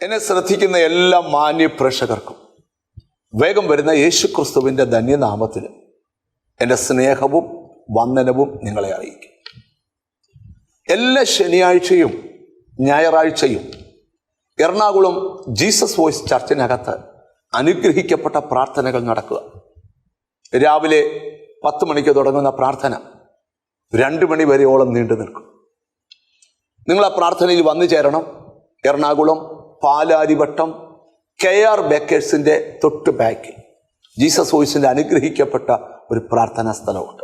എന്നെ ശ്രദ്ധിക്കുന്ന എല്ലാ മാന്യ പ്രേക്ഷകർക്കും വേഗം വരുന്ന യേശുക്രിസ്തുവിൻ്റെ ധന്യനാമത്തിൽ എൻ്റെ സ്നേഹവും വന്ദനവും നിങ്ങളെ അറിയിക്കും. എല്ലാ ശനിയാഴ്ചയും ഞായറാഴ്ചയും എറണാകുളം ജീസസ് വോയിസ് ചർച്ചിനകത്ത് അനുഗ്രഹിക്കപ്പെട്ട പ്രാർത്ഥനകൾ നടക്കുക. രാവിലെ 10 മണിക്ക് തുടങ്ങുന്ന പ്രാർത്ഥന 2 മണി വരെയോളം നീണ്ടു നിൽക്കും. നിങ്ങൾ ആ പ്രാർത്ഥനയിൽ വന്നു ചേരണം. എറണാകുളം പാലാരിവട്ടം KR ബേക്കേഴ്സിൻ്റെ തൊട്ട് ബാക്കിൽ ജീസസ് വോയിസിൻ്റെ അനുഗ്രഹിക്കപ്പെട്ട ഒരു പ്രാർത്ഥനാ സ്ഥലമുണ്ട്.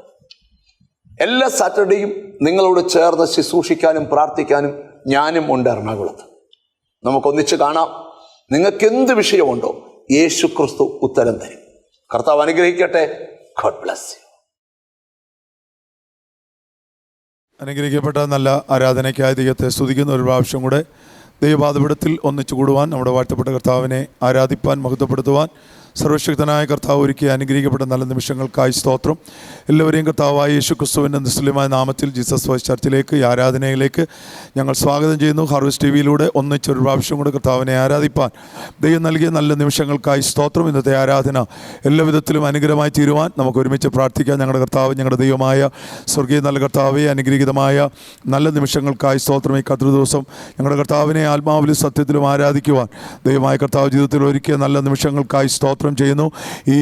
എല്ലാ സാറ്റർഡേയും നിങ്ങളോട് ചേർന്ന് ശുശ്രൂഷിക്കാനും പ്രാർത്ഥിക്കാനും ഞാനും ഉണ്ട് എറണാകുളത്ത്. നമുക്കൊന്നിച്ച് കാണാം. നിങ്ങൾക്ക് എന്ത് വിഷയമുണ്ടോ യേശു ക്രിസ്തു ഉത്തരം തരും. കർത്താവ് അനുഗ്രഹിക്കട്ടെ. God bless you. അനുഗ്രഹിക്കപ്പെട്ട നല്ല ആരാധനയ്ക്കായി ദൈവത്തെ സ്തുതിക്കുന്ന ഒരു പ്രാവശ്യം കൂടെ ദൈവപാദപീഠത്തിൽ ഒന്നിച്ചു കൂടുവാൻ, നമ്മുടെ വാഴ്ത്തപ്പെട്ട കർത്താവിനെ ആരാധിപ്പാൻ, മഹത്വപ്പെടുത്തുവാൻ സർവശക്തനായ കർത്താവ് ഒരുക്കിയ അനുഗ്രഹിക്കപ്പെട്ട നല്ല നിമിഷങ്ങൾക്കായി സ്തോത്രം. എല്ലാവരെയും കർത്താവായ യേശു ക്രിസ്തുവിൻ്റെ നിസ്തുല്യമായ നാമത്തിൽ ജീസസ് വോയിസ് ചർച്ചിലേക്ക്, ഈ ആരാധനയിലേക്ക് ഞങ്ങൾ സ്വാഗതം ചെയ്യുന്നു. ഹാർവസ്റ്റ് ടിവിയിലൂടെ ഒന്നിച്ചൊരു പ്രാവശ്യം കൂടെ കർത്താവിനെ ആരാധിപ്പാൻ ദൈവം നൽകിയ നല്ല നിമിഷങ്ങൾക്കായി സ്തോത്രം. ഇന്നത്തെ ആരാധന എല്ലാ വിധത്തിലും അനുഗ്രഹമായി തീരുവാൻ നമുക്ക് ഒരുമിച്ച് പ്രാർത്ഥിക്കാം. ഞങ്ങളുടെ കർത്താവ്, ഞങ്ങളുടെ ദൈവമായ സ്വർഗീയ നല്ല കർത്താവെ, അനുഗ്രഹീതമായ നല്ല നിമിഷങ്ങൾക്കായി സ്തോത്രം. ഈ കർത്തൃ ദിവസം ഞങ്ങളുടെ കർത്താവിനെ ആത്മാവിലും സത്യത്തിലും ആരാധിക്കുവാൻ ദൈവമായ കർത്താവ് ജീവിതത്തിൽ ഒരുക്കിയ നല്ല നിമിഷങ്ങൾക്കായി സ്തോത്രം ചെയ്യുന്നു. ഈ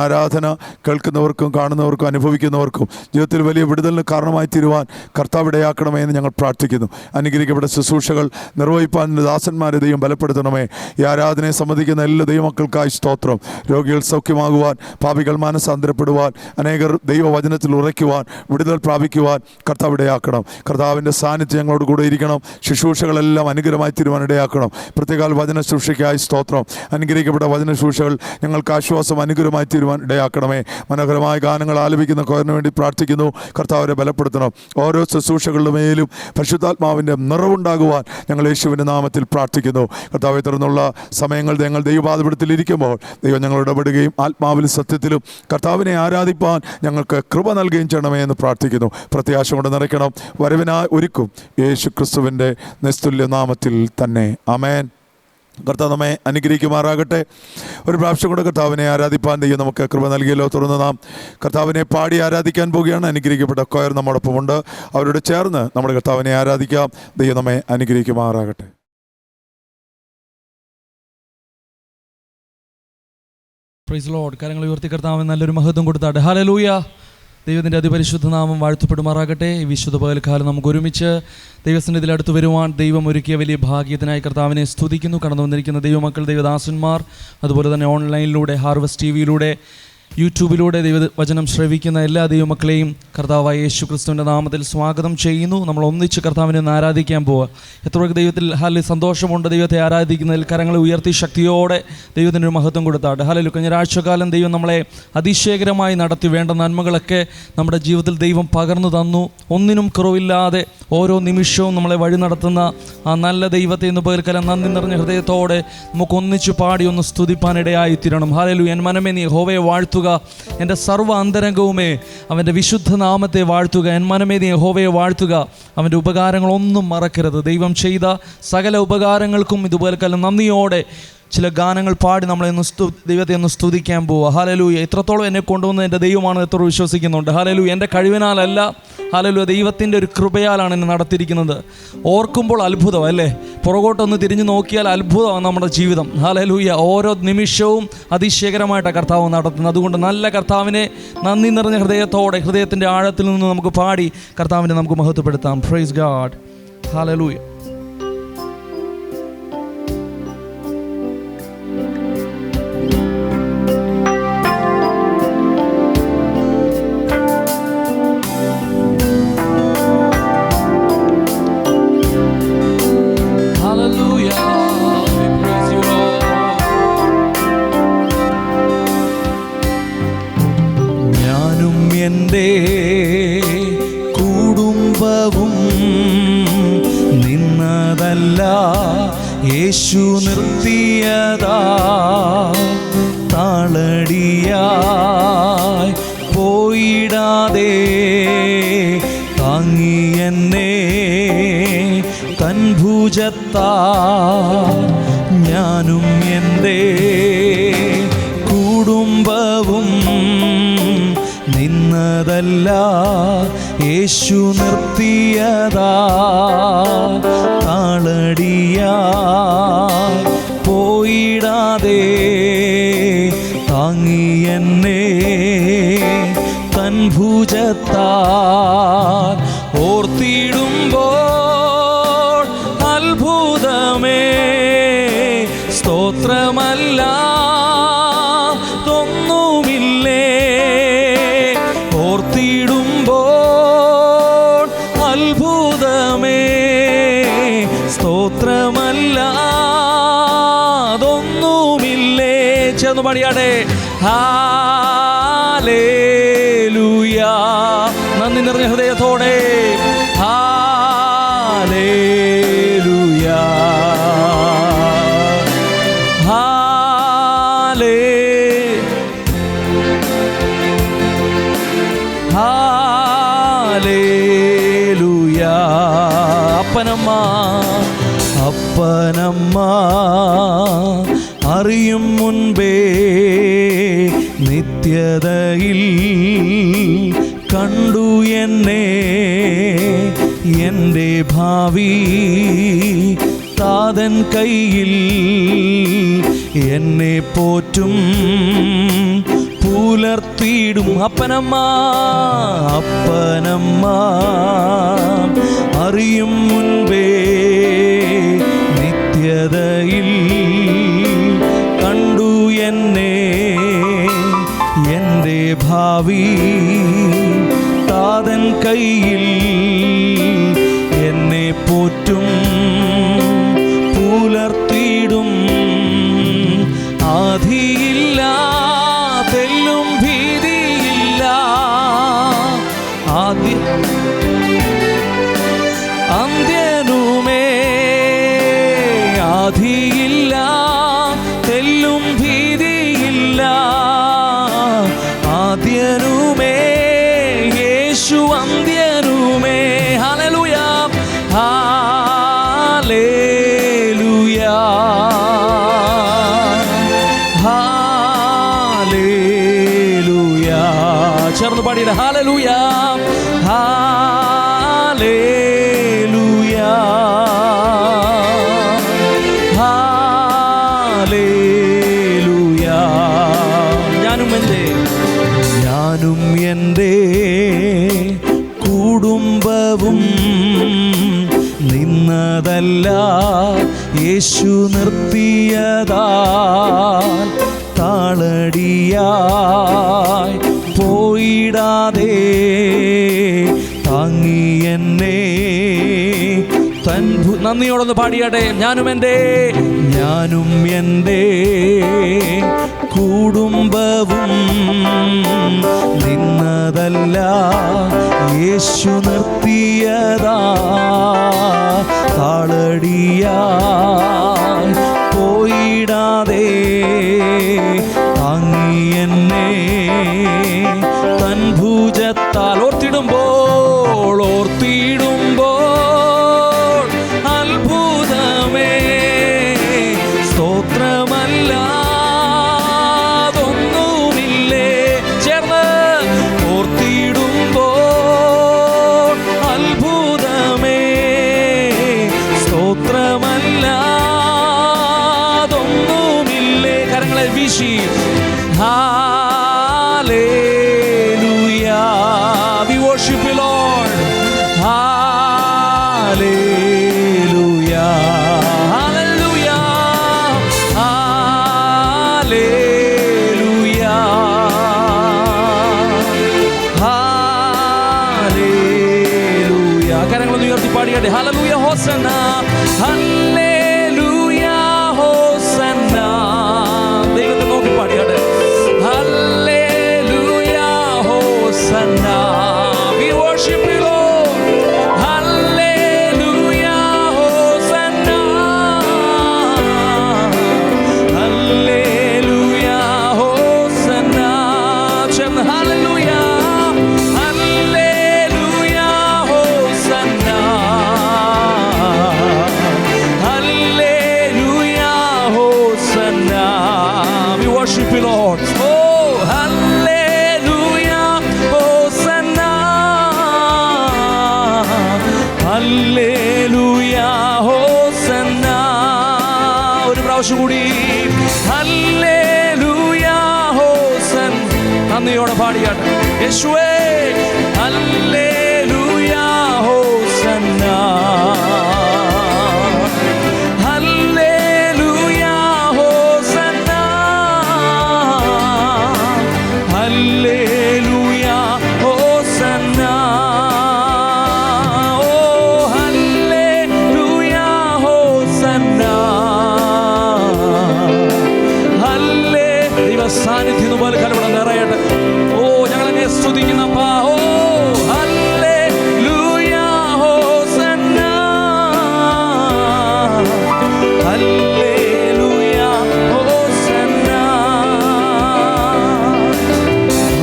ആരാധന കേൾക്കുന്നവർക്കും കാണുന്നവർക്കും അനുഭവിക്കുന്നവർക്കും ജീവിതത്തിൽ വലിയ വിടുതലിന് കാരണമായി തീരുവാൻ കർത്താവ് ഇടയാക്കണമേ എന്ന് ഞങ്ങൾ പ്രാർത്ഥിക്കുന്നു. അനുഗ്രഹിക്കപ്പെട്ട ശുശ്രൂഷകൾ നിർവഹിപ്പാൻ ദാസന്മാരെ ദൈവം ബലപ്പെടുത്തണമേ. ഈ ആരാധനയെ സംബന്ധിക്കുന്ന എല്ലാ ദൈവമക്കൾക്കായി സ്തോത്രം. രോഗികൾ സൗഖ്യമാകുവാൻ, പാപികൾ മാനസാന്തരപ്പെടുവാൻ, അനേകർ ദൈവവചനത്തിൽ ഉറയ്ക്കുവാൻ, വിടുതൽ പ്രാപിക്കുവാൻ കർത്താവ് ഇടയാക്കണം. കർത്താവിൻ്റെ സാന്നിധ്യം ഞങ്ങളോട് കൂടെ ഇരിക്കണം. ശുശ്രൂഷകളെല്ലാം അനുഗ്രഹമായി തീരുവാൻ ഇടയാക്കണം. പ്രത്യേക വചന ശുശ്രൂഷയ്ക്കായി സ്തോത്രം. അനുഗ്രഹിക്കപ്പെട്ട വചന ശുശ്രൂഷകൾ ഞങ്ങൾക്ക് ആശ്വാസം, അനുഗ്രഹമായി തീരുവാൻ ഇടയാക്കണമേ. മനോഹരമായ ഗാനങ്ങൾ ആലപിക്കുന്ന കോയറിന് വേണ്ടി പ്രാർത്ഥിക്കുന്നു. കർത്താവിനെ ബലപ്പെടുത്തണം. ഓരോ ശുശ്രൂഷകളുടെ മേലും പരിശുദ്ധാത്മാവിൻ്റെ നിറവുണ്ടാകുവാൻ ഞങ്ങൾ യേശുവിൻ്റെ നാമത്തിൽ പ്രാർത്ഥിക്കുന്നു. കർത്താവെ, തുടർന്നുള്ള സമയങ്ങൾ ഞങ്ങൾ ദൈവപാദപീഠത്തിൽ ഇരിക്കുമ്പോൾ ദൈവം ഞങ്ങളോട് ഇടപെടുകയും ആത്മാവിലും സത്യത്തിലും കർത്താവിനെ ആരാധിപ്പാൻ ഞങ്ങൾക്ക് കൃപ നൽകുകയും ചെയ്യണമേ എന്ന് പ്രാർത്ഥിക്കുന്നു. പ്രത്യാശ കൊണ്ട് നിറയ്ക്കണം. വരവിനായി ഒരുക്കും യേശു ക്രിസ്തുവിൻ്റെ നിസ്തുല്യ നാമത്തിൽ തന്നെ. ആമേൻ. കർത്താവ് നമ്മെ അനുഗ്രഹിക്കുമാറാകട്ടെ. ഒരു പ്രാവശ്യം കൂടെ കർത്താവിനെ ആരാധിപ്പാൻ ദൈവം നമുക്ക് കൃപ നൽകിയല്ലോ. തുടർന്ന് നാം കർത്താവിനെ പാടി ആരാധിക്കാൻ പോവുകയാണ്. അനുഗ്രഹിക്കപ്പെട്ട കൊയർ നമ്മോടൊപ്പമുണ്ട്. അവരോട് ചേർന്ന് നമ്മുടെ കർത്താവിനെ ആരാധിക്കാം. ദൈവം നമ്മെ അനുഗ്രഹിക്കുമാറാകട്ടെ. Praise Lord. കരങ്ങൾ ഉയർത്തി കർത്താവിന് നല്ലൊരു മഹത്വം കൊടുത്താട്ടെ. ഹല്ലേലൂയ. ദൈവത്തിൻ്റെ അതിപരിശുദ്ധ നാമം വാഴ്ത്തപ്പെടുമാറാകട്ടെ. ഈ വിശുദ്ധ പകൽക്കാലം നമുക്ക് ഒരുമിച്ച് ദൈവസന്നിധിയിൽ അടുത്ത് വരുവാൻ ദൈവം ഒരുക്കിയ വലിയ ഭാഗ്യത്തിനായി കർത്താവിനെ സ്തുതിക്കുന്നു. കടന്നു വന്നിരിക്കുന്ന ദൈവമക്കൾ, ദൈവദാസന്മാർ, അതുപോലെ തന്നെ ഓൺലൈനിലൂടെ, ഹാർവസ്റ്റ് ടിവിയിലൂടെ, യൂട്യൂബിലൂടെ ദൈവവചനം ശ്രവിക്കുന്ന എല്ലാ ദൈവമക്കളെയും കർത്താവായ യേശു ക്രിസ്തുവിൻ്റെ നാമത്തിൽ സ്വാഗതം ചെയ്യുന്നു. നമ്മൾ ഒന്നിച്ച് കർത്താവിനെ ഒന്ന് ആരാധിക്കാൻ പോവുക. എത്രയൊക്കെ ദൈവത്തിൽ സന്തോഷമുണ്ട് ദൈവത്തെ ആരാധിക്കുന്നതിൽ. കരങ്ങളെ ഉയർത്തി ശക്തിയോടെ ദൈവത്തിൻ്റെ ഒരു മഹത്വം കൊടുത്താട്ടെ. ഹല്ലേലൂയ. കഴിഞ്ഞ ആഴ്ചക്കാലം ദൈവം നമ്മളെ അതിശയകരമായി നടത്തി. വേണ്ട നന്മകളൊക്കെ നമ്മുടെ ജീവിതത്തിൽ ദൈവം പകർന്നു തന്നു. ഒന്നിനും കുറവില്ലാതെ ഓരോ നിമിഷവും നമ്മളെ വഴി നടത്തുന്ന ആ നല്ല ദൈവത്തെ ഇന്ന് പകൽക്കാലം നന്ദി നിറഞ്ഞ ഹൃദയത്തോടെ നമുക്കൊന്നിച്ച് പാടി ഒന്ന് സ്തുതിപ്പാനിടയായി തീരണം. ഹല്ലേലൂയ. എൻ മനമേ നീ യഹോവയെ വാഴ്ത്തുക, എൻ്റെ സർവ്വ അന്തരംഗവുമേ അവൻ്റെ വിശുദ്ധ നാമത്തെ വാഴ്ത്തുക. എൻ മനമേ നീ യഹോവയെ വാഴ്ത്തുക, അവൻ്റെ ഉപകാരങ്ങളൊന്നും മറക്കരുത്. ദൈവം ചെയ്ത സകല ഉപകാരങ്ങൾക്കും ഇതുപോലെ നന്ദിയോടെ ചില ഗാനങ്ങൾ പാടി നമ്മളെ ദൈവത്തെ ഒന്ന് സ്തുതിക്കാൻ പോവുക. ഹല്ലേലൂയ. ഇത്രത്തോളം എന്നെ കൊണ്ടുവന്ന് എൻ്റെ ദൈവമാണ് എത്ര വിശ്വസിക്കുന്നുണ്ട്. ഹല്ലേലൂയ. എൻ്റെ കഴിവിനാലല്ല, ഹല്ലേലൂയ, ദൈവത്തിൻ്റെ ഒരു കൃപയാലാണ് എന്നെ നടത്തിയിരിക്കുന്നത്. ഓർക്കുമ്പോൾ അത്ഭുതം അല്ലേ? പുറകോട്ടൊന്ന് തിരിഞ്ഞു നോക്കിയാൽ അത്ഭുതമാണ് നമ്മുടെ ജീവിതം. ഹല്ലേലൂയ. ഓരോ നിമിഷവും അതിശയകരമായിട്ടാണ് കർത്താവ് നടത്തുന്നത്. അതുകൊണ്ട് നല്ല കർത്താവിനെ നന്ദി നിറഞ്ഞ ഹൃദയത്തോടെ, ഹൃദയത്തിൻ്റെ ആഴത്തിൽ നിന്ന് നമുക്ക് പാടി കർത്താവിനെ നമുക്ക് മഹത്വപ്പെടുത്താം. Praise God. ഹല്ലേലൂയ. കുടുംബവും നിന്നതല്ല, യേശു നിർത്തിയതാ. താളടിയായി പോയിടാതെ താങ്ങിയെന്നെ തൻഭുജത്താൽ ഞാനും എൻ്റെ കുടുംബവും നിന്നതല്ല, യേശു നിർത്തിയതാ. താളടിയാ പോയിടാതെ താങ്ങി എന്നെ തൻ ഭുജത്താൽ. ഓർത്തിടുമ്പോൾ അത്ഭുതമേ, സ്തോത്രമല്ല തൊന്നുമില്ലേ. ഓർത്തിടുമ്പോൾ അത്ഭുതമേ, സ്തോത്രമല്ല തൊന്നുമില്ലേ. ചേർന്ന് പാടിയാടെ. ഹല്ലേലൂയാ. നന്ദി നിറഞ്ഞ ഹൃദയത്തോടെ ഹല്ലേലൂയാ. ഹല്ലേലൂയാ. അപ്പനമ്മ അറിയും മുൻപേ നിത്യതയിൽ കണ്ടു എന്നെ. എൻ്റെ ഭാവി താതൻ കയ്യിൽ എന്നെ പോറ്റും പുലർത്തിയിടും. അപ്പനമ്മ അറിയും മുൻപേ നിത്യതയിൽ കണ്ടു എന്നെ. എൻ്റെ ഭാവി താതൻ കയ്യിൽ എന്നെ പോറ്റും പുലർത്തിയിടും. ആധിയില്ല, തെല്ലും ഭീതിയില്ല. അന്ത്യനുമേ ആധിയില്ല, തെല്ലും ഭീതിയില്ല. ആദ്യനുമേ യേശു അന്ത്യനുമേ. ഹല്ലേലൂയാ ഹല്ലേലൂയാ ഹല്ലേലൂയാ. ചേർന്ന് പാടിയില്ല. ഹല്ലേലൂയാ ഹല്ലേലൂയാ ഹല്ലേലൂയാ. ഞാനും എൻ്റെ കുടുംബവും നിന്നതല്ല, യേശു നിർത്തിയതാ. താളടിയായി പോയിടാതെ താങ്ങി എന്നെ തൻ നന്ദിയോടൊന്ന് പാടിയാട്ടെ. ഞാനും എൻ്റെ കുടുംബവും നിന്നതല്ല, യേശു നിർത്തിയതാ. താളടിയായി പോയിടാതെ താങ്ങി എന്നെ തൻ ഭുജത്താൽ. ഓർത്തിടുമ്പോൾ അത്ഭുതമേ, സ്തോത്രമല്ല തൊന്നുമില്ലേ. ചേർന്ന് ഓർത്തിടുമ്പോൾ അത്ഭുതമേ, സ്തോത്രമല്ല തൊന്നുമില്ലേ. കരങ്ങളെ വീശി ഹല്ലേലൂയാ. We worship you, Lord. Hallelujah, hallelujah, hallelujah, hallelujah. കരങ്ങളൊന്ന് ഉയർത്തി പാടിയാട്ടെ. Hallelujah ഹോസന്ന, hallelujah ഹോസന്ന. ദൈവത്തെ നോക്കി പാടിയാട്ടെ. Hallelujah ഹോസന്ന. We worship you, Lord. Hallelujah, Hosanna. Hallelujah, Hosanna. Hallelujah, Hallelujah, Hosanna. Hallelujah, Hosanna. സന്തോഷം കൂടി ഹല്ലേലൂയ ഹോസൻ നന്ദിയോടെ പാടിയാട്ടെ. യേശുവേ ഹല്ലേലൂയ ഹോസന്ന ഹല്ലേലൂയ ഹോസന്ന ഹല്ലേലൂയ ഹോസന്ന ഓ ഹല്ലേലൂയ ഹോസന്ന ഹല്ലേ ദൈവ സാന്നിധ്യം പോലെ കലവിടെ നിറയട്ടെ. ഓ ഞങ്ങളെ സ്തുതിക്കുന്നപ്പാ. ഓ ഹല്ലേലൂയ ഹോസന്ന ഹല്ലേലൂയ ഹോസന്ന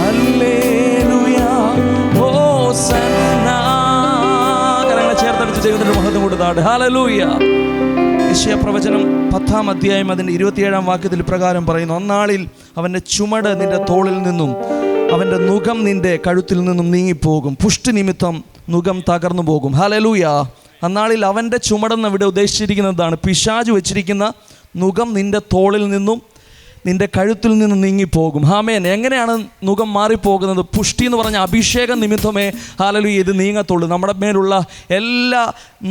ഹല്ലേലൂയ ഹോസന്ന. കരങ്ങളെ ചേർത്തടിച്ച് ദൈവത്തിന്റെ മഹത്വം കൊടുത്താട്ടെ. ഹല്ലേലൂയ. യെശയ്യാ പ്രവചനം 10-ാം അധ്യായം അതിൻ്റെ 27-ാം വാക്യത്തിൽ പ്രകാരം പറയുന്നു, അന്നാളിൽ അവൻ്റെ ചുമട് നിന്റെ തോളിൽ നിന്നും അവൻ്റെ നുകം നിന്റെ കഴുത്തിൽ നിന്നും നീങ്ങിപ്പോകും, പുഷ്ടി നിമിത്തം നുകം തകർന്നു പോകും. ഹല്ലേലൂയ. അന്നാളിൽ അവൻ്റെ ചുമടെന്ന് ഇവിടെ ഉദ്ദേശിച്ചിരിക്കുന്നതാണ് പിശാച് വെച്ചിരിക്കുന്ന നുകം നിന്റെ തോളിൽ നിന്നും നിന്റെ കഴുത്തിൽ നിന്ന് നീങ്ങിപ്പോകും. ആമേൻ. എങ്ങനെയാണ് നുകം മാറിപ്പോകുന്നത്? പുഷ്ടി എന്ന് പറഞ്ഞ അഭിഷേകം നിമിത്തമേ ഹല്ലേലൂയ ഇത് നീങ്ങത്തുള്ളൂ. നമ്മുടെ മേലുള്ള എല്ലാ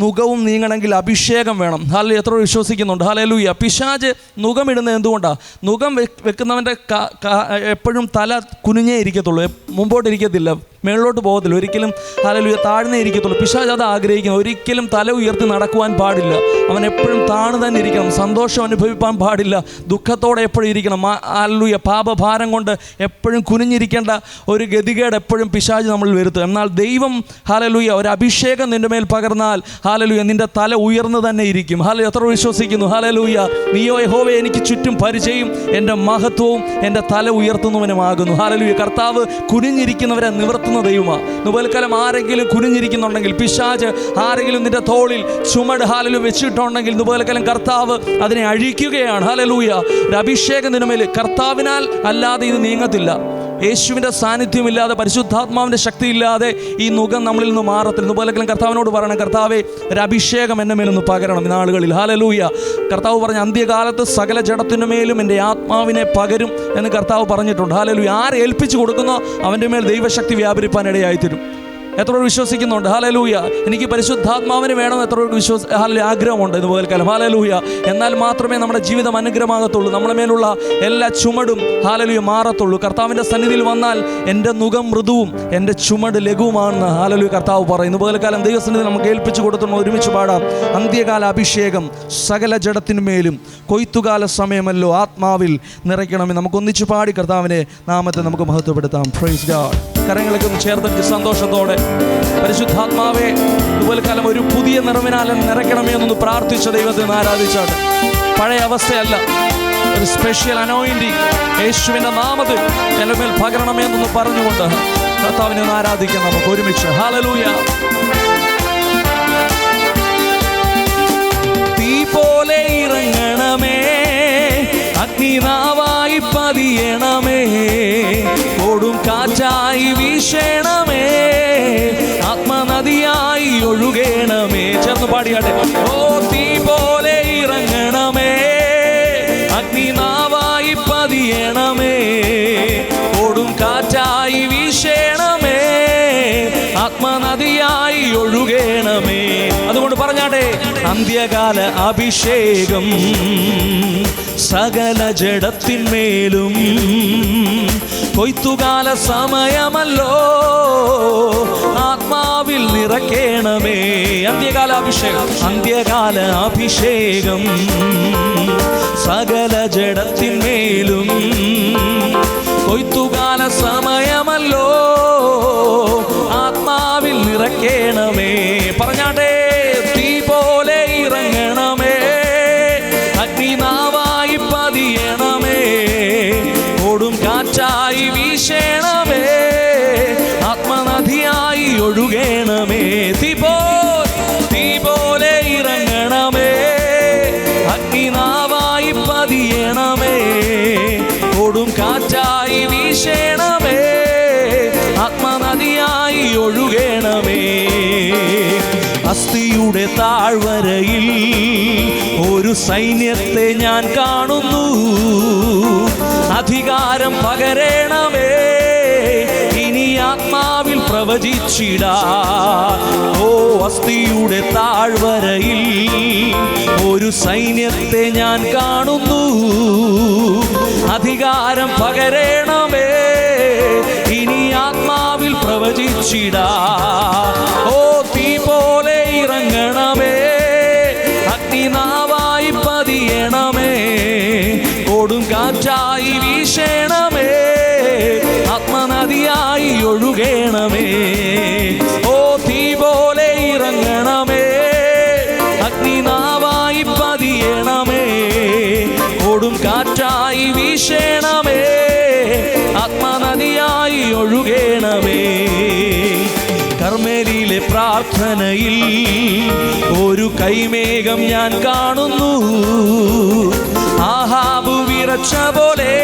നുകവും നീങ്ങണമെങ്കിൽ അഭിഷേകം വേണം. ഹല്ലേലൂയ. എത്ര വിശ്വസിക്കുന്നുണ്ട്? ഹല്ലേലൂയ. പിശാച് നുകമിടുന്നത് എന്തുകൊണ്ടാണ്? നുകം വെക്കുന്നവൻ്റെ എപ്പോഴും തല കുനിഞ്ഞേ ഇരിക്കത്തുള്ളൂ, മുമ്പോട്ടിരിക്കത്തില്ല, മേളിലോട്ട് പോകത്തില്ല, ഒരിക്കലും ഹല്ലേലൂയ താഴ്ന്നേ ഇരിക്കത്തുള്ളൂ. പിശാച് അത് ആഗ്രഹിക്കുന്നു. ഒരിക്കലും തല ഉയർത്തി നടക്കുവാൻ പാടില്ല. അവൻ എപ്പോഴും താണു തന്നെ ഇരിക്കണം. സന്തോഷം അനുഭവിക്കാൻ പാടില്ല. ദുഃഖത്തോടെ എപ്പോഴും ഇരിക്കണം. ഹല്ലേലൂയ. പാപഭാരം കൊണ്ട് എപ്പോഴും കുനിഞ്ഞിരിക്കേണ്ട ഒരു ഗതികേട് എപ്പോഴും പിശാച് നമ്മളിൽ വരുത്തും. എന്നാൽ ദൈവം ഹല്ലേലൂയ ഒരു അഭിഷേകം നിൻ്റെ മേൽ പകർന്നാൽ ഹല്ലേലൂയ നിൻ്റെ തല ഉയർന്നു തന്നെ ഇരിക്കും. ഹല്ലേലൂയ. എത്ര വിശ്വസിക്കുന്നു? ഹല്ലേലൂയ. നീയോ യഹോവേ എനിക്ക് ചുറ്റും പരിചയം, എൻ്റെ മഹത്വവും എൻ്റെ തല ഉയർത്തുന്നവനുമാകുന്നു. ഹല്ലേലൂയ. കർത്താവ് കുനിഞ്ഞിരിക്കുന്നവരെ നിവർത്തുന്ന ദൈവമാണ്. നുപൽക്കാലം ആരെങ്കിലും കുനിഞ്ഞിരിക്കുന്നുണ്ടെങ്കിൽ, പിശാച് ആരെങ്കിലും നിന്റെ തോളിൽ ചുമട് ഹല്ലേലൂയ വെച്ചിട്ടുണ്ടെങ്കിൽ, നുപൽക്കാലം കർത്താവ് അതിനെ അഴിക്കുകയാണ്. ഹല്ലേലൂയ. ഒരു അഭിഷേകം നിന്റെ മേൽ കർത്താവിനാൽ അല്ലാതെ ഇത് നീങ്ങത്തില്ല. യേശുവിൻ്റെ സാന്നിധ്യമില്ലാതെ, പരിശുദ്ധാത്മാവിൻ്റെ ശക്തിയില്ലാതെ ഈ നുകം നമ്മളിൽ നിന്ന് മാറത്തില്ല. ഇതുപോലെങ്കിലും കർത്താവിനോട് പറയണം, കർത്താവേ ഒരു അഭിഷേകം എൻ്റെ മേലൊന്ന് പകരണം ഈ നാളുകളിൽ. ഹല്ലേലൂയ. കർത്താവ് പറഞ്ഞ അന്ത്യകാലത്ത് സകല ജഡത്തിൻ്റെ മേലും എൻ്റെ ആത്മാവിനെ പകരും എന്ന് കർത്താവ് പറഞ്ഞിട്ടുണ്ട്. ഹല്ലേലൂയ. ആരെ ഏൽപ്പിച്ചു കൊടുക്കുന്നോ അവൻ്റെ മേൽ ദൈവശക്തി വ്യാപരിപ്പാൻ ഇടയായിത്തീരും. എത്ര വിശ്വസിക്കുന്നുണ്ട്? ഹല്ലേലൂയ. എനിക്ക് പരിശുദ്ധാത്മാവിന് വേണമെന്ന് എത്ര ആഗ്രഹമുണ്ട് ഇതുപോലെ കാലം. ഹല്ലേലൂയ. എന്നാൽ മാത്രമേ നമ്മുടെ ജീവിതം അനുഗ്രഹമാകത്തുള്ളൂ. നമ്മുടെ മേലുള്ള എല്ലാ ചുമടും ഹല്ലേലൂയ മാറത്തുള്ളൂ. കർത്താവിൻ്റെ സന്നിധിയിൽ വന്നാൽ എൻ്റെ നുകം മൃദുവും എൻ്റെ ചുമട് ലഘുവുമാണെന്ന് ഹല്ലേലൂയ കർത്താവ് പറയുന്നു. ഇതുപോലെ കാലം ദൈവസന്നിധി നമുക്ക് ഏൽപ്പിച്ചു കൊടുത്തുള്ള ഒരുമിച്ച് പാടാം. അന്ത്യകാല അഭിഷേകം സകല ജഡത്തിന്മേലും കൊയ്ത്തുകാല സമയമല്ലോ ആത്മാവിൽ നിറയ്ക്കണമെന്ന് നമുക്ക് ഒന്നിച്ചു പാടി കർത്താവിനെ നാമത്തെ നമുക്ക് മഹത്വപ്പെടുത്താം. Praise God. കരങ്ങളൊക്കെ ഒന്ന് ചേർത്തിട്ട് സന്തോഷത്തോടെ പരിശുദ്ധാത്മാവെ ഇതുപോലെ കാലം ഒരു പുതിയ നിറവിനാൽ നിറയ്ക്കണമേ എന്നൊന്ന് പ്രാർത്ഥിച്ച ദൈവത്തെ ഒന്ന് ആരാധിച്ചാണ്. പഴയ അവസ്ഥയല്ല, ഒരു സ്പെഷ്യൽ അനോയിന്റിങ് യേശുവിൻ്റെ നാമത്തിൽ എൻ്റെ മേൽ പകരണമേ എന്നൊന്ന് പറഞ്ഞുകൊണ്ട് കർത്താവിനെ ഒന്ന് ആരാധിക്കാം നമുക്ക് ഒരുമിച്ച്. ഹല്ലേലൂയ. തീ പോലെ ഇറങ്ങണമേ, അഗ്നിനാവായി പതിയണമേ, കൊടും കാറ്റായി വീശണമേ, ആത്മനദിയായി ഒഴുകണമേ. ചേർന്ന് പാടിയാട്ടെ. ഓ തീ പോലെ ഇറങ്ങണമേ, അഗ്നിനാവായി പതിയണമേ, കൊടും കാറ്റായി വീശണമേ, ആത്മനദിയായി ഒഴുകണമേ. അതുകൊണ്ട് പറഞ്ഞാട്ടെ, അന്ത്യകാല അഭിഷേകം സകല ജഡത്തിന്മേലും കൊയ്ത്തുകാല സമയമല്ലോ ആത്മാവിൽ നിറയ്ക്കണമേ. അന്ത്യകാല അഭിഷേകം, അന്ത്യകാല അഭിഷേകം സകല ജഡത്തിന്മേലും കൊയ്ത്തുകാല സമയമല്ലോ ആത്മാവിൽ നിറയ്ക്കണമേ. പറഞ്ഞാട്ടെ, തീ പോലെ ഇറങ്ങണമേ, അഗ്നിനാവായി പതിയണമേ, കൊടും കാറ്റായി വീശണമേ, ആത്മനദിയായി ഒഴുകണമേ. തീ പോലെ ഇറങ്ങണമേ, അഗ്നിനാവായി പതിയണമേ, കൊടും കാറ്റായി വീശണമേ, ആത്മനദിയായി ഒഴുകണമേ. അസ്ഥി അസ്ഥിയുടെ താഴ്വരയിൽ ഒരു സൈന്യത്തെ ഞാൻ കാണുന്നു. അധികാരം പകരണമേ, ഇനി ആത്മാവിൽ പ്രവചിച്ചിടാൻ. ഓ അസ്ഥിയുടെ താഴ്വരയിൽ ഒരു സൈന്യത്തെ ഞാൻ കാണുന്നു. അധികാരം പകരണമേ, ഇനി ആത്മാവിൽ പ്രവചിച്ചിടാൻ. ഓ തീ പോലെ ഇറങ്ങണമേ, അഗ്നിനാവായി പതിയണമേ, കൊടുങ്കാറ്റായി വീശണമേ, ആത്മനദിയായി ഒഴുകണമേ. ഓ തീ പോലെ ഇറങ്ങണമേ, അഗ്നിനാവായി പതിയണമേ, കൊടുങ്കാറ്റായി വീശണമേ, ആത്മനദിയായി ഒഴുകണമേ. കർമ്മേലിലെ പ്രാർത്ഥനയിൽ ഒരു കൈമേഘം ഞാൻ കാണുന്നു. ആഹാബ് വിറച്ച പോലെ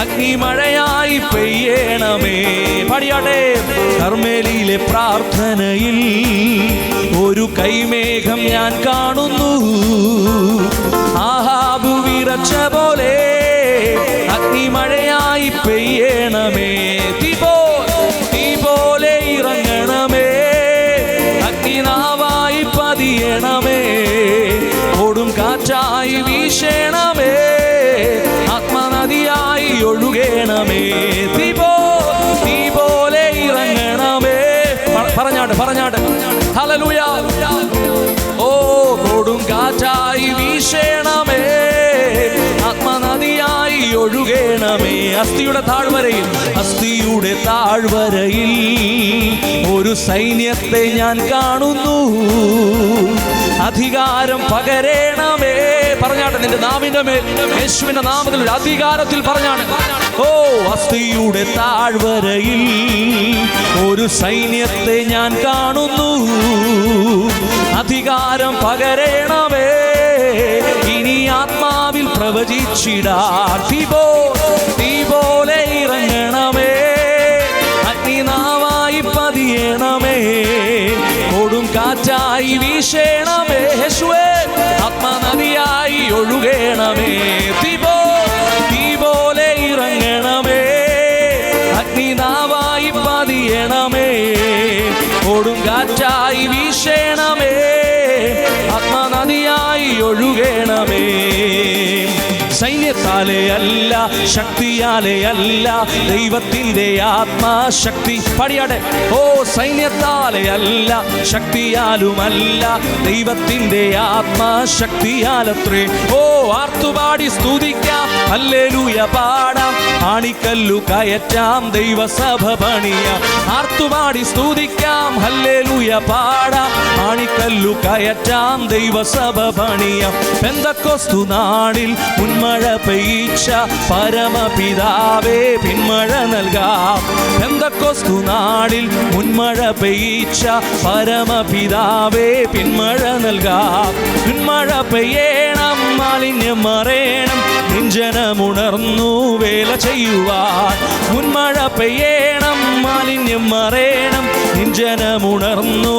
അഗ്നിമഴയായി പെയ്യണമേ. പാടിയാട്ടെ. കർമ്മേലിലെ പ്രാർത്ഥനയിൽ ഒരു കൈമേഘം ഞാൻ കാണുന്നു. ആഹാബ് വിറച്ച പോലെ അഗ്നിമഴയായി പെയ്യണമേ. തീ പോലെ ഇറങ്ങണമേ, അഗ്നിനാവായി പതിയണമേ, കൊടും കാറ്റായി വീശണമേ, ആത്മനദിയായി ഒഴുകണമേ. തീ പോലെ ഇറങ്ങണമേ. പറഞ്ഞാട്ട് ഹല്ലേലൂയ. ഓ കൊടും കാറ്റായി വീശണമേ, ആത്മനദിയായി ഒഴുകണമേ. അസ്ഥിയുടെ താഴ്വരയിൽ ഒരു സൈന്യത്തെ ഞാൻ കാണുന്നു. അധികാരം പകരണമേ. പറഞ്ഞാട്ടെ, നിന്റെ നാവിന്റെ മേൽ യേശുവിന്റെ നാമത്തിൽ ഒരു അധികാരത്തിൽ പറഞ്ഞാണ്. ഓ അസ്ഥിയുടെ താഴ്വരയിൽ ഒരു സൈന്യത്തെ ഞാൻ കാണുന്നു. അധികാരം പകരണമേ, ഇനി ആത്മാവിൽ പ്രവചിച്ചിടാൻ. തീ പോലെ ഇറങ്ങണമേ, അഗ്നിനാവായി പതിയണമേ, കൊടും കാറ്റായി വീശണമേ, യേശുവേ, ആത്മനദിയായി ഒഴുകണമേ. തീ പോലെ ഇറങ്ങണമേ, അഗ്നിനാവായി പതിയണമേ, കൊടും കാറ്റായി വീശണമേ, ആത്മനദിയായി ഒഴുകണമേ. സൈന്യത്താലെ അല്ല, ശക്തിയാലെ അല്ല, ദൈവത്തിൻ്റെ ആത്മാശക്തി. പാടിയാടെ. ഓ സൈന്യത്താലെ അല്ല, ശക്തിയാലുമല്ല, ദൈവത്തിൻ്റെ ആത്മാശക്തിയാലത്രേ. ഓ ആർത്തുപാടി സ്തുതിക്കാം, ഹല്ലേലൂയ പാടാം, ആണിക്കല്ലു കയറ്റാം, ദൈവസഭ പണിയാം. ആർത്തുപാടി സ്തുതിക്കാം, ഹല്ലേലൂയ പാടാം, ആണിക്കല്ലു കയറ്റാം, ദൈവസഭ പണിയാം. പെന്തക്കോസ്തു നാളിൽ മുൻമഴ പെയ്ച്ച പരമപിതാവേ പിന്മഴ നൽകാം. പെന്തക്കോസ്തു നാളിൽ മുൻമഴ പെയ്ച്ച പരമപിതാവേ പിന്മഴ നൽകാം. പിന്മഴ പെയ്യണം, മാലിന്യം മറയണം, നെഞ്ചനമുണർന്നു വേല ചെയ്യുവാൻ. മുൻമഴ പെയ്യണം, മാലിന്യം മറയണം, നെഞ്ചനമുണർന്നു.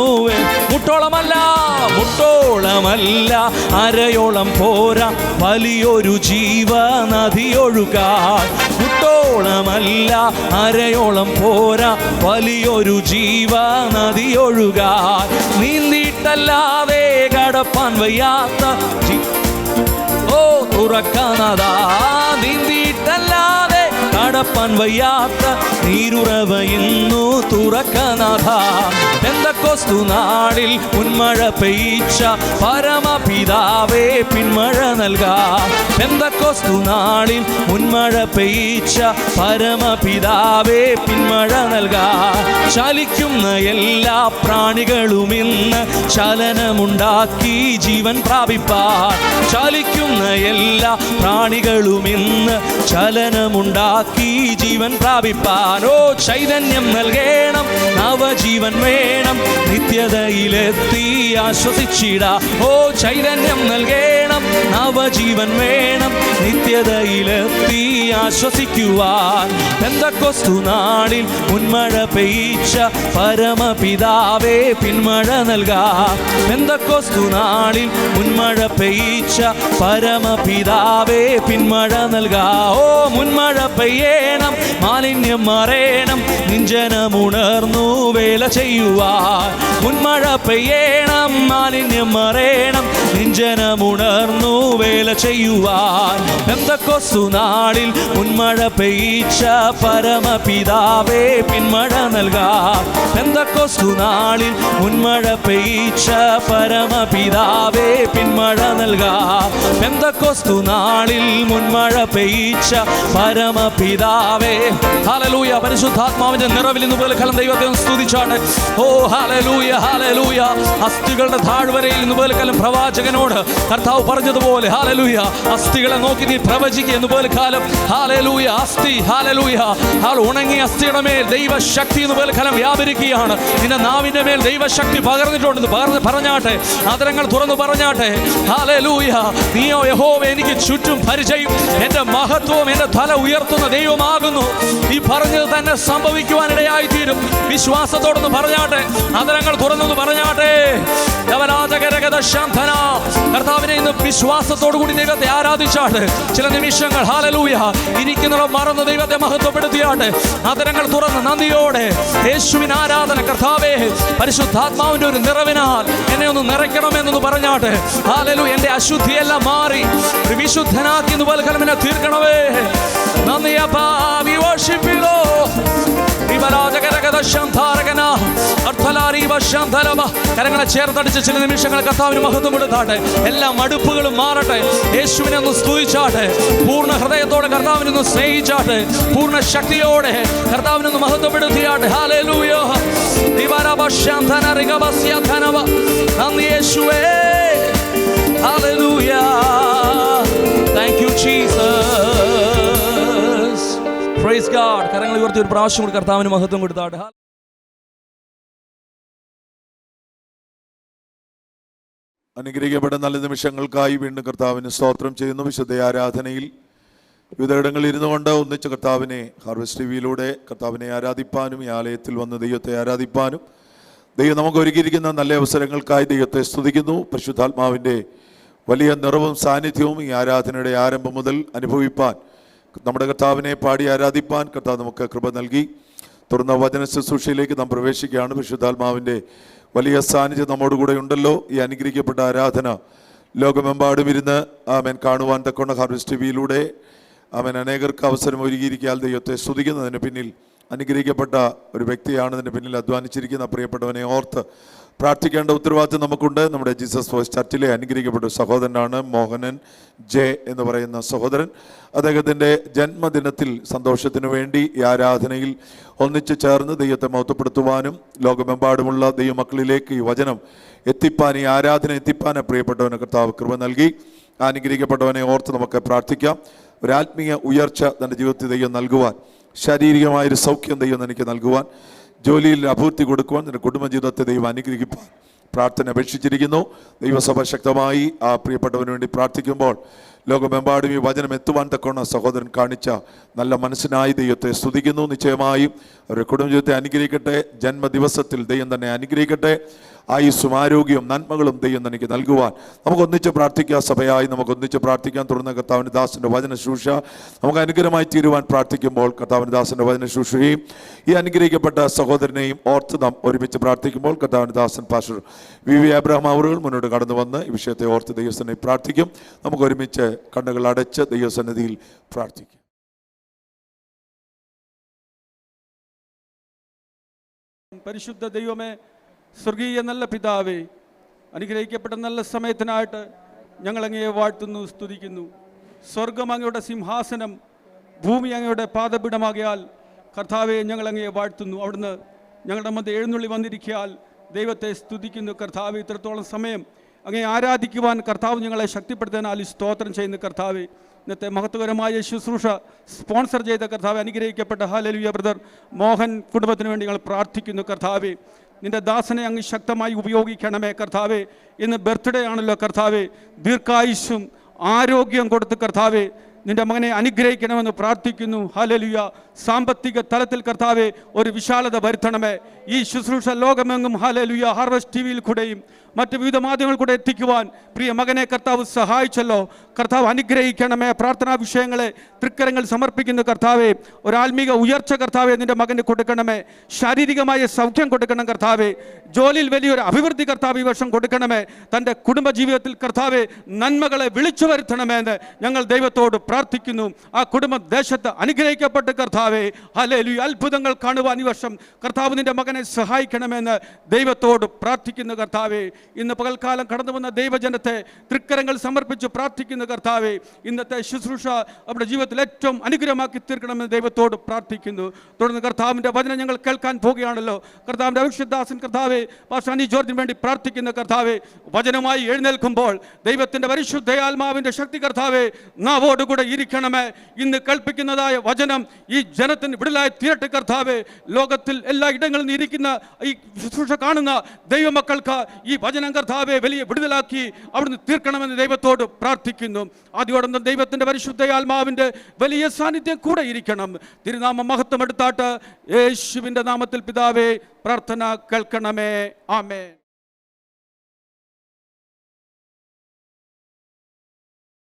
മുട്ടോളമല്ല അരയോളം പോരാ, വലിയൊരു ജീവനദി ഒഴുകാൻ. മുട്ടോളമല്ല അരയോളം പോരാ, വലിയൊരു ജീവനദി ഒഴുകാൻ. നീന്തിയിട്ടല്ലാതെ കടപ്പാൻ വയ്യാത്ത ഓ തുറക്കാനതാ. നീന്തിയിട്ടല്ലാതെ കടപ്പാൻ വയ്യാത്ത നീരുറവ ഇന്നു തുറക്കനാഥ. പെന്തക്കോസ്തു നാളിൽ മുൻമഴ പെയ്ച്ച പരമപിതാവേ പിന്മഴ നൽകാം. പെന്തക്കോസ്തു നാളിൽ മുൻമഴ പെയ്ച്ച പരമപിതാവേ പിന്മഴ നൽകാം. ചലിക്കുന്ന എല്ലാ പ്രാണികളും ഇന്ന് ചലനമുണ്ടാക്കി ജീവൻ പ്രാപിപ്പാൻ. ചലിക്കുന്ന എല്ലാ പ്രാണികളും ഇന്ന് ചലനമുണ്ടാക്കി ജീവൻ പ്രാപിപ്പാൻ. ഓ ചൈതന്യം നൽകണം, നവജീവൻ വേണം നിത്യതയിലെത്തി ആശ്വസിച്ചിടാ. ഓ ചൈതന്യം നൽകേണം, നവജീവൻ വേണം നിത്യതയിലെത്തി ആശ്വസിക്കുവാൻ. പെന്തക്കോസ്തു നാളിൽ മുൻമഴ പെയ്ച്ച പരമപിതാവേ പിന്മഴ നൽകാം. പെന്തക്കോസ്തു നാളിൽ മുൻമഴ പെയ്ച്ച പരമപിതാവേ പിന്മഴ നൽകാം. ഓ മുൻമഴ പെയ്യണം, മാലിന്യം മറയണം, നിഞ്ജനമുണർന്നു വേല ചെയ്യുവാൻ. മുൻമഴ പെയ്യണം, മാലിന്യം മറയണം, നിഞ്ജനമുണർന്നു വേല ചെയ്യുവാൻ. പെന്തക്കോസ്തു നാളിൽ മുൻമഴ പെയ്ച്ച പരമപിതാവേ പിന്മഴ നൽകാം. പെന്തക്കോസ്തു നാളിൽ മുൻമഴ പെയ്ച്ച പരമപിതാവേ പിന്മഴ നൽകാം. പെന്തക്കോസ്തു നാളിൽ മുൻമഴ പെയ്ച്ച പരമപിതാവേ. ഹല്ലേലൂയ. പരിശുദ്ധാത്മാവിന്റെ നിറവിൽ ഇന്ന് പകൽക്കാലം ദൈവത്തെ സ്തുതിച്ചാണ്. ഓ ഹല്ലേലൂയ, ഹല്ലേലൂയ. അസ്ഥികളുടെ താഴ്വരയിൽ ഇന്ന് പകൽക്കാലം പ്രവാചകനോട് കർത്താവ് പറഞ്ഞതുപോലെ ഹല്ലേലൂയ, അസ്ഥികളെ നോക്കി നീ പ്രവചിക്കുക എന്ന് പകൽക്കാലം. ഹല്ലേലൂയ. അസ്ഥി ഹല്ലേലൂയ, ഉണങ്ങിയ അസ്ഥിയുടെ മേൽ ദൈവശക്തി എന്ന് പകൽക്കാലം വ്യാപരിക്കുകയാണ്. നിന്റെ നാവിന്റെ മേൽ ദൈവശക്തി പകർന്നിട്ടുണ്ടെന്ന് പറഞ്ഞാട്ടെ, അതരങ്ങൾ തുറന്നു പറഞ്ഞാട്ടെ. ഹല്ലേലൂയ. നീയോ യഹോവ എനിക്ക് ചുറ്റും പരിചയം, എന്റെ മഹത്വവും എന്റെ തല ഉയർത്തുന്ന ദൈവമാകുന്നു. ഈ പറഞ്ഞത് തന്നെ സംഭവിക്കുവാനിടയായി തീരും. വിശ്വാസത്തോടൊന്ന് പറഞ്ഞാട്ടെ, അതരങ്ങൾ തുറന്നു പറഞ്ഞാട്ടെ. കർത്താവിനെ ഇന്ന് വിശ്വാസത്തോടു കൂടി ദൈവത്തെ ആരാധിച്ചാട്ടെ. ചില നിമിഷങ്ങൾ ഹല്ലേലൂയ ഇരിക്കുന്നവർ മറന്ന് ദൈവത്തെ മഹത്വപ്പെടുത്തിയാട്ടെ. അതരങ്ങൾ തുറന്ന് നന്ദിയോടെ യേശുവിൻ ആരാധന. കർത്താവേ, പരിശുദ്ധാത്മാവിന്റെ ഒരു നിറവിനാൽ എന്നെ ഒന്ന് നിറയ്ക്കണമെന്നൊന്ന് പറഞ്ഞാട്ടെ. ഹല്ലേലൂയ. എന്റെ അശുദ്ധിയെല്ലാം മാറി വിശുദ്ധനാക്കി എന്ന് പലകലം എന്നെ തീർക്കണമേ. നന്ദിയപ്പാ. We worship you, Lord. കരങ്ങളെ ചേർത്തടിച്ച് ചില നിമിഷങ്ങൾ കർത്താവിന് മഹത്വം കൊടുത്താട്ടെ. എല്ലാ മടുപ്പുകളും മാറട്ടെ. യേശുവിനെ ഒന്ന് സ്തുതിച്ചാട്ടെ. പൂർണ്ണ ഹൃദയത്തോടെ കർത്താവിനൊന്ന് സ്നേഹിച്ചാട്ടെ. പൂർണ്ണ ശക്തിയോടെ കർത്താവിനൊന്ന് മഹത്വപ്പെടുത്തിയാട്ടെ. ഹല്ലേലൂയ. നന്ദി യേശുവേ. Hallelujah. Thank you Jesus. Praise God. കരങ്ങൾ ഉയർത്തി ഒരു പ്രാവശ്യം കൂടി കർത്താവിന് മഹത്വം കൊടുത്താട്ടെ. അനുഗ്രഹിക്കപ്പെട്ട നല്ല നിമിഷങ്ങൾക്കായി വീണ്ടും കർത്താവിന് സ്തോത്രം ചെയ്യുന്നു. വിശുദ്ധ ആരാധനയിൽ വിവിധയിടങ്ങളിൽ ഇരുന്നു കൊണ്ട് ഒന്നിച്ച് കർത്താവിനെ ഹാർവസ്റ്റ് ടിവിയിലൂടെ കർത്താവിനെ ആരാധിപ്പാനും ഈ ആലയത്തിൽ വന്ന് ദൈവത്തെ ആരാധിപ്പാനും ദൈവം നമുക്ക് ഒരുക്കിയിരിക്കുന്ന നല്ല അവസരങ്ങൾക്കായി ദൈവത്തെ സ്തുതിക്കുന്നു. പരിശുദ്ധാത്മാവിൻ്റെ വലിയ നിറവും സാന്നിധ്യവും ഈ ആരാധനയുടെ ആരംഭം മുതൽ അനുഭവിപ്പാൻ, നമ്മുടെ കർത്താവിനെ പാടി ആരാധിപ്പാൻ കർത്താവ് നമുക്ക് കൃപ നൽകി. തുറന്ന വചന ശുശ്രൂഷയിലേക്ക് നാം പ്രവേശിക്കുകയാണ്. പരിശുദ്ധാത്മാവിൻ്റെ വലിയ സാന്നിധ്യം നമ്മോടുകൂടെ ഉണ്ടല്ലോ. ഈ അനുഗ്രഹിക്കപ്പെട്ട ആരാധന ലോകമെമ്പാടും ഇരുന്ന് ആമേൻ കാണുവാൻ തക്കവണ്ണം ഹാർവസ്റ്റ് ടിവിയിലൂടെ ആമേൻ അനേകർക്ക് അവസരം ഒരുക്കിയിരിക്കാൻ ദൈവത്തെ സ്തുതിക്കുന്നതിന് പിന്നിൽ അനുഗ്രഹിക്കപ്പെട്ട ഒരു വ്യക്തിയാണ്. ഇതിന് പിന്നിൽ അധ്വാനിച്ചിരിക്കുന്ന പ്രിയപ്പെട്ടവനെ ഓർത്ത് പ്രാർത്ഥിക്കേണ്ട ഉത്തരവാദിത്വം നമുക്കുണ്ട്. നമ്മുടെ ജീസസ് ഫസ്റ്റ് ചർച്ചിലെ അനുഗ്രഹിക്കപ്പെട്ട സഹോദരനാണ് മോഹനൻ ജെ എന്ന് പറയുന്ന സഹോദരൻ. അദ്ദേഹത്തിൻ്റെ ജന്മദിനത്തിൽ സന്തോഷത്തിന് വേണ്ടി ഈ ആരാധനയിൽ ഒന്നിച്ചു ചേർന്ന് ദൈവത്തെ മഹത്വപ്പെടുത്തുവാനും ലോകമെമ്പാടുമുള്ള ദൈവമക്കളിലേക്ക് ഈ വചനം എത്തിപ്പാൻ, ഈ ആരാധന എത്തിപ്പാൻ പ്രിയപ്പെട്ടവന് കർത്താവ് കൃപ നൽകി. അനുഗ്രഹിക്കപ്പെട്ടവനെ ഓർത്ത് നമുക്ക് പ്രാർത്ഥിക്കാം. ഒരു ആത്മീയ ഉയർച്ച തൻ്റെ ജീവിതത്തിൽ ദൈവം നൽകുവാൻ, ശാരീരികമായൊരു സൗഖ്യം ദൈവം എനിക്ക് നൽകുവാൻ, ജോലിയിൽ അഭിവൃദ്ധി കൊടുക്കുവാൻ, നിന്റെ കുടുംബജീവിതത്തെ ദൈവം അനുഗ്രഹിപ്പാൻ പ്രാർത്ഥന അപേക്ഷിച്ചിരിക്കുന്നു. ദൈവസഭ ശക്തമായി ആ പ്രിയപ്പെട്ടവന് വേണ്ടി പ്രാർത്ഥിക്കുമ്പോൾ ലോകമെമ്പാടും ഈ വചനം എത്തുവാൻ തക്കവണ്ണം സഹോദരൻ കാണിച്ച നല്ല മനസ്സിനായി ദൈവത്തെ സ്തുതിക്കുന്നു. നിശ്ചയമായും അവരുടെ കുടുംബജീവിതത്തെ അനുഗ്രഹിക്കട്ടെ. ജന്മദിവസത്തിൽ ദൈവം തന്നെ അനുഗ്രഹിക്കട്ടെ. ആയുസ്സും ആരോഗ്യവും നന്മകളും ദൈവം തനിക്ക് നൽകുവാൻ നമുക്ക് ഒന്നിച്ച് പ്രാർത്ഥിക്കാം. സഭയായി നമുക്ക് ഒന്നിച്ച് പ്രാർത്ഥിക്കാം. തുടർന്ന് കർത്താവിൻ്റെ ദാസൻ്റെ വചന ശുശ്രൂഷ നമുക്ക് അനുഗ്രഹമായി തീരുവാൻ പ്രാർത്ഥിക്കുമ്പോൾ കർത്താവിൻ്റെ ദാസൻ്റെ വചന ശുശ്രൂഷയും ഈ അനുഗ്രഹിക്കപ്പെട്ട സഹോദരനെയും ഓർത്ത് നാം ഒരുമിച്ച് പ്രാർത്ഥിക്കുമ്പോൾ കർത്താവിൻ്റെ ദാസൻ പാസ്റ്റർ വി അബ്രഹാം അവറുകൾ മുന്നോട്ട് കടന്നു വന്ന് ഈ വിഷയത്തെ ഓർത്ത് ദൈവസനെ പ്രാർത്ഥിക്കും. നമുക്ക് ഒരുമിച്ച് കണ്ണുകൾ അടച്ച് ദൈവസന്നിധിയിൽ പ്രാർത്ഥിക്കും. പരിശുദ്ധ ദൈവമേ, സ്വർഗീയ നല്ല പിതാവേ, അനുഗ്രഹിക്കപ്പെട്ട നല്ല സമയത്തിനായിട്ട് ഞങ്ങൾ അങ്ങയെ വാഴ്ത്തുന്നു, സ്തുതിക്കുന്നു. സ്വർഗം അങ്ങയുടെ സിംഹാസനം, ഭൂമി അങ്ങയുടെ പാദപീഠമാകിയാൽ കർത്താവെ ഞങ്ങൾ അങ്ങയെ വാഴ്ത്തുന്നു. അവിടുന്ന് ഞങ്ങളുടെ മധ്യ എഴുന്നള്ളി വന്നിരിക്കാൽ ദൈവത്തെ സ്തുതിക്കുന്നു. കർത്താവ് ഇത്രത്തോളം സമയം അങ്ങേ ആരാധിക്കുവാൻ കർത്താവ് ഞങ്ങളെ ശക്തിപ്പെടുത്താൻ സ്തോത്രം ചെയ്യുന്ന കർത്താവെ. ഇന്നത്തെ മഹത്വകരമായ ശുശ്രൂഷ സ്പോൺസർ ചെയ്ത കർത്താവ് അനുഗ്രഹിക്കപ്പെട്ട ഹല്ലേലൂയ ബ്രദർ മോഹൻ കുടുംബത്തിന് വേണ്ടി ഞങ്ങൾ പ്രാർത്ഥിക്കുന്നു കർത്താവെ. നിൻ്റെ ദാസനെ അങ്ങ് ശക്തമായി ഉപയോഗിക്കണമേ കർത്താവെ. ഇന്ന് ബർത്ത്ഡേ ആണല്ലോ കർത്താവെ. ദീർഘായുസ്സും ആരോഗ്യം കൊടുത്ത് കർത്താവെ നിൻ്റെ മകനെ അനുഗ്രഹിക്കണമെന്ന് പ്രാർത്ഥിക്കുന്നു. ഹല്ലേലൂയ. സാമ്പത്തിക തലത്തിൽ കർത്താവെ ഒരു വിശാലത വരുത്തണമേ. ഈ ശുശ്രൂഷ ലോകമെങ്ങും ഹല്ലേലൂയ ഹാർവസ്റ്റ് ടി വിയിൽ കൂടെയും മറ്റ് വിവിധ മാധ്യമങ്ങൾ കൂടെ എത്തിക്കുവാൻ പ്രിയ മകനെ കർത്താവ് സഹായിച്ചല്ലോ. കർത്താവ് അനുഗ്രഹിക്കണമേ. പ്രാർത്ഥനാ വിഷയങ്ങളെ തൃക്കരങ്ങൾ സമർപ്പിക്കുന്നു കർത്താവെ. ഒരാത്മീക ഉയർച്ച കർത്താവെ നിൻ്റെ മകന് കൊടുക്കണമേ. ശാരീരികമായ സൗഖ്യം കൊടുക്കണം കർത്താവെ. ജോലിയിൽ വലിയൊരു അഭിവൃദ്ധി കർത്താവ് ഈ വർഷം കൊടുക്കണമേ. തൻ്റെ കുടുംബജീവിതത്തിൽ കർത്താവെ നന്മകളെ വിളിച്ചു വരുത്തണമെന്ന് ഞങ്ങൾ ദൈവത്തോട് പ്രാർത്ഥിക്കുന്നു. ആ കുടുംബ ദേശത്ത് അനുഗ്രഹിക്കപ്പെട്ട് കർത്താവെ ഹല്ലേലൂയ അത്ഭുതങ്ങൾ കാണുവാൻ ഈ വർഷം കർത്താവ് നിൻ്റെ മകനെ സഹായിക്കണമെന്ന് ദൈവത്തോട് പ്രാർത്ഥിക്കുന്നു കർത്താവെ. ഇന്ന് പകൽക്കാലം കടന്നു വന്ന ദൈവജനത്തെ തൃക്കരങ്ങൾ സമർപ്പിച്ച് പ്രാർത്ഥിക്കുന്നു കർത്താവെ. ഇന്നത്തെ ശുശ്രൂഷ നമ്മുടെ ജീവിതത്തിൽ ഏറ്റവും അനുഗ്രഹമാക്കി തീർക്കണമെന്ന് ദൈവത്തോട് പ്രാർത്ഥിക്കുന്നു. തുടർന്ന് കർത്താവിൻ്റെ വചനം ഞങ്ങൾ കേൾക്കാൻ പോവുകയാണല്ലോ. കർത്താവിൻ്റെ അഭിഷിക്തദാസൻ കർത്താവെ പാസ്റ്റർ ജോർജിന് വേണ്ടി പ്രാർത്ഥിക്കുന്ന കർത്താവെ, വചനമായി എഴുന്നേൽക്കുമ്പോൾ ദൈവത്തിൻ്റെ പരിശുദ്ധയാത്മാവിൻ്റെ ശക്തി കർത്താവെ നാവോടുകൂടെ ഇരിക്കണമേ. ഇന്ന് കൽപ്പിക്കുന്നതായ വചനം ഈ ജനത്തിന് വിടലായി തീരട്ടെ കർത്താവെ. ലോകത്തിൽ എല്ലാ ഇടങ്ങളിൽ നിന്ന് ഇരിക്കുന്ന ഈ ശുശ്രൂഷ കാണുന്ന ദൈവമക്കൾക്ക് ഈ വചനം കർത്താവെ വലിയ വിടുതലാക്കി അവിടുന്ന് തീർക്കണമെന്ന് ദൈവത്തോട് പ്രാർത്ഥിക്കുന്നു. ആദ്യോടൊന്നും ദൈവത്തിൻ്റെ പരിശുദ്ധയാത്മാവിൻ്റെ വലിയ സാന്നിധ്യം കൂടെ ഇരിക്കണം. തിരുനാമം മഹത്വം എടുത്താട്ട് യേശുവിൻ്റെ നാമത്തിൽ പിതാവേ പ്രാർത്ഥന കേൾക്കണമേ. ആമേൻ.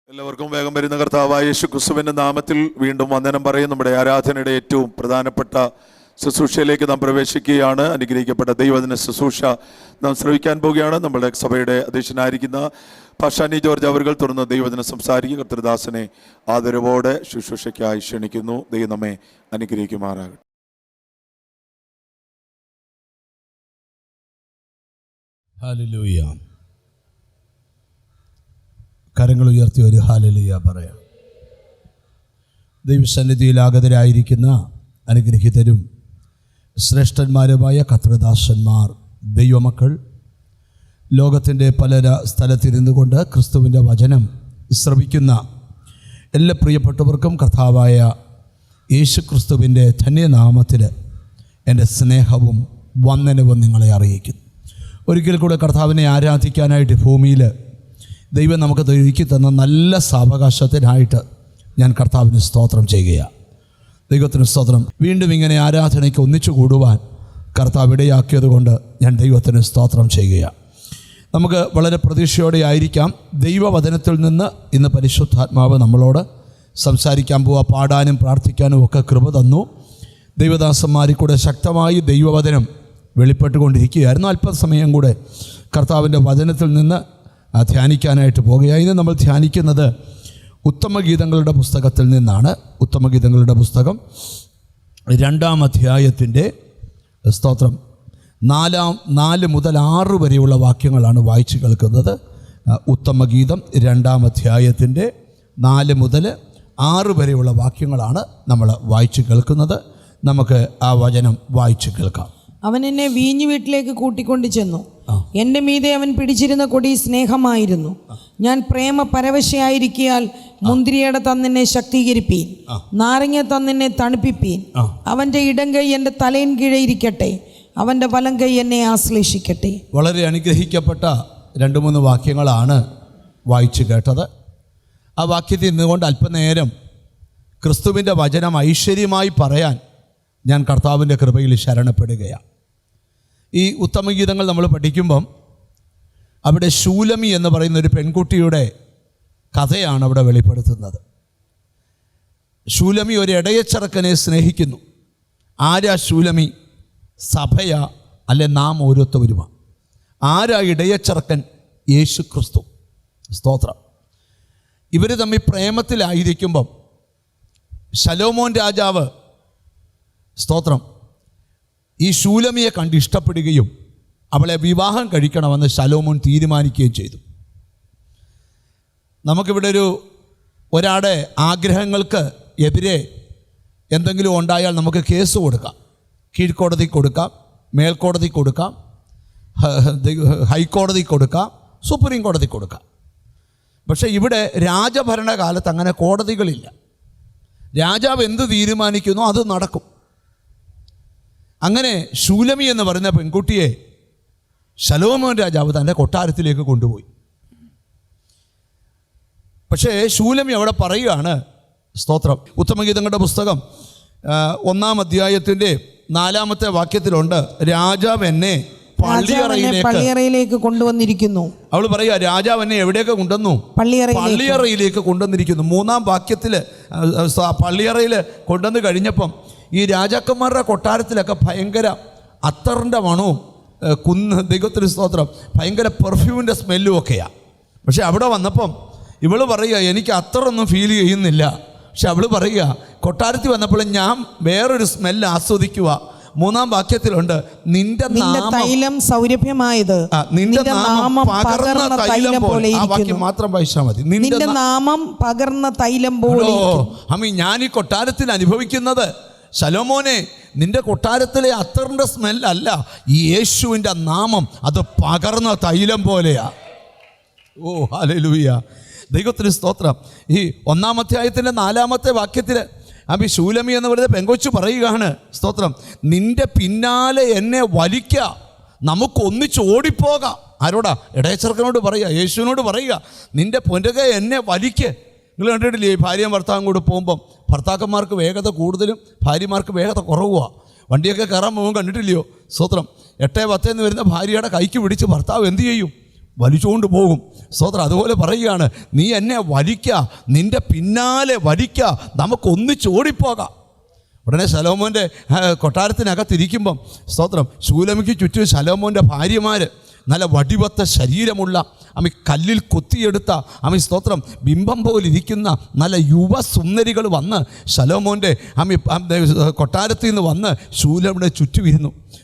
എല്ലാവർക്കും വേഗം വരുന്ന കർത്താവായ യേശു ക്രിസ്തുവിൻ്റെ നാമത്തിൽ വീണ്ടും വന്ദനം പറയും. നമ്മുടെ ആരാധനയുടെ ഏറ്റവും പ്രധാനപ്പെട്ട ശുശ്രൂഷയിലേക്ക് നാം പ്രവേശിക്കുകയാണ്. അനുഗ്രഹിക്കപ്പെട്ട ദൈവദിന ശുശ്രൂഷ നാം ശ്രവിക്കാൻ പോവുകയാണ്. നമ്മുടെ സഭയുടെ അധ്യക്ഷനായിരിക്കുന്ന പാഷാനി ജോർജ് അവർ തുറന്ന് ദൈവദിനം സംസാരിക്കുക. കർത്തൃദാസനെ ആദരവോടെ ശുശ്രൂഷയ്ക്കായി ക്ഷണിക്കുന്നു. ദൈവം നമ്മെ അനുഗ്രഹിക്കുമാറാകട്ടെ. ഹല്ലേലൂയ. കരങ്ങൾ ഉയർത്തി ഒരു ഹല്ലേലൂയ പറയാം. ദൈവസന്നിധിയിൽ ആഗതരായിരിക്കുന്ന അനുഗ്രഹീതരും ശ്രേഷ്ഠന്മാരുമായ കർത്തൃദാസന്മാർ, ദൈവമക്കൾ, ലോകത്തിൻ്റെ പല സ്ഥലത്തിരുന്നു കൊണ്ട് ക്രിസ്തുവിൻ്റെ വചനം ശ്രവിക്കുന്ന എല്ലാ പ്രിയപ്പെട്ടവർക്കും കർത്താവായ യേശു ക്രിസ്തുവിൻ്റെ ധന്യനാമത്തിൽ എൻ്റെ സ്നേഹവും വന്ദനവും നിങ്ങളെ അറിയിക്കുന്നു. ഒരിക്കൽ കൂടെ കർത്താവിനെ ആരാധിക്കാനായിട്ട് ഭൂമിയിൽ ദൈവം നമുക്ക് ഒരുക്കി തന്ന നല്ല സാവകാശത്തിനായിട്ട് ഞാൻ കർത്താവിന് സ്തോത്രം ചെയ്യുകയാണ്. ദൈവത്തിന് സ്തോത്രം. വീണ്ടും ഇങ്ങനെ ആരാധനയ്ക്ക് ഒന്നിച്ചു കൂടുവാൻ കർത്താവ് ഇടയാക്കിയത് കൊണ്ട് ഞാൻ ദൈവത്തിന് സ്തോത്രം ചെയ്യുകയാണ്. നമുക്ക് വളരെ പ്രതീക്ഷയോടെ ആയിരിക്കാം. ദൈവവചനത്തിൽ നിന്ന് ഇന്ന് പരിശുദ്ധാത്മാവ് നമ്മളോട് സംസാരിക്കാൻ പോവുക. പാടാനും പ്രാർത്ഥിക്കാനും ഒക്കെ കൃപ തന്നു. ദൈവദാസന്മാരിൽ കൂടെ ശക്തമായി ദൈവവചനം വെളിപ്പെട്ടുകൊണ്ടിരിക്കുകയായിരുന്നു. അല്പസമയം കൂടെ കർത്താവിൻ്റെ വചനത്തിൽ നിന്ന് ധ്യാനിക്കാനായിട്ട് പോകുകയാണ്. ഇന്ന് നമ്മൾ ധ്യാനിക്കുന്നത് ഉത്തമഗീതങ്ങളുടെ പുസ്തകത്തിൽ നിന്നാണ്. ഉത്തമഗീതങ്ങളുടെ പുസ്തകം 2-ാം അധ്യായത്തിൻ്റെ സ്തോത്രം 4 മുതൽ 6 വരെയുള്ള വാക്യങ്ങളാണ് വായിച്ചു കേൾക്കുന്നത്. ഉത്തമഗീതം 2-ാം അധ്യായത്തിൻ്റെ 4 മുതൽ 6 വരെയുള്ള വാക്യങ്ങളാണ് നമ്മൾ വായിച്ചു കേൾക്കുന്നത്. നമുക്ക് ആ വചനം വായിച്ചു കേൾക്കാം. അവൻ എന്നെ വീഞ്ഞു വീട്ടിലേക്ക് കൂട്ടിക്കൊണ്ട് ചെന്നു. എൻ്റെ മീതെ അവൻ പിടിച്ചിരുന്ന കൊടി സ്നേഹമായിരുന്നു. ഞാൻ പ്രേമ പരവശയായിരിക്കിയാൽ മുന്തിരിയട തന്നെന്നെ ശക്തീകരിപ്പീൻ, നാരങ്ങ തന്നെന്നെ തണുപ്പിപ്പീൻ. അവൻ്റെ ഇടംകൈ എൻ്റെ തലയിൻ കീഴെ ഇരിക്കട്ടെ, അവൻ്റെ വലം കൈ എന്നെ ആശ്ലേഷിക്കട്ടെ. വളരെ അനുഗ്രഹിക്കപ്പെട്ട 2-3 വാക്യങ്ങളാണ് വായിച്ചു കേട്ടത്. ആ വാക്യത്തിൽ നിന്നുകൊണ്ട് അല്പനേരം ക്രിസ്തുവിൻ്റെ വചനം ഐശ്വര്യമായി പറയാൻ ഞാൻ കർത്താവിൻ്റെ കൃപയിൽ ശരണപ്പെടുകയാണ്. ഈ ഉത്തമഗീതങ്ങൾ നമ്മൾ പഠിക്കുമ്പം അവിടെ ശൂലമി എന്ന് പറയുന്ന ഒരു പെൺകുട്ടിയുടെ കഥയാണ് അവിടെ വെളിപ്പെടുത്തുന്നത്. ശൂലമി ഒരു ഇടയച്ചറക്കനെ സ്നേഹിക്കുന്നു. ആരാ ശൂലമി? സഭയാ അല്ലെ നാം ഓരോരുത്തരുമാണ്? ആരാ ഇടയച്ചറക്കൻ? യേശു ക്രിസ്തു. സ്തോത്രം. ഇവർ തമ്മിൽ പ്രേമത്തിലായിരിക്കുമ്പം ശലോമോൻ രാജാവ്, സ്തോത്രം, ഈ ശൂലമിയെ കണ്ട് ഇഷ്ടപ്പെടുകയും അവളെ വിവാഹം കഴിക്കണമെന്ന് ശലോമോൻ തീരുമാനിക്കുകയും ചെയ്തു. നമുക്കിവിടെ ഒരാളുടെ ആഗ്രഹങ്ങൾക്ക് എതിരെ എന്തെങ്കിലും ഉണ്ടായാൽ നമുക്ക് കേസ് കൊടുക്കാം. കീഴ്ക്കോടതി കൊടുക്കാം, മേൽക്കോടതി കൊടുക്കാം, ഹൈക്കോടതി കൊടുക്കാം, സുപ്രീം കോടതി കൊടുക്കാം. പക്ഷേ ഇവിടെ രാജഭരണകാലത്ത് അങ്ങനെ കോടതികളില്ല. രാജാവ് എന്ത് തീരുമാനിക്കുന്നോ അത് നടക്കും. അങ്ങനെ ശൂലമി എന്ന് പറയുന്ന പെൺകുട്ടിയെ ശലോമോൻ രാജാവ് തൻ്റെ കൊട്ടാരത്തിലേക്ക് കൊണ്ടുപോയി. പക്ഷേ ശൂലമി അവിടെ പറയുകയാണ്, സ്തോത്രം, ഉത്തമഗീതങ്ങളുടെ പുസ്തകം 1-ാം അധ്യായത്തിൻ്റെ 4-ാമത്തെ വാക്യത്തിലുണ്ട്, രാജാവ് എന്നെ പള്ളിയറയിലേക്ക് കൊണ്ടുവന്നിരിക്കുന്നു. അവൾ പറയുക, രാജാവ് എന്നെ എവിടെയൊക്കെ കൊണ്ടുവന്നു? പള്ളിയറയിലേക്ക് കൊണ്ടുവന്നിരിക്കുന്നു. 3-ാം വാക്യത്തിൽ പള്ളിയറയിൽ കൊണ്ടുവന്ന് കഴിഞ്ഞപ്പം ഈ രാജാക്കന്മാരുടെ കൊട്ടാരത്തിലൊക്കെ ഭയങ്കര അത്തറിൻ്റെ മണവും ദൈവത്തിന് സ്തോത്രം, ഭയങ്കര പെർഫ്യൂമിൻ്റെ സ്മെല്ലും ഒക്കെയാണ്. പക്ഷെ അവിടെ വന്നപ്പം ഇവള് പറയുക, എനിക്ക് അത്തറൊന്നും ഫീൽ ചെയ്യുന്നില്ല. പക്ഷെ അവൾ പറയുക, കൊട്ടാരത്തിൽ വന്നപ്പോൾ ഞാൻ വേറൊരു സ്മെല്ല് ആസ്വദിക്കുക. 3-ാം വാക്യത്തിലുണ്ട്, നിന്റെ തൈലം സൗരഭ്യമായത്, നിന്റെ നാമം പകർന്ന തൈലം പോലെ. ആ വാക്യം മാത്രം വായിച്ചാൽ മതി. നിന്റെ നാമം പകർന്ന തൈലം പോലെ. ഞാൻ ഈ കൊട്ടാരത്തിൽ അനുഭവിക്കുന്നത്, ശലോമോനെ, നിന്റെ കൊട്ടാരത്തിലെ അത്തറിൻ്റെ സ്മെല്ലല്ല, ഈ യേശുവിൻ്റെ നാമം അത് പകർന്ന തൈലം പോലെയാ. ഓ ഹല്ലേലൂയ, ദൈവത്തിന് സ്തോത്രം. ഈ 1-ാം അധ്യായത്തിൻ്റെ 4-ാമത്തെ വാക്യത്തിൽ ശൂലമി എന്ന് പറയുന്ന പെങ്കൊച്ചു പറയുകയാണ്, സ്തോത്രം, നിന്റെ പിന്നാലെ എന്നെ വലിക്കുക, നമുക്കൊന്നിച്ച് ഓടിപ്പോകാം. ആരോടാ? ഇടയച്ചെറുക്കനോട് പറയുക, യേശുവിനോട് പറയുക, നിന്റെ പൊന്നുകെ എന്നെ വലിക്ക്. നിങ്ങൾ കണ്ടിട്ടില്ലേ, ഭാര്യയും ഭർത്താവും കൂടെ പോകുമ്പം ഭർത്താക്കന്മാർക്ക് വേഗത കൂടുതലും ഭാര്യമാർക്ക് വേഗത കുറവുമാണ്. വണ്ടിയൊക്കെ കയറാൻ പോകുമ്പോൾ കണ്ടിട്ടില്ലയോ? സ്തോത്രം, 8-10 വരുന്ന ഭാര്യയുടെ കൈക്ക് പിടിച്ച് ഭർത്താവ് എന്തു ചെയ്യും? വലിച്ചുകൊണ്ട് പോകും. സ്തോത്രം, അതുപോലെ പറയുകയാണ്, നീ എന്നെ വലിക്കുക, നിന്റെ പിന്നാലെ വലിക്കുക, നമുക്കൊന്നിച്ച് ഓടിപ്പോകാം. ഉടനെ ശലോമോൻ്റെ കൊട്ടാരത്തിനകത്തിരിക്കുമ്പം, സ്തോത്രം, ശൂലമിക്ക് ചുറ്റും ശലോമോൻ്റെ ഭാര്യമാർ, നല്ല വടിവത്ത ശരീരമുള്ള, കല്ലിൽ കൊത്തിയെടുത്ത, സ്തോത്രം, ബിംബം പോലിരിക്കുന്ന നല്ല യുവസുന്ദരികൾ വന്ന് ശലോമോൻ്റെ കൊട്ടാരത്തിൽ നിന്ന് വന്ന് ശൂലമിയുടെ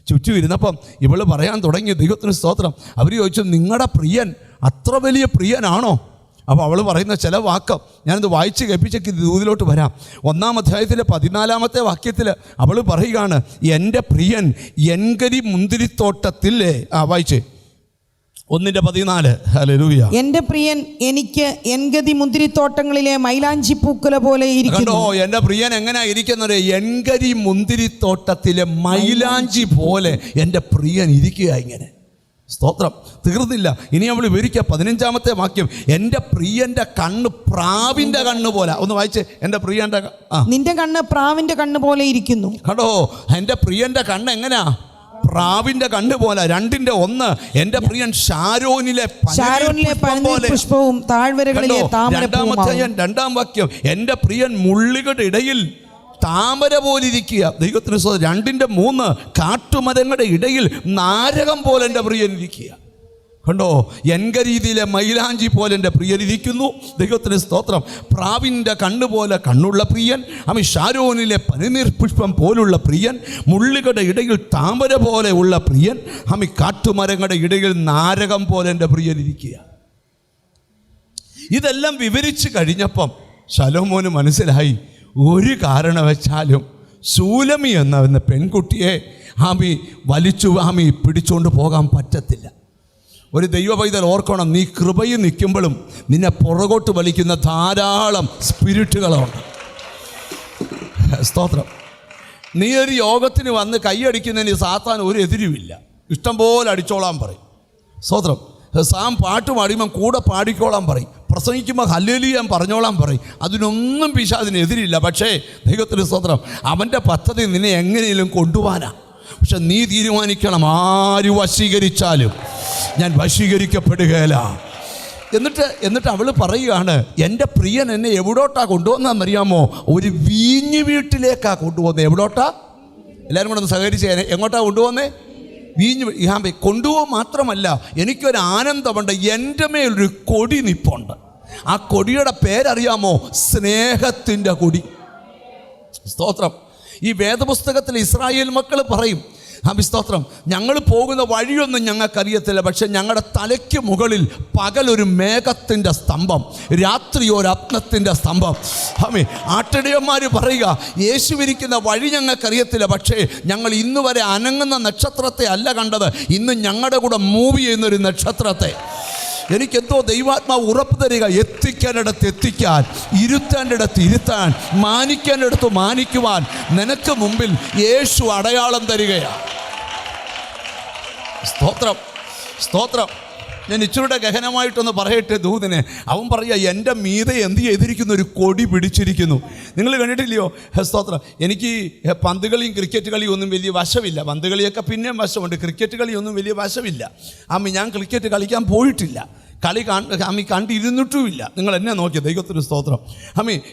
ചുറ്റുമിരുന്നപ്പം ഇവൾ പറയാൻ തുടങ്ങി, ദൈവത്തിന് സ്തോത്രം, അവർ ചോദിച്ചു, നിങ്ങളുടെ പ്രിയൻ അത്ര വലിയ പ്രിയനാണോ? അപ്പോൾ അവൾ പറയുന്ന ചില വാക്ക് ഞാനിത് വായിച്ച് കേൾപ്പിച്ചേക്ക് ഇതിലോട്ട് വരാം. 1-ാം അധ്യായത്തിലെ 14-ാമത്തെ വാക്യത്തിൽ അവൾ പറയുകയാണ്, എൻ്റെ പ്രിയൻ എൻകരി മുന്തിരിത്തോട്ടത്തില്ലേ. വായിച്ചേ, 1:14. ഹല്ലേലൂയ. എൻ്റെ പ്രിയൻ എനിക്ക് എൻഗതി മുന്തിരിത്തോട്ടങ്ങളിലെ മൈലാഞ്ചി പൂക്കുല പോലെ ഇരിക്കുന്നു. എൻ്റെ പ്രിയൻ എങ്ങനെയാ ഇരിക്കുന്നത്? എൻകരി മുന്തിരിത്തോട്ടത്തിലെ മൈലാഞ്ചി പോലെ എൻ്റെ പ്രിയൻ ഇരിക്കുക. ഇങ്ങനെ സ്തോത്രം, തീർന്നില്ല. ഇനി നമ്മൾ വിവരിക്കുക. 15-ാമത്തെ വാക്യം, എൻ്റെ പ്രിയൻ്റെ കണ്ണ് പ്രാവിൻ്റെ കണ്ണ് പോലെ. ഒന്ന് വായിച്ചേ, എൻ്റെ പ്രിയൻ്റെ നിന്റെ കണ്ണ് പ്രാവിൻ്റെ കണ്ണ് പോലെ ഇരിക്കുന്നു. കണ്ടോ, എൻ്റെ പ്രിയൻ്റെ കണ്ണ് എങ്ങനെയാ? പ്രാവിൻ്റെ കണ്ണ് പോലെ. 2:1, എൻ്റെ പ്രിയൻ ഷാരോനിലെ പുഷ്പവും താഴ്വരകളിലെ താമരപ്പൂവും. 2-ാം വാക്യം, എൻ്റെ പ്രിയൻ മുള്ളികളുടെ ഇടയിൽ താമര പോലിരിക്കുക. ദൈവത്തിന് 2:3, കാട്ടുമരങ്ങളുടെ ഇടയിൽ നാരകം പോലെ എൻ്റെ പ്രിയൻ ഇരിക്കുക. കണ്ടോ, എൻകരീതിയിലെ മൈലാഞ്ചി പോലെ എൻ്റെ പ്രിയൻ ഇരിക്കുന്നു. ദൈവത്തിന് സ്തോത്രം. പ്രാവിൻ്റെ കണ്ണുപോലെ കണ്ണുള്ള പ്രിയൻ, ഷാരോനിലെ പനിനീർ പുഷ്പം പോലുള്ള പ്രിയൻ, മുള്ളുകളുടെ ഇടയിൽ താമര പോലെ ഉള്ള പ്രിയൻ, കാട്ടുമരങ്ങളുടെ ഇടയിൽ നാരകം പോലെ എൻ്റെ പ്രിയൻ ഇരിക്കുക. ഇതെല്ലാം വിവരിച്ച് കഴിഞ്ഞപ്പം ശലോമോന് മനസ്സിലായി, ഒരു കാരണവശാലും ശൂലമി എന്ന പെൺകുട്ടിയെ വലിച്ചു പിടിച്ചുകൊണ്ട് പോകാൻ പറ്റത്തില്ല. ഒരു ദൈവ പൈതൽ ഓർക്കണം, നീ കൃപയിൽ നിൽക്കുമ്പോഴും നിന്നെ പുറകോട്ട് വലിക്കുന്ന ധാരാളം സ്പിരിറ്റുകളുണ്ട്. സ്തോത്രം. നീ ഒരു യോഗത്തിന് വന്ന് കൈയടിക്കുന്നതിന് സാത്താൻ ഒരു എതിരുമില്ല, ഇഷ്ടം പോലെ അടിച്ചോളാൻ പറയും. സ്തോത്രം. സാം പാട്ട് പാടിയുമ്പം കൂടെ പാടിക്കോളാൻ പറയും, പ്രസംഗിക്കുമ്പോൾ ഹല്ലേലൂയ പറഞ്ഞോളാൻ പറയും. അതിനൊന്നും പിശാചിനെതിരില്ല. പക്ഷേ ദൈവത്തിന് സ്തോത്രം, അവൻ്റെ പദ്ധതി നിന്നെ എങ്ങനെയും കൊണ്ടുപോകാനാ. പക്ഷെ നീ തീരുമാനിക്കണം, ആര് വശീകരിച്ചാലും ഞാൻ വശീകരിക്കപ്പെടുകയില്ല. എന്നിട്ട് അവൾ പറയുകയാണ്, എൻ്റെ പ്രിയൻ എന്നെ എവിടോട്ടാണ് കൊണ്ടുവന്നതെന്നറിയാമോ? ഒരു വീഞ്ഞു വീട്ടിലേക്കാണ് കൊണ്ടുപോകുന്നത്. എവിടോട്ടാ? എല്ലാവരും കൂടെ ഒന്ന് സഹകരിച്ച്, എങ്ങോട്ടാണ് കൊണ്ടുപോകുന്നത്? വീഞ്ഞു. കൊണ്ടുപോകാൻ മാത്രമല്ല, എനിക്കൊരു ആനന്ദമുണ്ട്. എൻ്റെ മേലൊരു കൊടി നിപ്പുണ്ട്. ആ കൊടിയുടെ പേരറിയാമോ? സ്നേഹത്തിൻ്റെ കൊടി. സ്തോത്രം. ഈ വേദപുസ്തകത്തിൽ ഇസ്രായേൽ മക്കൾ പറയും, സ്തോത്രം, ഞങ്ങൾ പോകുന്ന വഴിയൊന്നും ഞങ്ങൾക്കറിയത്തില്ല, പക്ഷെ ഞങ്ങളുടെ തലയ്ക്ക് മുകളിൽ പകലൊരു മേഘത്തിൻ്റെ സ്തംഭം, രാത്രി ഒരു അഗ്നത്തിൻ്റെ സ്തംഭം. ആട്ടിടയന്മാർ പറയുക, യേശുവിരിക്കുന്ന വഴി ഞങ്ങൾക്കറിയത്തില്ല, പക്ഷേ ഞങ്ങൾ ഇന്ന് വരെ അനങ്ങുന്ന നക്ഷത്രത്തെ അല്ല കണ്ടത്, ഇന്ന് ഞങ്ങളുടെ കൂടെ മൂവ് ചെയ്യുന്നൊരു നക്ഷത്രത്തെ. എനിക്കെന്തോ ദൈവാത്മാവ് ഉറപ്പ് തരിക, എത്തിക്കേണ്ടിടത്ത് എത്തിക്കാൻ, ഇരുത്തേണ്ടിടത്ത് ഇരുത്താൻ, മാനിക്കേണ്ടിടത്ത് മാനിക്കുവാൻ നിനക്ക് മുമ്പിൽ യേശു അടയാളം തരികയാണ്. സ്തോത്രം, സ്തോത്രം. ഞാൻ ഇച്ചിരൂടെ ഗഹനമായിട്ടൊന്ന് പറയട്ടെ ദൂതിനെ. അവൻ പറയുക, എൻ്റെ മീതെ എന്ത് ചെയ്തിരിക്കുന്നു? ഒരു കൊടി പിടിച്ചിരിക്കുന്നു. നിങ്ങൾ കണ്ടിട്ടില്ലയോ? സ്തോത്രം. എനിക്ക് പന്ത് കളിയും ക്രിക്കറ്റ് കളിയും ഒന്നും വലിയ വശമില്ല. പന്ത് കളിയൊക്കെ പിന്നെയും വശമുണ്ട്, ക്രിക്കറ്റ് കളിയൊന്നും വലിയ വശമില്ല. ഞാൻ ക്രിക്കറ്റ് കളിക്കാൻ പോയിട്ടില്ല, കളി കണ്ടിരുന്നിട്ടുമില്ല. നിങ്ങൾ എന്നെ നോക്കിയ ദൈവത്തിന് സ്തോത്രം.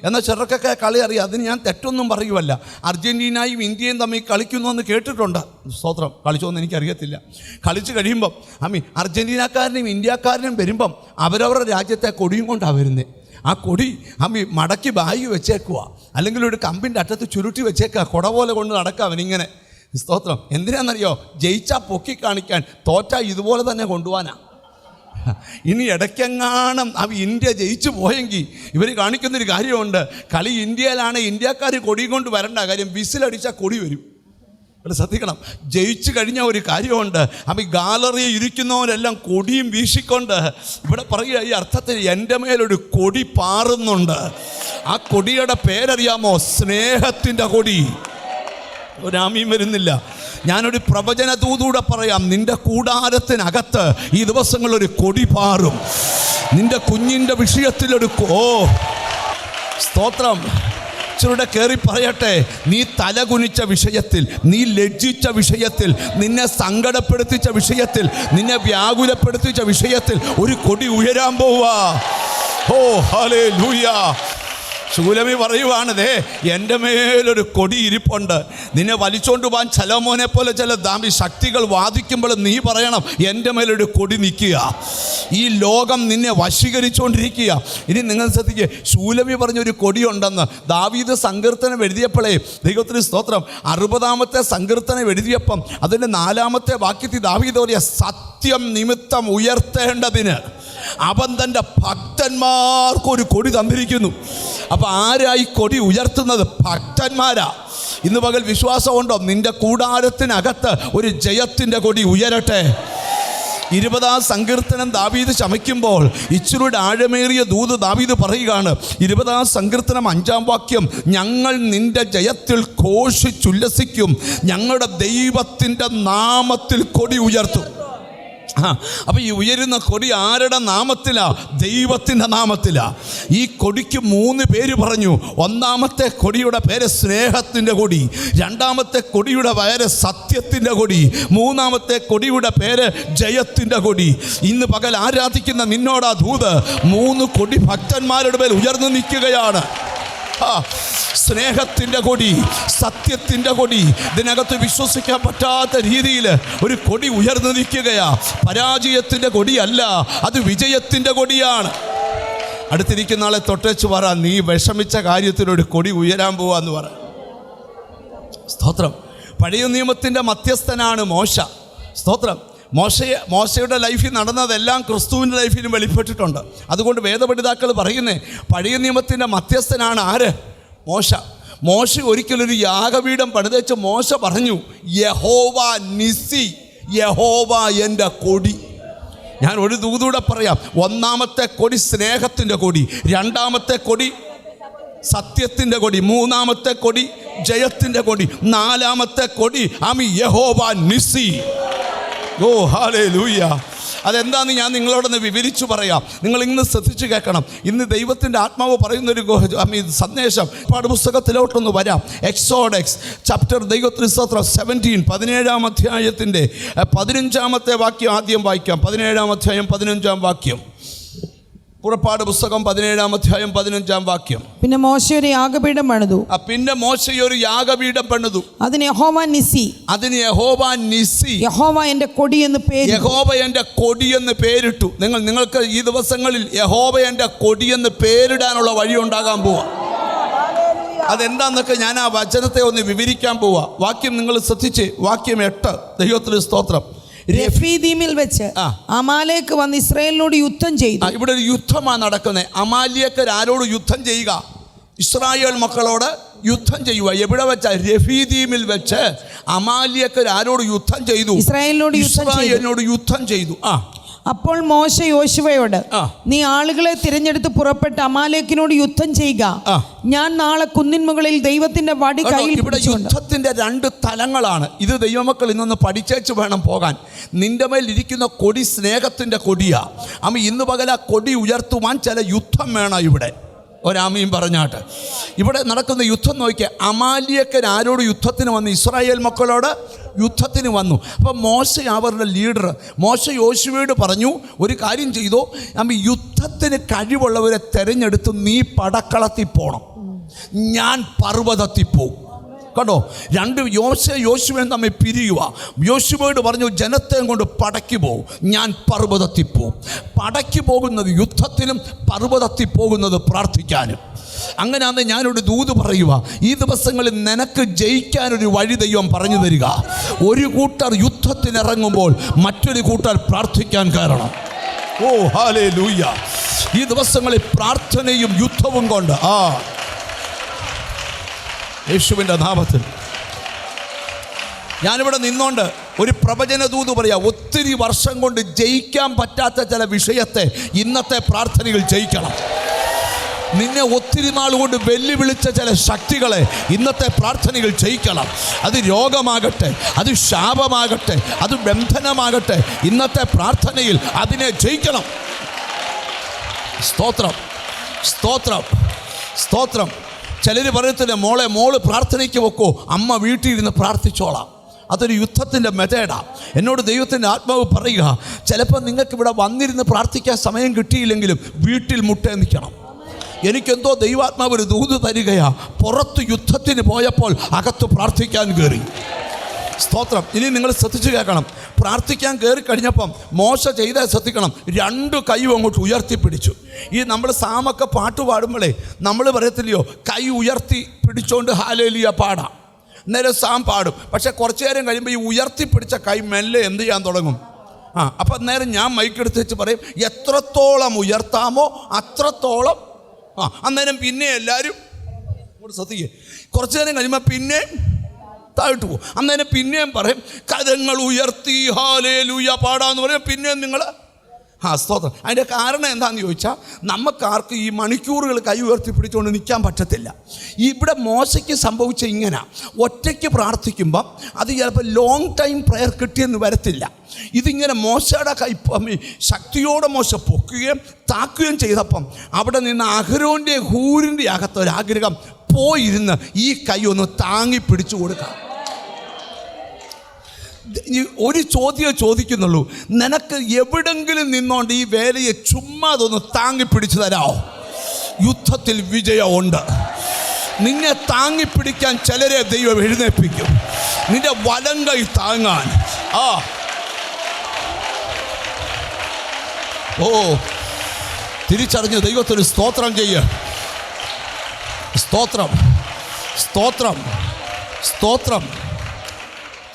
എന്നാൽ ചിലർക്കൊക്കെ കളി അറിയാം. അതിന് ഞാൻ തെറ്റൊന്നും പറയുമല്ല. അർജൻറ്റീനയും ഇന്ത്യയും തമ്മിൽ കളിക്കുന്നു എന്ന് കേട്ടിട്ടുണ്ട്. സ്തോത്രം. കളിച്ചോന്ന് എനിക്കറിയത്തില്ല. കളിച്ച് കഴിയുമ്പം അർജൻറ്റീനക്കാരനും ഇന്ത്യക്കാരനും വരുമ്പം അവരവരുടെ രാജ്യത്തെ കൊടിയും കൊണ്ടാണ് വരുന്നത്. ആ കൊടി മടക്കി ബാഗ് വെച്ചേക്കുക, അല്ലെങ്കിൽ ഒരു കമ്പിൻ്റെ അറ്റത്ത് ചുരുട്ടി വെച്ചേക്കുക, കുട പോലെ കൊണ്ട് നടക്കുക അവനിങ്ങനെ. സ്തോത്രം. എന്തിനാണെന്നറിയോ? ജയിച്ചാൽ പൊക്കി കാണിക്കാൻ, തോറ്റാൽ ഇതുപോലെ തന്നെ കൊണ്ടുപോകാനാണ്. ഇനി ഇടയ്ക്കെങ്ങാനും ഇന്ത്യ ജയിച്ചു പോയെങ്കിൽ ഇവർ കാണിക്കുന്നൊരു കാര്യമുണ്ട്. കളി ഇന്ത്യയിലാണ്, ഇന്ത്യക്കാർ കൊടിയും കൊണ്ട് വരേണ്ട കാര്യം, വിസിലടിച്ചാൽ കൊടി വരും. ഇവിടെ ശ്രദ്ധിക്കണം. ജയിച്ചു കഴിഞ്ഞ ഒരു കാര്യമുണ്ട്. ഗാലറിയിൽ ഇരിക്കുന്നവരെല്ലാം കൊടിയും വീശിക്കൊണ്ട് ഇവിടെ പറയുക, ഈ അർത്ഥത്തിൽ എൻ്റെ മേലൊരു കൊടി പാറുന്നുണ്ട്. ആ കൊടിയുടെ പേരറിയാമോ? സ്നേഹത്തിൻ്റെ കൊടി. ഒരാമീൻ വരുന്നില്ല. ഞാനൊരു പ്രവചന ദൂതൂടെ പറയാം. നിന്റെ കൂടാരത്തിനകത്ത് ഈ ദിവസങ്ങളൊരു കൊടി പാറും. നിന്റെ കുഞ്ഞിൻ്റെ വിഷയത്തിലൊരു സ്തോത്രം. ഇച്ചിരൂടെ കയറി പറയട്ടെ. നീ തലകുനിച്ച വിഷയത്തിൽ, നീ ലജ്ജിച്ച വിഷയത്തിൽ, നിന്നെ സങ്കടപ്പെടുത്തിച്ച വിഷയത്തിൽ, നിന്നെ വ്യാകുലപ്പെടുത്തിച്ച വിഷയത്തിൽ ഒരു കൊടി ഉയരാൻ പോവാ. ഓ ഹല്ലേലൂയ. ശൂലമി പറയുവാണതേ, എൻ്റെ മേലൊരു കൊടി ഇരിപ്പുണ്ട്. നിന്നെ വലിച്ചോണ്ട് പോകാൻ ശലോമോനെ പോലെ ചില ശക്തികൾ വാദിക്കുമ്പോൾ നീ പറയണം, എൻ്റെ മേലൊരു കൊടി നിൽക്കുക. ഈ ലോകം നിന്നെ വശീകരിച്ചുകൊണ്ടിരിക്കുക. ഇനി നിങ്ങൾ ശ്രദ്ധിക്കുക, ശൂലമി പറഞ്ഞൊരു കൊടിയുണ്ടെന്ന്. ദാവീദ് സങ്കീർത്തനം എഴുതിയപ്പോഴേ, ദൈവത്തിന് സ്തോത്രം, 60-ാമത്തെ സങ്കീർത്തനം എഴുതിയപ്പം അതിൻ്റെ 4-ാമത്തെ വാക്യത്തിൽ ദാവീദ് പറയുക, സത്യം നിമിത്തം ഉയർത്തേണ്ടതിന് അവൻ തൻ്റെ ഭക്തന്മാർക്കൊരു കൊടി തന്നിരിക്കുന്നു. അപ്പം ആരായി കൊടി ഉയർത്തുന്നത്? ഭക്തന്മാരാ. ഇന്ന് പകൽ വിശ്വാസമുണ്ടോ? നിന്റെ കൂടാരത്തിനകത്ത് ഒരു ജയത്തിൻ്റെ കൊടി ഉയരട്ടെ. 20-ാം സങ്കീർത്തനം ദാവീദ് ശമിക്കുമ്പോൾ ഇച്ചിരൂടെ ആഴമേറിയ ദൂത് ദാവീദ് പറയുകയാണ്. 20-ാം സങ്കീർത്തനം 5-ാം വാക്യം, ഞങ്ങൾ നിന്റെ ജയത്തിൽ ഘോഷിച്ചുല്ലസിക്കും, ഞങ്ങളുടെ ദൈവത്തിൻ്റെ നാമത്തിൽ കൊടി ഉയർത്തും. അപ്പം ഈ ഉയരുന്ന കൊടി ആരുടെ നാമത്തിലാ? ദൈവത്തിൻ്റെ നാമത്തിലാ. ഈ കൊടിക്ക് 3 പേര് പറഞ്ഞു. ഒന്നാമത്തെ കൊടിയുടെ പേര് സ്നേഹത്തിൻ്റെ കൊടി, രണ്ടാമത്തെ കൊടിയുടെ പേര് സത്യത്തിൻ്റെ കൊടി, മൂന്നാമത്തെ കൊടിയുടെ പേര് ജയത്തിൻ്റെ കൊടി. ഇന്ന് പകൽ ആരാധിക്കുന്ന നിന്നോടാ ദൂത്. 3 കൊടി ഭക്തന്മാരുടെ മേൽ ഉയർന്നു നിൽക്കുകയാണ്. സ്നേഹത്തിൻ്റെ കൊടി, സത്യത്തിൻ്റെ കൊടി. ഇതിനകത്ത് വിശ്വസിക്കാൻ പറ്റാത്ത രീതിയിൽ ഒരു കൊടി ഉയർന്നു നിൽക്കുകയാ. പരാജയത്തിൻ്റെ കൊടിയല്ല, അത് വിജയത്തിൻ്റെ കൊടിയാണ്. അടുത്തിരിക്കുന്ന ആളെ തൊട്ടേച്ച് പറ, നീ വിഷമിച്ച കാര്യത്തിലൊരു കൊടി ഉയരാൻ പോവാന്ന് പറ. സ്തോത്രം. പഴയ നിയമത്തിൻ്റെ മധ്യസ്ഥനാണ് മോശ. സ്തോത്രം. മോശയുടെ ലൈഫിൽ നടന്നതെല്ലാം ക്രിസ്തുവിൻ്റെ ലൈഫിലും വെളിപ്പെട്ടിട്ടുണ്ട്. അതുകൊണ്ട് വേദപണ്ഡിതാക്കൾ പറയുന്നേ, പഴയ നിയമത്തിൻ്റെ മധ്യസ്ഥനാണ് ആര്? മോശ ഒരിക്കലൊരു യാഗപീഠം പണിതേച്ച് മോശ പറഞ്ഞു, യഹോവ നിസി, യഹോവ എൻ്റെ കൊടി. ഞാൻ ഒരു ദൂതൂടെ പറയാം. ഒന്നാമത്തെ കൊടി സ്നേഹത്തിൻ്റെ കൊടി, രണ്ടാമത്തെ കൊടി സത്യത്തിൻ്റെ കൊടി, മൂന്നാമത്തെ കൊടി ജയത്തിൻ്റെ കൊടി, നാലാമത്തെ കൊടി യഹോവ നിസി. ഓ ഹല്ലേലൂയ. അതെന്താന്ന് ഞാൻ നിങ്ങളോടൊന്ന് വിവരിച്ചു പറയാം. നിങ്ങൾ ഇന്ന് ശ്രദ്ധിച്ച് കേൾക്കണം. ഇന്ന് ദൈവത്തിൻ്റെ ആത്മാവ് പറയുന്നൊരു സന്ദേശം പാഠപുസ്തകത്തിലോട്ടൊന്ന് വരാം. എക്സോഡക്സ് ചാപ്റ്റർ ദൈവത്തിന് സ്തോത്രം 17 17-ാം അധ്യായത്തിൻ്റെ 15-ാമത്തെ വാക്യം ആദ്യം വായിക്കാം. 17-ാം അധ്യായം 15-ാം വാക്യം. പുറപ്പാട് പുസ്തകം 17-ാം അധ്യായം 15-ാം വാക്യം. പിന്നെ മോശ ഒരു യാഗപീഠം പണിതു. അതിന് യഹോവ നിസി, യഹോവ എൻ്റെ കൊടി എന്ന് പേര്, യഹോവ എൻ്റെ കൊടി എന്ന് പേരിട്ടു. നിങ്ങൾക്ക് ഈ ദിവസങ്ങളിൽ യഹോവ എൻ്റെ കൊടി എന്ന് പേരിടാനുള്ള വഴി ഉണ്ടാകാൻ പോവാ. അതെന്താന്നൊക്കെ ഞാൻ ആ വചനത്തെ ഒന്ന് വിവരിക്കാൻ പോവാ. വാക്യം നിങ്ങൾ ശ്രദ്ധിച്ച്, വാക്യം 8. ദൈവത്തിന് സ്തോത്രം. രഫീദീമിൽ വെച്ച് അമാലേക്ക് വന്ന് ഇസ്രായേലിനോട് യുദ്ധം ചെയ്തു. ഇവിടെ ഒരു യുദ്ധമാണ് നടക്കുന്നത്. അമാലിയക്കർ ആരോട് യുദ്ധം ചെയ്യുക? ഇസ്രായേൽ മക്കളോട് യുദ്ധം ചെയ്യുക. എവിടെ വെച്ച? രഫീദീമിൽ വെച്ച് അമാലിയക്കർ ആരോട് യുദ്ധം ചെയ്തു? ഇസ്രായേലിനോട് യുദ്ധം ചെയ്തു. അപ്പോൾ മോശ യോശുവയോട്, ആ. നീ ആളുകളെ തിരഞ്ഞെടുത്ത് പുറപ്പെട്ട് അമാലേക്കിനോട് യുദ്ധം ചെയ്യുക. ആ. ഞാൻ നാളെ കുന്നിൻ മുകളിൽ ദൈവത്തിന്റെ വടി കേട്ടോ, കയ്യിൽ ഇവിടെ പിടിച്ചുകൊണ്ട്. യുദ്ധത്തിന്റെ 2 തലങ്ങളാണ്. ഇത് ദൈവമക്കൾ ഇന്നൊന്ന് പഠിച്ചേച്ച് വേണം പോകാൻ. നിന്റെ മേൽ ഇരിക്കുന്ന കൊടി സ്നേഹത്തിന്റെ കൊടിയാ. ഇന്ന് പകൽ ആ കൊടി ഉയർത്തുവാൻ ചില യുദ്ധം വേണം. ഇവിടെ ഒരാമയും പറഞ്ഞാട്ട് ഇവിടെ നടക്കുന്ന യുദ്ധം നോക്കിയാൽ, അമാലിയക്കൻ ആരോട് യുദ്ധത്തിന് വന്നു? ഇസ്രായേൽ മക്കളോട് യുദ്ധത്തിന് വന്നു. അപ്പം മോശ അവരുടെ ലീഡർ. മോശ യോശുവയോട് പറഞ്ഞു, ഒരു കാര്യം ചെയ്തോ, യുദ്ധത്തിന് കഴിവുള്ളവരെ തിരഞ്ഞെടുത്ത് നീ പടക്കളത്തിൽ പോകണം, ഞാൻ പർവ്വതത്തിൽ പോകും. കണ്ടോ, 2 യോശുവയും തമ്മിൽ പിരിയുക. യോശുവയോട് പറഞ്ഞു, ജനത്തെയും കൊണ്ട് പടയ്ക്ക് പോകും, ഞാൻ പർവ്വതത്തിൽ പോകും. പടയ്ക്ക് പോകുന്നത് യുദ്ധത്തിനും പർവ്വതത്തിൽ പോകുന്നത് പ്രാർത്ഥിക്കാനും. അങ്ങനെയാന്ന് ഞാനൊരു ദൂത് പറയുക, ഈ ദിവസങ്ങളിൽ നിനക്ക് ജയിക്കാനൊരു വഴി ദൈവം പറഞ്ഞു തരിക. ഒരു കൂട്ടർ യുദ്ധത്തിനിറങ്ങുമ്പോൾ മറ്റൊരു കൂട്ടർ പ്രാർത്ഥിക്കാൻ കയറണം. ഓ ഹല്ലേലൂയ! ഈ ദിവസങ്ങളിൽ പ്രാർത്ഥനയും യുദ്ധവും കൊണ്ട് യേശുവിൻ്റെ നാമത്തിൽ ഞാനിവിടെ നിന്നോണ്ട് ഒരു പ്രവചന ദൂത് പറയാം. ഒത്തിരി വർഷം കൊണ്ട് ജയിക്കാൻ പറ്റാത്ത ചില വിഷയത്തെ ഇന്നത്തെ പ്രാർത്ഥനയിൽ ജയിക്കണം. നിന്നെ ഒത്തിരി നാൾ കൊണ്ട് വെല്ലുവിളിച്ച ചില ശക്തികളെ ഇന്നത്തെ പ്രാർത്ഥനയിൽ ജയിക്കണം. അത് രോഗമാകട്ടെ, അത് ശാപമാകട്ടെ, അത് ബന്ധനമാകട്ടെ, ഇന്നത്തെ പ്രാർത്ഥനയിൽ അതിനെ ജയിക്കണം. സ്തോത്രം, സ്തോത്രം, സ്തോത്രം. ചിലർ പറയത്തില്ല, മോള് പ്രാർത്ഥനയ്ക്ക് വെക്കോ, അമ്മ വീട്ടിൽ ഇരുന്ന് പ്രാർത്ഥിച്ചോളാം. അതൊരു യുദ്ധത്തിൻ്റെ മെത്തേഡാണ്. എന്നോട് ദൈവത്തിൻ്റെ ആത്മാവ് പറയുക, ചിലപ്പോൾ നിങ്ങൾക്ക് ഇവിടെ വന്നിരുന്ന് പ്രാർത്ഥിക്കാൻ സമയം കിട്ടിയില്ലെങ്കിലും വീട്ടിൽ മുട്ടേ നിൽക്കണം. എനിക്കെന്തോ ദൈവാത്മാവ് ഒരു ദൂത് തരികയാ. പുറത്ത് യുദ്ധത്തിന് പോയപ്പോൾ അകത്ത് പ്രാർത്ഥിക്കാൻ കയറി. സ്തോത്രം. ഇനി നിങ്ങൾ ശ്രദ്ധിച്ച് കേൾക്കണം. പ്രാർത്ഥിക്കാൻ കയറി കഴിഞ്ഞപ്പം മോശ ചെയ്താൽ ശ്രദ്ധിക്കണം, 2 കൈയും അങ്ങോട്ട് ഉയർത്തിപ്പിടിച്ചു. ഈ നമ്മൾ സാമൊക്കെ പാട്ട് പാടുമ്പോഴേ നമ്മൾ പറയത്തില്ലയോ, കൈ ഉയർത്തി പിടിച്ചോണ്ട് ഹല്ലേലൂയ പാടാം. നേരം സാം പാടും. പക്ഷെ കുറച്ചു നേരം കഴിയുമ്പോൾ ഈ ഉയർത്തിപ്പിടിച്ച കൈ മെല്ലെ എന്ത് ചെയ്യാൻ തുടങ്ങും? അപ്പം നേരം ഞാൻ മൈക്കെടുത്ത് വെച്ച് പറയും, എത്രത്തോളം ഉയർത്താമോ അത്രത്തോളം. അന്നേരം പിന്നെ എല്ലാവരും ഇങ്ങോട്ട് ശ്രദ്ധിക്കുക. കുറച്ചു നേരം കഴിയുമ്പോൾ പിന്നെ താഴ്ത്തു പോകും. അന്നേരം പിന്നെയും പറയും, കരങ്ങൾ ഉയർത്തി ഹല്ലേലൂയ പാടാന്ന് പറയും. പിന്നെയും നിങ്ങൾ സ്തോത്രം. അതിൻ്റെ കാരണം എന്താണെന്ന് ചോദിച്ചാൽ, നമുക്കാർക്ക് ഈ മണിക്കൂറുകൾ കൈ ഉയർത്തി പിടിച്ചുകൊണ്ട് നിൽക്കാൻ പറ്റത്തില്ല. ഇവിടെ മോശയ്ക്ക് സംഭവിച്ച ഇങ്ങനെ, ഒറ്റയ്ക്ക് പ്രാർത്ഥിക്കുമ്പം അത് ചിലപ്പോൾ ലോങ് ടൈം പ്രയർ കിട്ടിയെന്ന് വരത്തില്ല. ഇതിങ്ങനെ മോശയുടെ കൈ ശക്തിയോടെ മോശ പൊക്കുകയും താക്കുകയും ചെയ്തപ്പം അവിടെ നിന്ന് അഹരോൻ്റെ ഹൂരിൻ്റെ അകത്തൊരാഗ്രഹം പോയിരുന്ന് ഈ കൈ ഒന്ന് താങ്ങി പിടിച്ചു കൊടുക്കാം. ഒരു ചോദ്യം ചോദിക്കുന്നുള്ളൂ, നിനക്ക് എവിടെങ്കിലും നിന്നോണ്ട് ഈ വേലയെ ചുമ്മാ അതൊന്ന് താങ്ങി പിടിച്ചു തരാമോ? യുദ്ധത്തിൽ വിജയമുണ്ട്. നിന്നെ താങ്ങിപ്പിടിക്കാൻ ചിലരെ ദൈവം എഴുന്നേൽപ്പിക്കും. നിന്റെ വലം കൈ താങ്ങാൻ. തിരിച്ചറിഞ്ഞ് ദൈവത്തിന് സ്തോത്രം ചെയ്യ. സ്തോത്രം, സ്തോത്രം, സ്തോത്രം,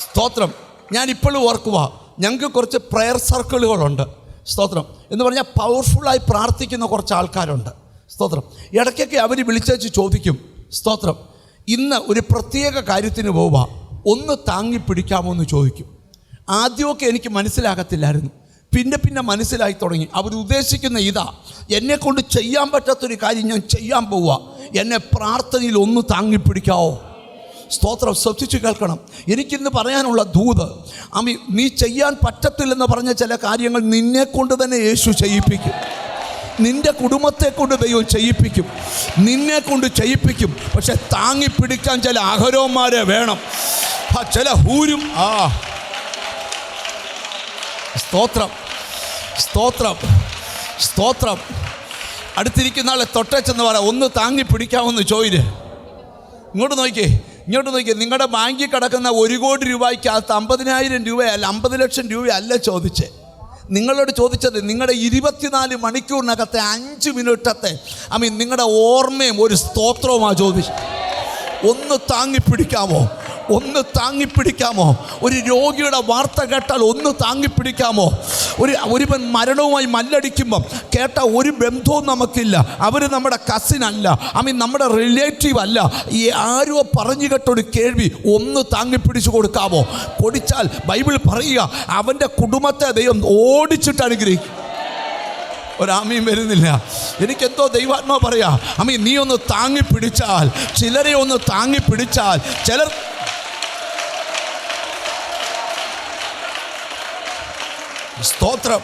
സ്തോത്രം. ഞാനിപ്പോഴും ഓർക്കുക, ഞങ്ങൾക്ക് കുറച്ച് പ്രെയർ സർക്കിളുകളുണ്ട്. സ്തോത്രം എന്ന് പറഞ്ഞാൽ പവർഫുള്ളായി പ്രാർത്ഥിക്കുന്ന കുറച്ച് ആൾക്കാരുണ്ട്. സ്തോത്രം. ഇടയ്ക്കൊക്കെ അവർ വിളിച്ചേച്ച് ചോദിക്കും, സ്തോത്രം, ഇന്ന് ഒരു പ്രത്യേക കാര്യത്തിന് പോവുക, ഒന്ന് താങ്ങി പിടിക്കാമോ എന്ന് ചോദിക്കും. ആദ്യമൊക്കെ എനിക്ക് മനസ്സിലാകത്തില്ലായിരുന്നു, പിന്നെ മനസ്സിലായി തുടങ്ങി. അവർ ഉദ്ദേശിക്കുന്ന ഇതാ, എന്നെക്കൊണ്ട് ചെയ്യാൻ പറ്റാത്തൊരു കാര്യം ഞാൻ ചെയ്യാൻ പോവുക, എന്നെ പ്രാർത്ഥനയിൽ ഒന്ന് താങ്ങിപ്പിടിക്കാവോ? സ്തോത്രം. ശ്രദ്ധിച്ച് കേൾക്കണം. എനിക്കിന്ന് പറയാനുള്ള ദൂത്, നീ ചെയ്യാൻ പറ്റത്തില്ലെന്ന് പറഞ്ഞ ചില കാര്യങ്ങൾ നിന്നെക്കൊണ്ട് തന്നെ യേശു ചെയ്യിപ്പിക്കും. നിന്റെ കുടുംബത്തെ കൊണ്ട് ദൈവം ചെയ്യിപ്പിക്കും, നിന്നെ കൊണ്ട് ചെയ്യിപ്പിക്കും. പക്ഷെ താങ്ങിപ്പിടിക്കാൻ ചില അഹരോന്മാരെ വേണം, ചില ഹൂരും. സ്തോത്രം, സ്തോത്രം, സ്തോത്രം. അടുത്തിരിക്കുന്ന ആളെ തൊട്ടേച്ചെന്ന് പറ, ഒന്ന് താങ്ങി പിടിക്കാമെന്ന് ചോദിര്. ഇങ്ങോട്ട് നോക്കിയേ. നിങ്ങളുടെ ബാങ്കിൽ കിടക്കുന്ന 1 കോടി രൂപയ്ക്കകത്ത് 50,000 രൂപയല്ല, 50 ലക്ഷം രൂപയല്ല ചോദിച്ചേ. നിങ്ങളോട് ചോദിച്ചത് നിങ്ങളുടെ 24 മണിക്കൂറിനകത്തെ 5 മിനിറ്റത്തെ നിങ്ങളുടെ ഓർമ്മയും ഒരു സ്തോത്രവുമാണ് ചോദിച്ചത്. ഒന്ന് താങ്ങിപ്പിടിക്കാമോ? ഒന്ന് താങ്ങിപ്പിടിക്കാമോ? ഒരു രോഗിയുടെ വാർത്ത കേട്ടാൽ ഒന്ന് താങ്ങിപ്പിടിക്കാമോ? ഒരുവൻ മരണവുമായി മല്ലടിക്കുമ്പം കേട്ട ഒരു ബന്ധവും നമുക്കില്ല, അവർ നമ്മുടെ കസിൻ അല്ല, നമ്മുടെ റിലേറ്റീവ് അല്ല, ഈ ആരോ പറഞ്ഞു കേട്ടൊരു കേൾവി ഒന്ന് താങ്ങിപ്പിടിച്ചു കൊടുക്കാമോ? കൊടുത്താൽ ബൈബിൾ പറയുക അവൻ്റെ കുടുംബത്തെ ദൈവം ഓടിച്ചിട്ട് അനുഗ്രഹിക്കും. ഒരാമയും വരുന്നില്ല. എനിക്കെന്തോ ദൈവാത്മാ പറയാ, നീ ഒന്ന് താങ്ങിപ്പിടിച്ചാൽ, ചിലരെ ഒന്ന് താങ്ങിപ്പിടിച്ചാൽ, ചിലർ സ്തോത്രം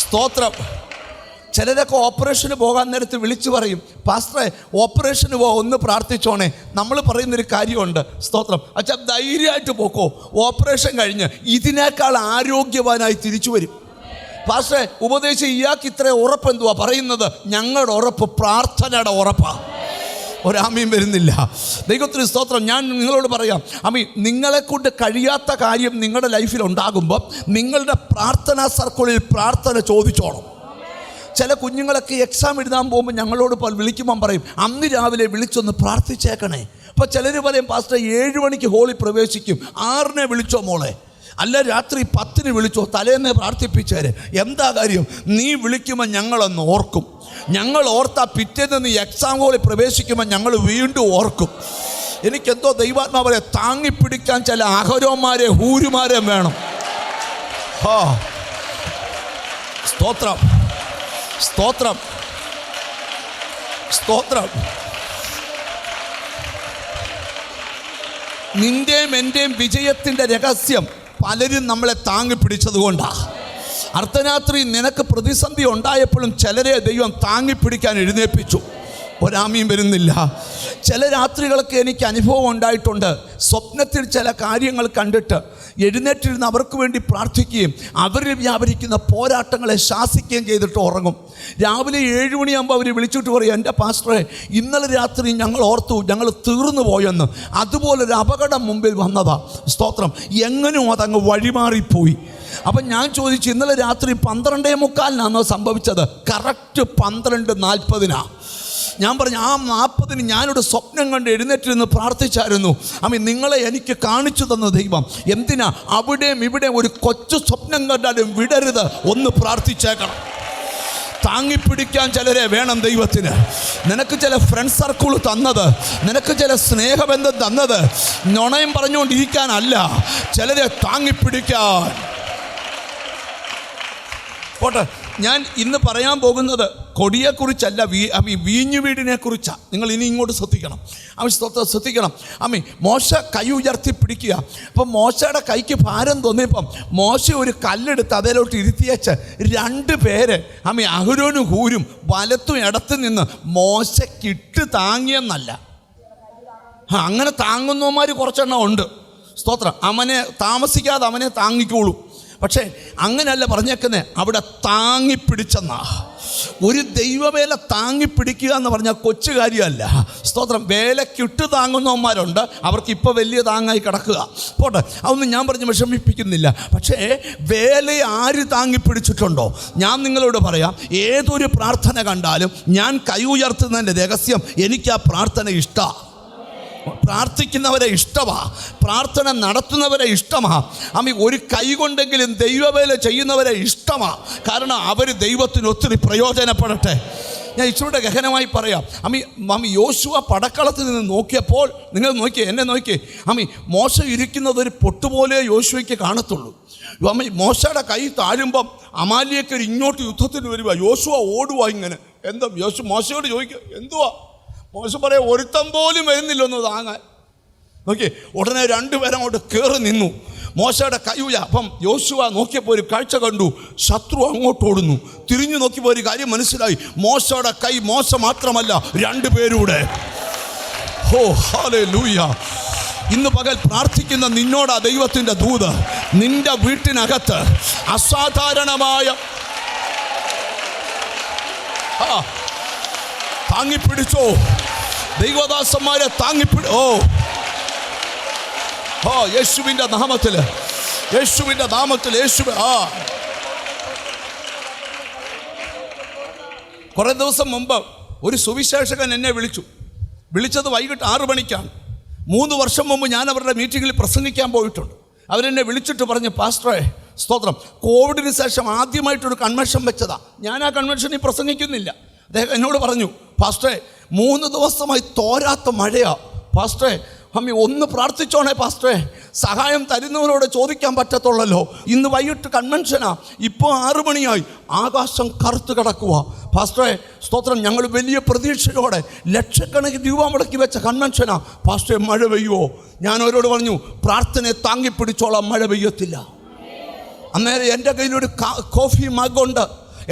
സ്തോത്രം. ചിലരൊക്കെ ഓപ്പറേഷന് പോകാൻ നേരത്ത് വിളിച്ചു പറയും, പാസ്റ്ററെ ഓപ്പറേഷന് ഒന്ന് പ്രാർത്ഥിച്ചോണേ. നമ്മൾ പറയുന്നൊരു കാര്യമുണ്ട്, സ്തോത്രം, അച്ഛാ ധൈര്യമായിട്ട് പോക്കോ, ഓപ്പറേഷൻ കഴിഞ്ഞ് ഇതിനേക്കാൾ ആരോഗ്യവാനായി തിരിച്ചു വരും. പാസ്റ്ററെ ഉപദേശിച്ച് ഇയാൾക്ക് ഇത്ര ഉറപ്പ് എന്തുവാ പറയുന്നത്? ഞങ്ങളുടെ ഉറപ്പ് പ്രാർത്ഥനയുടെ ഉറപ്പാണ്. ഒരാമയും വരുന്നില്ല. ദൈവത്തിന് സ്തോത്രം. ഞാൻ നിങ്ങളോട് പറയാം, നിങ്ങളെക്കൊണ്ട് കഴിയാത്ത കാര്യം നിങ്ങളുടെ ലൈഫിൽ ഉണ്ടാകുമ്പോൾ നിങ്ങളുടെ പ്രാർത്ഥനാ സർക്കിളിൽ പ്രാർത്ഥന ചോദിച്ചോണം. ചില കുഞ്ഞുങ്ങളൊക്കെ എക്സാം എഴുതാൻ പോകുമ്പോൾ ഞങ്ങളോട് വിളിക്കുമ്പം പറയും, അന്ന് രാവിലെ വിളിച്ചൊന്ന് പ്രാർത്ഥിച്ചേക്കണേ. അപ്പോൾ ചിലർ പറയും, പാസ്റ്റർ 7 മണിക്ക് ഹോളിൽ പ്രവേശിക്കും, 6 വിളിച്ചോ മോളെ, അല്ല രാത്രി 10 വിളിച്ചോ, തലേന്ന് പ്രാർത്ഥിപ്പിച്ചേര്. എന്താ കാര്യം? നീ വിളിക്കുമ്പോൾ ഞങ്ങളൊന്ന് ഓർക്കും. ഞങ്ങൾ ഓർത്താ പിറ്റേന്ന് നീ എക്സാം ഹോളിൽ പ്രവേശിക്കുമ്പോൾ ഞങ്ങൾ വീണ്ടും ഓർക്കും. എനിക്കെന്തോ ദൈവാത്മാവരെ താങ്ങിപ്പിടിക്കാൻ ചില അഹരോന്മാരെ ഹൂരുമാരെ വേണം. സ്തോത്രം സ്തോത്രം സ്തോത്രം. നിന്റെയും എൻ്റെയും വിജയത്തിൻ്റെ രഹസ്യം പലരും നമ്മളെ താങ്ങിപ്പിടിച്ചതുകൊണ്ടാണ്. അർദ്ധരാത്രി നിനക്ക് പ്രതിസന്ധി ഉണ്ടായപ്പോഴും ചിലരെ ദൈവം താങ്ങിപ്പിടിക്കാൻ എഴുന്നേൽപ്പിച്ചു. ഒരാമയും വരുന്നില്ല. ചില രാത്രികളൊക്കെ എനിക്ക് അനുഭവം ഉണ്ടായിട്ടുണ്ട്. സ്വപ്നത്തിൽ ചില കാര്യങ്ങൾ കണ്ടിട്ട് എഴുന്നേറ്റിരുന്ന് അവർക്ക് വേണ്ടി പ്രാർത്ഥിക്കുകയും അവരിൽ വ്യാപരിക്കുന്ന പോരാട്ടങ്ങളെ ശാസിക്കുകയും ചെയ്തിട്ട് ഉറങ്ങും. രാവിലെ 7 മണിയാകുമ്പോൾ അവർ വിളിച്ചിട്ട് പറയും, എൻ്റെ പാസ്റ്ററെ ഇന്നലെ രാത്രി ഞങ്ങൾ ഓർത്തു ഞങ്ങൾ തീർന്നു പോയെന്ന്. അതുപോലൊരു അപകടം മുമ്പിൽ വന്നതാ. സ്തോത്രം. എങ്ങനെയോ അതങ്ങ് വഴിമാറിപ്പോയി. അപ്പം ഞാൻ ചോദിച്ചു, ഇന്നലെ രാത്രി 12:45 സംഭവിച്ചത്? കറക്റ്റ് 12:40. ഞാൻ പറഞ്ഞു, ആ 40 ഞാനൊരു സ്വപ്നം കണ്ട് എഴുന്നേറ്റിരുന്ന് പ്രാർത്ഥിച്ചായിരുന്നു. നിങ്ങളെ എനിക്ക് കാണിച്ചു തന്ന ദൈവം എന്തിനാ? അവിടെയും ഇവിടെയും ഒരു കൊച്ചു സ്വപ്നം കണ്ടാലും വിടരുത്, ഒന്ന് പ്രാർത്ഥിച്ചേക്കണം. താങ്ങിപ്പിടിക്കാൻ ചിലരെ വേണം ദൈവത്തിന്. നിനക്ക് ചില ഫ്രണ്ട് സർക്കിൾ തന്നത്, നിനക്ക് ചില സ്നേഹബന്ധം തന്നത് നുണയും പറഞ്ഞുകൊണ്ടിരിക്കാനല്ല, ചിലരെ താങ്ങിപ്പിടിക്കാൻ. പോട്ടെ, ഞാൻ ഇന്ന് പറയാൻ പോകുന്നത് കൊടിയെക്കുറിച്ചല്ല, വീഞ്ഞു വീടിനെ കുറിച്ചാണ്. നിങ്ങൾ ഇനി ഇങ്ങോട്ട് ശ്രദ്ധിക്കണം. ശ്രദ്ധിക്കണം. മോശ കൈ ഉയർത്തി പിടിക്കുക. അപ്പം മോശയുടെ കൈക്ക് ഭാരം തോന്നിയപ്പം മോശ ഒരു കല്ലെടുത്ത് അതിലോട്ട് ഇരുത്തിയേച്ച് 2 പേര് അഹരോനും ഹൂരും വലത്തും ഇടത്ത് നിന്ന് മോശക്കിട്ട് താങ്ങിയെന്നല്ല. അങ്ങനെ താങ്ങുന്നവന്മാർ കുറച്ചെണ്ണം ഉണ്ട്. സ്തോത്രം. അവനെ താമസിക്കാതെ അവനെ താങ്ങിക്കോളൂ. പക്ഷേ അങ്ങനെയല്ല പറഞ്ഞേക്കുന്നത്, അവിടെ താങ്ങിപ്പിടിച്ചെന്നാ. ഒരു ദൈവവേല താങ്ങിപ്പിടിക്കുക എന്ന് പറഞ്ഞാൽ കൊച്ചു കാര്യമല്ല. സ്തോത്രം. വേലക്കിട്ട് താങ്ങുന്നവന്മാരുണ്ട്, അവർക്ക് ഇപ്പോൾ വലിയ താങ്ങായി കിടക്കുക. പോട്ടെ, അതൊന്നും ഞാൻ പറഞ്ഞ് വിഷമിപ്പിക്കുന്നില്ല. പക്ഷേ വേലയെ ആര് താങ്ങിപ്പിടിച്ചിട്ടുണ്ടോ? ഞാൻ നിങ്ങളോട് പറയാം, ഏതൊരു പ്രാർത്ഥന കണ്ടാലും ഞാൻ കൈ ഉയർത്തുന്നതിൻ്റെ രഹസ്യം, എനിക്ക് ആ പ്രാർത്ഥന ഇഷ്ടമാണ്. പ്രാർത്ഥിക്കുന്നവരെ ഇഷ്ടമാണ്, പ്രാർത്ഥന നടത്തുന്നവരെ ഇഷ്ടമാണ്. ഒരു കൈ കൊണ്ടെങ്കിലും ദൈവവേല ചെയ്യുന്നവരെ ഇഷ്ടമാണ്. കാരണം അവർ ദൈവത്തിന് ഒത്തിരി പ്രയോജനപ്പെടട്ടെ. ഞാൻ ഇച്ചിരൂടെ ഗഹനമായി പറയാം. യോശുവ പടക്കളത്തിൽ നിന്ന് നോക്കിയപ്പോൾ, നിങ്ങൾ നോക്കിയേ, എന്നെ നോക്കിയേ, മോശ ഇരിക്കുന്നത് ഒരു പൊട്ടുപോലെ യോശുവയ്ക്ക് കാണത്തുള്ളൂ. മോശയുടെ കൈ താഴുമ്പം അമാലിയക്കർ ഇങ്ങോട്ട് യുദ്ധത്തിന് വരുക, യോശുവ ഓടുക ഇങ്ങനെ. എന്താ മോശയോട് ചോദിക്കുക, എന്തുവാ? മോശ പറയാം, ഒരുത്തം പോലും വരുന്നില്ലൊന്ന് താങ്ങാൻ. നോക്കി, ഉടനെ 2 പേരും അങ്ങോട്ട് കയറി നിന്നു. മോശയുടെ കൈ അപ്പം യോശുവ നോക്കിയപ്പോൾ ഒരു കാഴ്ച കണ്ടു. ശത്രു അങ്ങോട്ട് ഓടുന്നു. തിരിഞ്ഞു നോക്കിയപ്പോൾ ഒരു കാര്യം മനസ്സിലായി. മോശയുടെ കൈ മോശ മാത്രമല്ല, 2 പേരൂടെ. ഹല്ലേലൂയ. ഇന്ന് പകൽ പ്രാർത്ഥിക്കുന്ന നിന്നോടാ ദൈവത്തിൻ്റെ ദൂത്. നിന്റെ വീട്ടിനകത്ത് അസാധാരണമായ താങ്ങിപ്പിടിച്ചോ ദൈവദാസന്മാരെ, യേശുവിൻ്റെ നാമത്തിൽ, യേശുവിൻ്റെ നാമത്തിൽ, കുറേ ദിവസം മുമ്പ് ഒരു സുവിശേഷകൻ എന്നെ വിളിച്ചത് വൈകിട്ട് 6 മണിക്കാണ്. 3 വർഷം മുമ്പ് ഞാൻ അവരുടെ മീറ്റിങ്ങിൽ പ്രസംഗിക്കാൻ പോയിട്ടുണ്ട്. അവരെന്നെ വിളിച്ചിട്ട് പറഞ്ഞു, പാസ്റ്ററെ സ്തോത്രം, കോവിഡിന് ശേഷം ആദ്യമായിട്ടൊരു കൺവെൻഷൻ വെച്ചതാ, ഞാൻ ആ കൺവെൻഷനിൽ പ്രസംഗിക്കുന്നില്ല. അദ്ദേഹം എന്നോട് പറഞ്ഞു, പാസ്റ്ററെ 3 ദിവസമായി തോരാത്ത മഴയാ പാസ്റ്ററെ, അമ്മി ഒന്ന് പ്രാർത്ഥിച്ചോണേ പാസ്റ്ററെ, സഹായം തരുന്നവരോട് ചോദിക്കാൻ പറ്റത്തുള്ളല്ലോ. ഇന്ന് വൈകിട്ട് കൺവെൻഷനാ, ഇപ്പോൾ 6 മണിയായി, ആകാശം കറുത്ത് കിടക്കുക പാസ്റ്ററെ സ്തോത്രം. ഞങ്ങൾ വലിയ പ്രതീക്ഷയോടെ ലക്ഷക്കണക്കിന് രൂപ മുടക്കി വെച്ച കൺവെൻഷനാ പാസ്റ്ററെ, മഴ പെയ്യുമോ? ഞാൻ അവരോട് പറഞ്ഞു, പ്രാർത്ഥനയെ താങ്ങിപ്പിടിച്ചോളാം, മഴ പെയ്യത്തില്ല. അന്നേരം എൻ്റെ കയ്യിലൊരു കോഫി മഗുണ്ട്,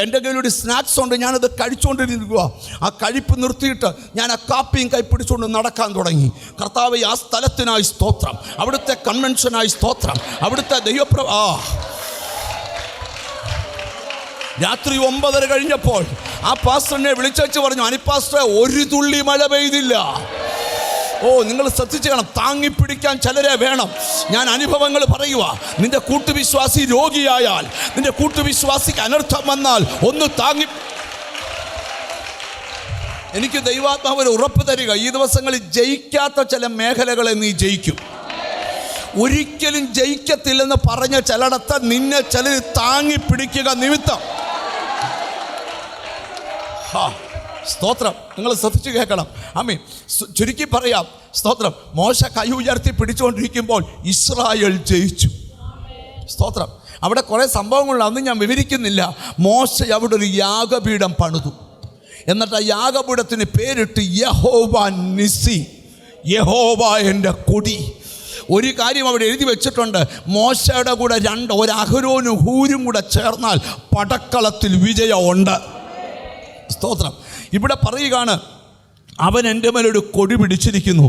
എൻ്റെ കയ്യിലൊരു സ്നാക്സ് ഉണ്ട്, ഞാനത് കഴിച്ചുകൊണ്ടിരിക്കുക. ആ കഴിപ്പ് നിർത്തിയിട്ട് ഞാൻ ആ കാപ്പിയും കൈപ്പിടിച്ചുകൊണ്ട് നടക്കാൻ തുടങ്ങി. കർത്താവേ, ആ സ്ഥലത്തിനായി സ്തോത്രം, അവിടുത്തെ കൺവെൻഷനായി സ്തോത്രം, അവിടുത്തെ രാത്രി 9:30 കഴിഞ്ഞപ്പോൾ ആ പാസ്റ്ററിനെ വിളിച്ചു പറഞ്ഞു, അനിപ്പാസ്റ്ററെ ഒരു തുള്ളി മഴ പെയ്തില്ല. നിങ്ങൾ ശ്രദ്ധിച്ചു കാണാം, താങ്ങിപ്പിടിക്കാൻ ചിലരെ വേണം. ഞാൻ അനുഭവങ്ങൾ പറയുക. നിന്റെ കൂട്ടുവിശ്വാസി രോഗിയായാൽ, നിന്റെ കൂട്ടുവിശ്വാസിക്ക് അനർത്ഥം വന്നാൽ ഒന്ന് താങ്ങി. എനിക്ക് ദൈവാത്മാവ് ഒരു ഉറപ്പ് തരിക, ഈ ദിവസങ്ങളിൽ ജയിക്കാത്ത ചില മേഖലകളെ നീ ജയിക്കും. ഒരിക്കലും ജയിക്കത്തില്ലെന്ന് പറഞ്ഞ ചിലയിടത്ത് നിന്നെ ചിലർ താങ്ങിപ്പിടിക്കുക നിമിത്തം. സ്തോത്രം, നിങ്ങൾ ശ്രദ്ധിച്ച് കേൾക്കണം. ആമീൻ. ചുരുക്കി പറയാം, സ്തോത്രം, മോശ കൈ ഉയർത്തി പിടിച്ചുകൊണ്ടിരിക്കുമ്പോൾ ഇസ്രായേൽ ജയിച്ചു. സ്തോത്രം. അവിടെ കുറേ സംഭവങ്ങളുണ്ട്, അതൊന്നും ഞാൻ വിവരിക്കുന്നില്ല. മോശ അവിടെ ഒരു യാഗപീഠം പണിതു. എന്നിട്ട് ആ യാഗപീഠത്തിന് പേരിട്ട് യഹോവ നിസി, യഹോവ എൻ്റെ കൊടി. ഒരു കാര്യം അവിടെ എഴുതി വെച്ചിട്ടുണ്ട്, മോശയുടെ കൂടെ ഒരു അഹരോനും ഹൂരും കൂടെ ചേർന്നാൽ പടക്കളത്തിൽ വിജയമുണ്ട്. സ്തോത്രം. ഇവിടെ പറയുകയാണ്, അവൻ എൻ്റെ മേലൊരു കൊടി പിടിച്ചിരിക്കുന്നു.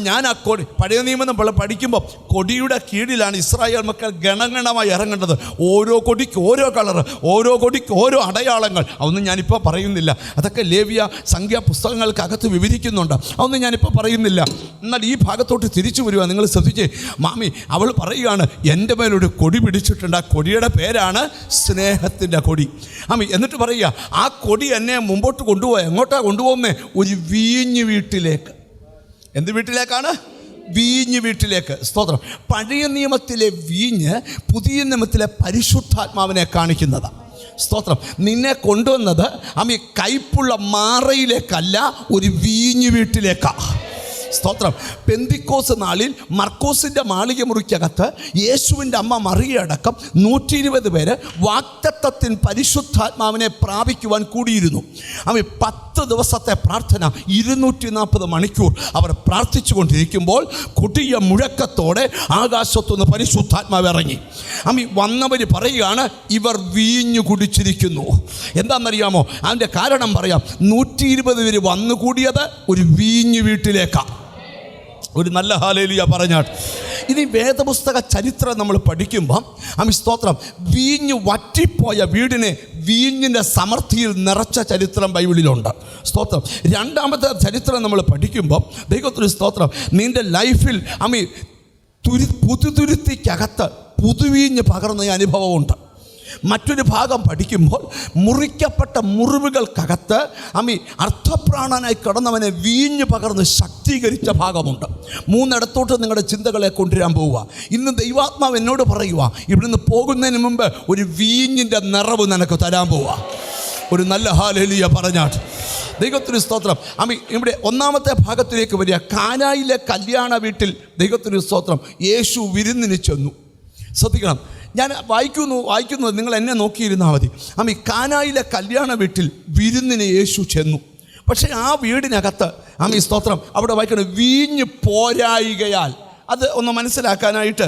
ഞാൻ ആ കൊടി, പഴയ നിയമം നമ്മൾ പഠിക്കുമ്പോൾ കൊടിയുടെ കീഴിലാണ് ഇസ്രായേൽ മക്കൾ ഗണഗണമായി ഇറങ്ങേണ്ടത്. ഓരോ കൊടിക്ക് ഓരോ കളറ്, ഓരോ കൊടിക്ക് ഓരോ അടയാളങ്ങൾ. അതൊന്നും ഞാനിപ്പോൾ പറയുന്നില്ല, അതൊക്കെ ലേവ്യ സംഖ്യാ പുസ്തകങ്ങൾക്കകത്ത് വിവരിക്കുന്നുണ്ട്, അതൊന്നും ഞാനിപ്പോൾ പറയുന്നില്ല. എന്നാൽ ഈ ഭാഗത്തോട്ട് തിരിച്ചു വരിക. നിങ്ങൾ ശ്രദ്ധിച്ചേ, മാമി അവൾ പറയുകയാണ്, എൻ്റെ മേലൊരു കൊടി പിടിച്ചിട്ടുണ്ട്. ആ കൊടിയുടെ പേരാണ് സ്നേഹത്തിൻ്റെ കൊടി. എന്നിട്ട് പറയുക, ആ കൊടി എന്നെ മുമ്പോട്ട് കൊണ്ടുപോയി. എങ്ങോട്ടാണ് കൊണ്ടുപോകുന്നത്? ഒരു വീഞ്ഞ് വീട്ടിലേക്ക്. എന്ത് വീട്ടിലേക്കാണ്? വീഞ്ഞ് വീട്ടിലേക്ക്. സ്തോത്രം. പഴയ നിയമത്തിലെ വീഞ്ഞ് പുതിയ നിയമത്തിലെ പരിശുദ്ധാത്മാവിനെ കാണിക്കുന്നതാണ്. സ്തോത്രം. നിന്നെ കൊണ്ടുവന്നത് കയ്പുള്ള മാറയിലേക്കല്ല, ഒരു വീഞ്ഞ് വീട്ടിലേക്കാണ്. സ്തോത്രം. പെന്തിക്കോസ് നാളിൽ മർക്കോസിൻ്റെ മാളിക മുറിക്കകത്ത് യേശുവിൻ്റെ അമ്മ മറിയടക്കം 120 പേര് വാഗ്ദത്തത്തിൻ പരിശുദ്ധാത്മാവിനെ പ്രാപിക്കുവാൻ കൂടിയിരുന്നു. 10 ദിവസത്തെ പ്രാർത്ഥന, 240 മണിക്കൂർ അവർ പ്രാർത്ഥിച്ചു കൊണ്ടിരിക്കുമ്പോൾ കൊടിയ മുഴക്കത്തോടെ ആകാശത്തുനിന്ന് പരിശുദ്ധാത്മാവ് ഇറങ്ങി. വന്നവർ പറയുകയാണ്, ഇവർ വീഞ്ഞു കുടിച്ചിരിക്കുന്നു. എന്താണെന്നറിയാമോ? അതിൻ്റെ കാരണം പറയാം. 120 പേര് വന്നുകൂടിയത് ഒരു വീഞ്ഞു വീട്ടിലേക്കാണ്. ഒരു നല്ല ഹല്ലേലൂയ പറഞ്ഞാട്ട്. ഇനി വേദപുസ്തക ചരിത്രം നമ്മൾ പഠിക്കുമ്പം സ്തോത്രം, വീഞ്ഞ് വറ്റിപ്പോയ വീടിനെ വീഞ്ഞിൻ്റെ സമൃദ്ധിയിൽ നിറച്ച ചരിത്രം ബൈബിളിലുണ്ട്. സ്തോത്രം. രണ്ടാമത്തെ ചരിത്രം നമ്മൾ പഠിക്കുമ്പം ദൈവത്തിന് സ്തോത്രം, നിൻ്റെ ലൈഫിൽ പുതുതുരുത്തിക്കകത്ത് പുതുവീഞ്ഞ് പകർന്ന അനുഭവമുണ്ട്. മറ്റൊരു ഭാഗം പഠിക്കുമ്പോൾ മുറിക്കപ്പെട്ട മുറിവുകൾക്കകത്ത് അർത്ഥപ്രാണനായി കിടന്നവനെ വീഞ്ഞ് പകർന്ന് ശക്തീകരിച്ച ഭാഗമുണ്ട്. 3 ഇടത്തോട്ട് നിങ്ങളുടെ ചിന്തകളെ കൊണ്ടുവരാൻ പോവുക. ഇന്ന് ദൈവാത്മാവ് എന്നോട് പറയുക, ഇവിടുന്ന് പോകുന്നതിന് മുമ്പ് ഒരു വീഞ്ഞിൻ്റെ നിറവ് നിനക്ക് തരാൻ പോവുക. ഒരു നല്ല ഹല്ലേലൂയ പറഞ്ഞാട്ട്. ദൈവത്തിന് സ്തോത്രം. ഇവിടെ 1-ാമത്തെ ഭാഗത്തിലേക്ക് വരിക. കാനായിലെ കല്യാണ വീട്ടിൽ ദൈവത്തിന് സ്തോത്രം, യേശു വിരുന്നിന് ചെന്നു. ശ്രദ്ധിക്കണം, ഞാൻ വായിക്കുന്നത് നിങ്ങൾ എന്നെ നോക്കിയിരുന്നാൽ മതി. കാനായിലെ കല്യാണ വീട്ടിൽ വിരുന്നിന് യേശു ചെന്നു. പക്ഷേ ആ വീടിനകത്ത് സ്തോത്രം അവിടെ വായിക്കണം, വീഞ്ഞ് പോരായികയാൽ. അത് ഒന്ന് മനസ്സിലാക്കാനായിട്ട്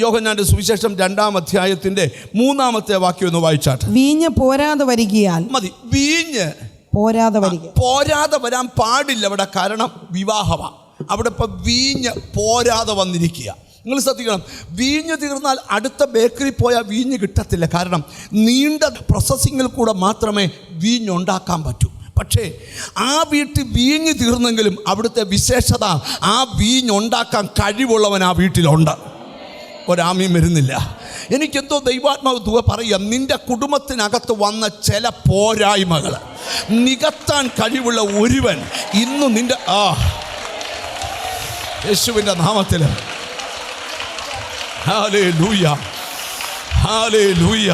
യോഹന്നാന്റെ സുവിശേഷം 2-ാം അധ്യായത്തിൻ്റെ 3-ാമത്തെ വാക്യം ഒന്ന് വായിച്ചാട്ടെ. വീഞ്ഞ് പോരാതെ വരികയാൽ മതി. വീഞ്ഞ് പോരാതെ വരാൻ പാടില്ല അവിടെ. കാരണം വിവാഹമാണ് അവിടെ. ഇപ്പം വീഞ്ഞ് പോരാതെ വന്നിരിക്കുക. നിങ്ങൾ ശ്രദ്ധിക്കണം, വീഞ്ഞ് തീർന്നാൽ അടുത്ത ബേക്കറി പോയാൽ വീഞ്ഞ് കിട്ടത്തില്ല. കാരണം നീണ്ട പ്രോസസ്സിങ്ങിൽ കൂടെ മാത്രമേ വീഞ്ഞുണ്ടാക്കാൻ പറ്റൂ. പക്ഷേ ആ വീട്ടിൽ വീഞ്ഞ് തീർന്നെങ്കിലും അവിടുത്തെ വിശേഷത, ആ വീഞ്ഞുണ്ടാക്കാൻ കഴിവുള്ളവൻ ആ വീട്ടിലുണ്ട്. ഒരാമയും വരുന്നില്ല. എനിക്കെന്തോ ദൈവാത്മാവ് പറയാം, നിൻ്റെ കുടുംബത്തിനകത്ത് വന്ന ചില പോരായ്മകൾ നികത്താൻ കഴിവുള്ള ഒരുവൻ ഇന്ന് നിൻ്റെ യേശുവിൻ്റെ നാമത്തിൽ. Hallelujah, hallelujah.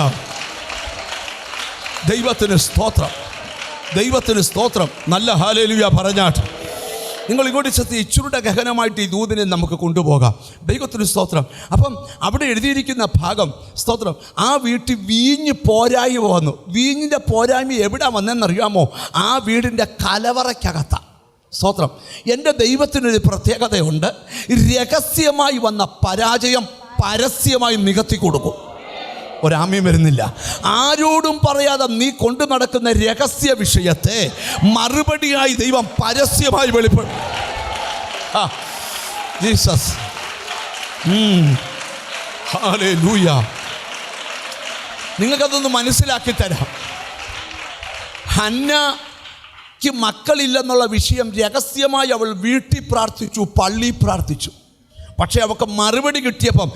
ദൈവത്തിന് സ്തോത്രം, ദൈവത്തിന് സ്തോത്രം. നല്ല ഹല്ലേലൂയ പറഞ്ഞാട്ട് നിങ്ങൾ ഇങ്ങോട്ട് ചെത്തി ഇച്ചിരുടെ ഗഹനമായിട്ട് ഈ ദൂതിനെ നമുക്ക് കൊണ്ടുപോകാം. ദൈവത്തിന് സ്തോത്രം. അപ്പം അവിടെ എഴുതിയിരിക്കുന്ന ഭാഗം, സ്തോത്രം, ആ വീട്ടിൽ വീഞ്ഞ് പോരായ്മ വന്നു. വീഞ്ഞിൻ്റെ പോരായ്മ എവിടെ വന്നെന്നറിയാമോ? ആ വീടിൻ്റെ കലവറയ്ക്കകത്താണ്. സ്തോത്രം. എൻ്റെ ദൈവത്തിനൊരു പ്രത്യേകതയുണ്ട്. രഹസ്യമായി വന്ന പരാജയം പരസ്യമായി നികത്തി കൊടുക്കും. ഒരാമയും വരുന്നില്ല. ആരോടും പറയാതെ നീ കൊണ്ടു നടക്കുന്ന രഹസ്യ വിഷയത്തെ മറുപടിയായി ദൈവം പരസ്യമായി വെളിപ്പെടും. ജീസസ്. ഹല്ലേലൂയ. നിങ്ങൾക്കതൊന്ന് മനസ്സിലാക്കി തരാം. ഹന്നയ്ക്ക് മക്കളില്ലെന്നുള്ള വിഷയം രഹസ്യമായി അവൾ വീട്ടിൽ പ്രാർത്ഥിച്ചു, പള്ളി പ്രാർത്ഥിച്ചു. പക്ഷേ അവൾക്ക് മറുപടി കിട്ടിയപ്പം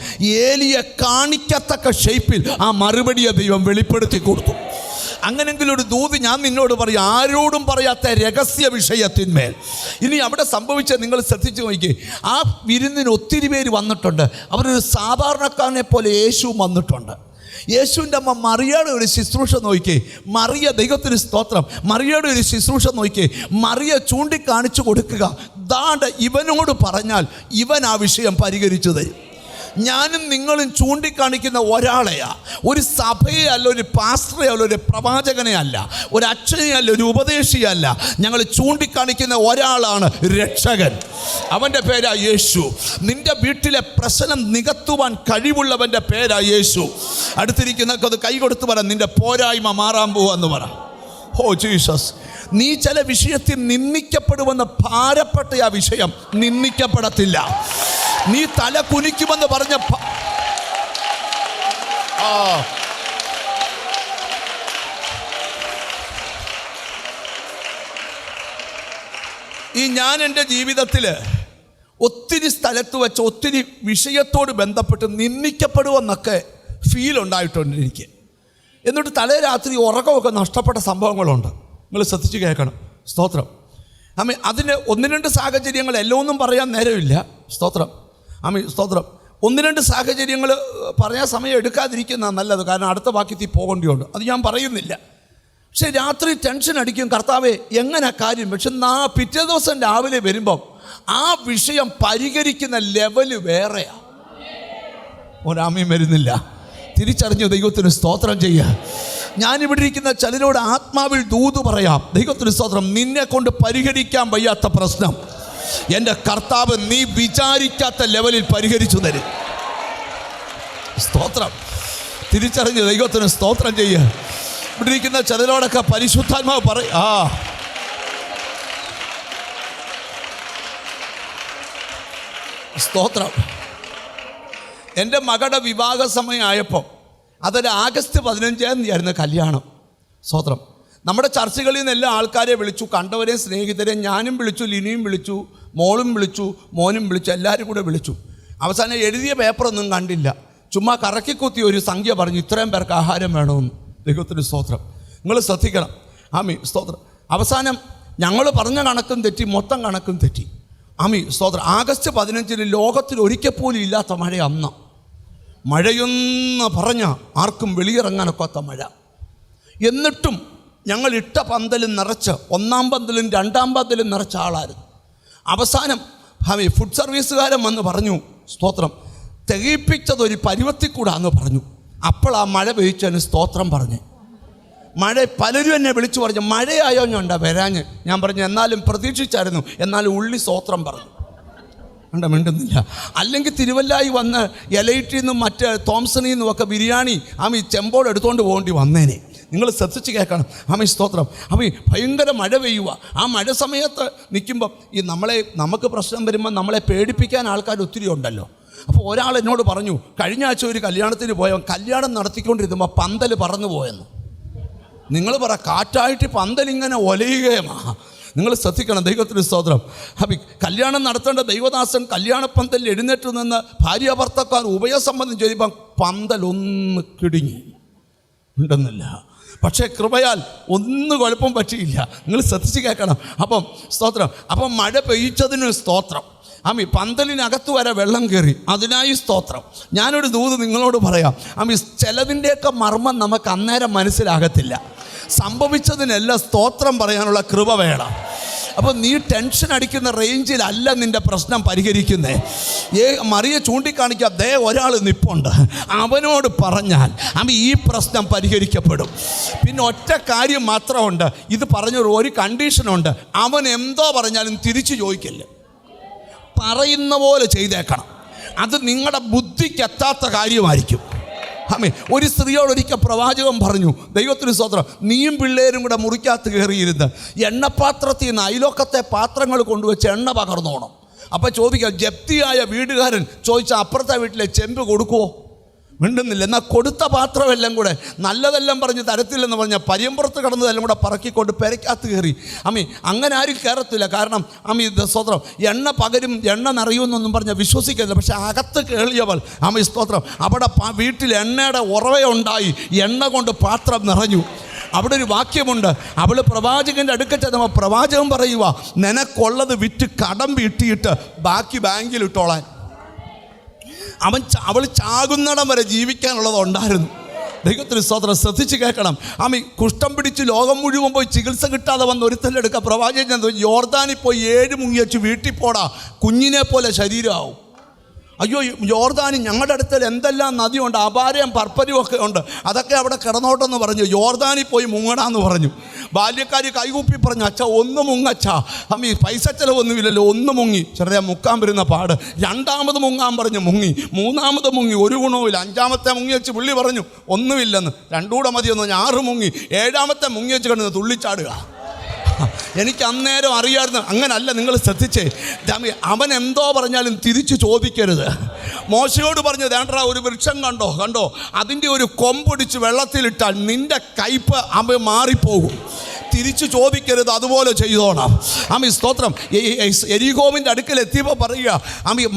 ഏലിയെ കാണിക്കത്തക്ക ഷേപ്പിൽ ആ മറുപടിയെ ദൈവം വെളിപ്പെടുത്തി കൊടുത്തു. അങ്ങനെങ്കിലും ഒരു ദൂത് ഞാൻ നിന്നോട് പറയും, ആരോടും പറയാത്ത രഹസ്യ വിഷയത്തിന്മേൽ. ഇനി അവിടെ സംഭവിച്ച നിങ്ങൾ ശ്രദ്ധിച്ചു നോക്കി. ആ വിരുന്നിന് ഒത്തിരി പേര് വന്നിട്ടുണ്ട്. അവരൊരു സാധാരണക്കാരനെ പോലെ യേശുവും വന്നിട്ടുണ്ട്. യേശുവിൻ്റെ അമ്മ മറിയയുടെ ഒരു ശുശ്രൂഷ നോക്കി. മറിയ, ദൈവത്തിന് സ്തോത്രം, മറിയയുടെ ഒരു ശുശ്രൂഷ നോക്കി. മറിയ ചൂണ്ടിക്കാണിച്ചു കൊടുക്കുക, ദാണ്ട് ഇവനോട് പറഞ്ഞാൽ ഇവൻ ആ വിഷയം പരിഹരിച്ചു തരും. ഞാനും നിങ്ങളും ചൂണ്ടിക്കാണിക്കുന്ന ഒരാളെയാ, ഒരു സഭയെ അല്ല, ഒരു പാസ്റ്ററെ അല്ല, ഒരു പ്രവാചകനെ അല്ല, ഒരു അച്ഛനെ അല്ല, ഒരു ഉപദേശിയെ അല്ല. ഞങ്ങൾ ചൂണ്ടിക്കാണിക്കുന്ന ഒരാളാണ് രക്ഷകൻ. അവൻ്റെ പേരാ യേശു. നിന്റെ വീട്ടിലെ പ്രശ്നം നികത്തുവാൻ കഴിവുള്ളവൻ്റെ പേരാ യേശു. അടുത്തിരിക്കുന്നൊക്കെ അത് കൈ കൊടുത്ത് പറ, നിന്റെ പോരായ്മ മാറാൻ പോവാന്ന് പറ. Oh Jesus. നീ ചില വിഷയത്തിൽ നിന്ദിക്കപ്പെടുമെന്ന് ഭാരപ്പെട്ട ആ വിഷയം നിന്ദിക്കപ്പെടത്തില്ല. നീ തല കുനിക്കുമെന്ന് പറഞ്ഞ ഞാൻ എൻ്റെ ജീവിതത്തിൽ ഒത്തിരി സ്ഥലത്ത് വെച്ച് ഒത്തിരി വിഷയത്തോട് ബന്ധപ്പെട്ട് നിന്ദിക്കപ്പെടുമെന്നൊക്കെ ഫീൽ ഉണ്ടായിട്ടുണ്ട് എനിക്ക്. എന്നിട്ട് തലേ രാത്രി ഉറക്കമൊക്കെ നഷ്ടപ്പെട്ട സംഭവങ്ങളുണ്ട്. നിങ്ങൾ ശ്രദ്ധിച്ച് കേൾക്കണം. സ്തോത്രം. അതിന് ഒന്ന് രണ്ട് സാഹചര്യങ്ങൾ എല്ലാം ഒന്നും പറയാൻ നേരമില്ല. സ്തോത്രം. സ്തോത്രം. ഒന്ന് രണ്ട് സാഹചര്യങ്ങൾ പറയാൻ സമയം എടുക്കാതിരിക്കുന്നതാണ് നല്ലത്. കാരണം അടുത്ത വാക്യത്തിൽ പോകേണ്ടിയുണ്ട്. അത് ഞാൻ പറയുന്നില്ല. പക്ഷെ രാത്രി ടെൻഷൻ അടിക്കും, കർത്താവേ എങ്ങനെ കാര്യം. പക്ഷെ പിറ്റേ ദിവസം രാവിലെ വരുമ്പം ആ വിഷയം പരിഹരിക്കുന്ന ലെവല് വേറെയാണ്. ഒരാമയും വരുന്നില്ല. തിരിച്ചറിഞ്ഞു ദൈവത്തിന് സ്തോത്രം ചെയ്യുക. ഞാനിവിടെ ഇരിക്കുന്ന ചിലരോട് ആത്മാവിൽ ദൂത് പറയാം. ദൈവത്തിന് സ്തോത്രം. നിന്നെ കൊണ്ട് പരിഹരിക്കാൻ വയ്യാത്ത പ്രശ്നം എൻ്റെ കർത്താവ് നീ വിചാരിക്കാത്ത ലെവലിൽ പരിഹരിച്ചു തരും. സ്തോത്രം. തിരിച്ചറിഞ്ഞ് ദൈവത്തിന് സ്തോത്രം ചെയ്യുക. ഇവിടെ ഇരിക്കുന്ന ചിലരോടൊക്കെ പരിശുദ്ധാത്മാവ് പറയും, സ്തോത്രം. എൻ്റെ മകളുടെ വിവാഹ സമയമായപ്പോൾ അതൊരു ആഗസ്റ്റ് 15-ാം തീയതിയായിരുന്നു കല്യാണം. സ്തോത്രം. നമ്മുടെ ചർച്ചകളിൽ നിന്ന് എല്ലാ ആൾക്കാരെ വിളിച്ചു, കണ്ടവരെയും സ്നേഹിതരെയും ഞാനും വിളിച്ചു, ലിനിയും വിളിച്ചു, മോളും വിളിച്ചു, മോനും വിളിച്ചു, എല്ലാവരും കൂടെ വിളിച്ചു. അവസാനം എഴുതിയ പേപ്പറൊന്നും കണ്ടില്ല. ചുമ്മാ കറക്കിക്കുത്തി ഒരു സംഖ്യ പറഞ്ഞു, ഇത്രയും പേർക്ക് ആഹാരം വേണമെന്ന്. ദൈവത്തിന് സ്തോത്രം. നിങ്ങൾ ശ്രദ്ധിക്കണം. സ്തോത്രം. അവസാനം ഞങ്ങൾ പറഞ്ഞ കണക്കും തെറ്റി, മൊത്തം കണക്കും തെറ്റി. സ്തോത്രം. ആഗസ്റ്റ് 15-ന് ലോകത്തിൽ ഒരിക്കൽ പോലും ഇല്ലാത്ത മഴ അന്ന്. മഴയൊന്ന് പറഞ്ഞ ആർക്കും വെളിയിറങ്ങാനൊക്കാത്ത മഴ. എന്നിട്ടും ഞങ്ങൾ ഇട്ട പന്തലും നിറച്ച്, ഒന്നാം പന്തലും രണ്ടാം പന്തലും നിറച്ച ആളായിരുന്നു. അവസാനം ഫുഡ് സർവീസുകാരൻ വന്ന് പറഞ്ഞു, സ്തോത്രം, തികയിപ്പിച്ചതൊരു പരുവത്തിക്കൂടാന്ന് പറഞ്ഞു. അപ്പോൾ ആ മഴ പെയ്ച്ചതിന് സ്തോത്രം പറഞ്ഞു. മഴ പലരും എന്നെ വിളിച്ചു പറഞ്ഞു, മഴയായോ ഞാൻ വരാഞ്ഞ്. ഞാൻ പറഞ്ഞു എന്നാലും പ്രതീക്ഷിച്ചായിരുന്നു, എന്നാലും ഉള്ളി സ്തോത്രം പറഞ്ഞു. മിണ്ടുന്നില്ല. അല്ലെങ്കിൽ തിരുവല്ലായി വന്ന് എലൈറ്റിൽ നിന്നും മറ്റ് തോംസണിൽ നിന്നും ഒക്കെ ബിരിയാണി ചെമ്പോട് എടുത്തുകൊണ്ട് പോകേണ്ടി വന്നേനെ. നിങ്ങൾ ശ്രദ്ധിച്ച് കേൾക്കണം. സ്തോത്രം. ഭയങ്കര മഴ പെയ്യുക. ആ മഴ സമയത്ത് നിൽക്കുമ്പം നമുക്ക് പ്രശ്നം വരുമ്പോൾ നമ്മളെ പേടിപ്പിക്കാൻ ആൾക്കാർ ഒത്തിരി ഉണ്ടല്ലോ. അപ്പോൾ ഒരാൾ എന്നോട് പറഞ്ഞു, കഴിഞ്ഞ ആഴ്ച ഒരു കല്യാണത്തിന് പോയവൻ കല്യാണം നടത്തിക്കൊണ്ടിരുമ്പോൾ പന്തൽ പറന്നു പോയെന്ന്. നിങ്ങൾ പറ, കാറ്റായിട്ട് പന്തലിങ്ങനെ ഒലയുകയുമാ. നിങ്ങൾ ശ്രദ്ധിക്കണം. ദൈവത്തിന് സ്തോത്രം. കല്യാണം നടത്തേണ്ട ദൈവദാസൻ കല്യാണപ്പന്തലിൽ എഴുന്നേറ്റ് നിന്ന് ഭാര്യ ഭർത്താക്കാർ ഉഭയസമ്മതം ചെയ്യുമ്പം പന്തലൊന്ന് കിടുങ്ങി ഉണ്ടെന്നില്ല. പക്ഷേ കൃപയാൽ ഒന്നും കുഴപ്പം പറ്റിയില്ല. നിങ്ങൾ ശ്രദ്ധിച്ച് കേൾക്കണം. സ്തോത്രം. മഴ പെയ്ച്ചതിന് സ്തോത്രം. ആമി പന്തലിനകത്ത് വരെ വെള്ളം കയറി, അതിനായി സ്തോത്രം. ഞാനൊരു ദൂത് നിങ്ങളോട് പറയാം. ആമി ചിലതിൻ്റെയൊക്കെ മർമ്മം നമുക്ക് അന്നേരം മനസ്സിലാകത്തില്ല. സംഭവിച്ചതിനെല്ലാം സ്തോത്രം പറയാനുള്ള കൃപ വേണം. അപ്പോൾ നീ ടെൻഷൻ അടിക്കുന്ന റേഞ്ചിലല്ല നിൻ്റെ പ്രശ്നം പരിഹരിക്കുന്നേ. മറിയ ചൂണ്ടിക്കാണിക്കുക, ദേ ഒരാൾ നിപ്പുണ്ട്, അവനോട് പറഞ്ഞാൽ ഈ പ്രശ്നം പരിഹരിക്കപ്പെടും. പിന്നെ ഒറ്റ കാര്യം മാത്രമുണ്ട്, ഇത് പറഞ്ഞൊരു ഒരു കണ്ടീഷനുണ്ട്. അവൻ എന്തോ പറഞ്ഞാലും തിരിച്ചു ചോദിക്കില്ല, പറയുന്ന പോലെ ചെയ്തേക്കണം. അത് നിങ്ങളുടെ ബുദ്ധിക്കെത്താത്ത കാര്യമായിരിക്കും. ഒരു സ്ത്രീയോട് ഒരിക്കൽ പ്രവാചകൻ പറഞ്ഞു, ദൈവത്തിന് സ്തോത്രം, നീയും പിള്ളേരും കൂടെ മുറിക്കകത്ത് കയറിയിരുന്ന് എണ്ണപ്പാത്രത്തിൽ നിന്ന് അയലോക്കത്തെ പാത്രങ്ങൾ കൊണ്ടുവച്ച് എണ്ണ പകർന്നോണം. അപ്പോൾ ചോദിക്കാം, ജപ്തിയായ വീടുകാരൻ ചോദിച്ചാൽ അപ്പുറത്തെ വീട്ടിലെ ചെമ്പ് കൊടുക്കുമോ? മിണ്ടുന്നില്ല. എന്നാൽ കൊടുത്ത പാത്രമെല്ലാം കൂടെ നല്ലതെല്ലാം പറഞ്ഞ് തരത്തില്ലെന്ന് പറഞ്ഞാൽ പരിയമ്പുറത്ത് കിടന്നതെല്ലാം കൂടെ പറക്കിക്കൊണ്ട് പെരയ്ക്കകത്ത് കയറി. അങ്ങനെ ആരും കയറത്തില്ല. കാരണം സ്തോത്രം, എണ്ണ പകരും എണ്ണ നിറയുമെന്നൊന്നും പറഞ്ഞാൽ വിശ്വസിക്കുന്നില്ല. പക്ഷെ അകത്ത് കേളിയവൾ സ്തോത്രം, അവിടെ വീട്ടിൽ എണ്ണയുടെ ഉറവയുണ്ടായി, എണ്ണ കൊണ്ട് പാത്രം നിറഞ്ഞു. അവിടെ ഒരു വാക്യമുണ്ട്, അവൾ പ്രവാചകൻ്റെ അടുക്കൽ ചെന്നപ്പോൾ പ്രവാചകൻ പറയുക, നിനക്കുള്ളത് വിറ്റ് കടം വീട്ടിയിട്ട് ബാക്കി ബാങ്കിലിട്ടോളാൻ. അവൾ ചാകുന്നിടം വരെ ജീവിക്കാനുള്ളത് ഉണ്ടായിരുന്നു. ദൈവത്തിന് സ്തോത്രം. ശ്രദ്ധിച്ച് കേൾക്കണം. കുഷ്ഠം പിടിച്ച് ലോകം മുഴുവൻ പോയി ചികിത്സ കിട്ടാതെ വന്ന് ഒരുത്തൻ്റെ അടുക്ക പ്രവാചകൻ യോർദാനിൽ പോയി 7 മുങ്ങി വെച്ച് വീട്ടിൽ പോടാ, കുഞ്ഞിനെ പോലെ ശരീരമാവും. അയ്യോ, യോർദാനി ഞങ്ങളുടെ അടുത്തിൽ എന്തെല്ലാം നദിയുണ്ട്, അപാരയും പർപ്പരും ഒക്കെ ഉണ്ട്, അതൊക്കെ അവിടെ കിടന്നോട്ടെന്ന് പറഞ്ഞു. യോർദാനിൽ പോയി മുങ്ങടാന്ന് പറഞ്ഞു. ബാല്യക്കാരി കൈകൂപ്പി പറഞ്ഞു, അച്ഛാ ഒന്ന് മുങ്ങച്ചാ, പൈസ ചിലവൊന്നുമില്ലല്ലോ, ഒന്ന് മുങ്ങി. ചെറുതാ മുക്കാൻ വരുന്ന പാട്. രണ്ടാമത് മുങ്ങാൻ പറഞ്ഞു, മുങ്ങി. മൂന്നാമത് മുങ്ങി, ഒരു ഗുണവുമില്ല. അഞ്ചാമത്തെ മുങ്ങി വെച്ച് പുള്ളി പറഞ്ഞു ഒന്നുമില്ലെന്ന്. 2 കൂടെ മതിയൊന്ന്. 6 മുങ്ങി. 7ാമത്തെ മുങ്ങി വെച്ച് കിടന്ന് തുള്ളിച്ചാടുക. എനിക്ക് അന്നേരം അറിയാമായിരുന്നു. അങ്ങനല്ല, നിങ്ങൾ ശ്രദ്ധിച്ചേ. അവൻ എന്തോ പറഞ്ഞാലും തിരിച്ചു ചോദിക്കരുത്. മോശയോട് പറഞ്ഞു, വേണ്ട ഒരു വൃക്ഷം കണ്ടോ, അതിൻ്റെ ഒരു കൊമ്പൊടിച്ച് വെള്ളത്തിലിട്ടാൽ നിൻ്റെ കയ്പ് മാറിപ്പോകും. തിരിച്ചു ചോദിക്കരുത്, അതുപോലെ ചെയ്തോണം. സ്തോത്രം. എരിഹോവിൻ്റെ അടുക്കൽ എത്തിയപ്പോൾ പറയുക,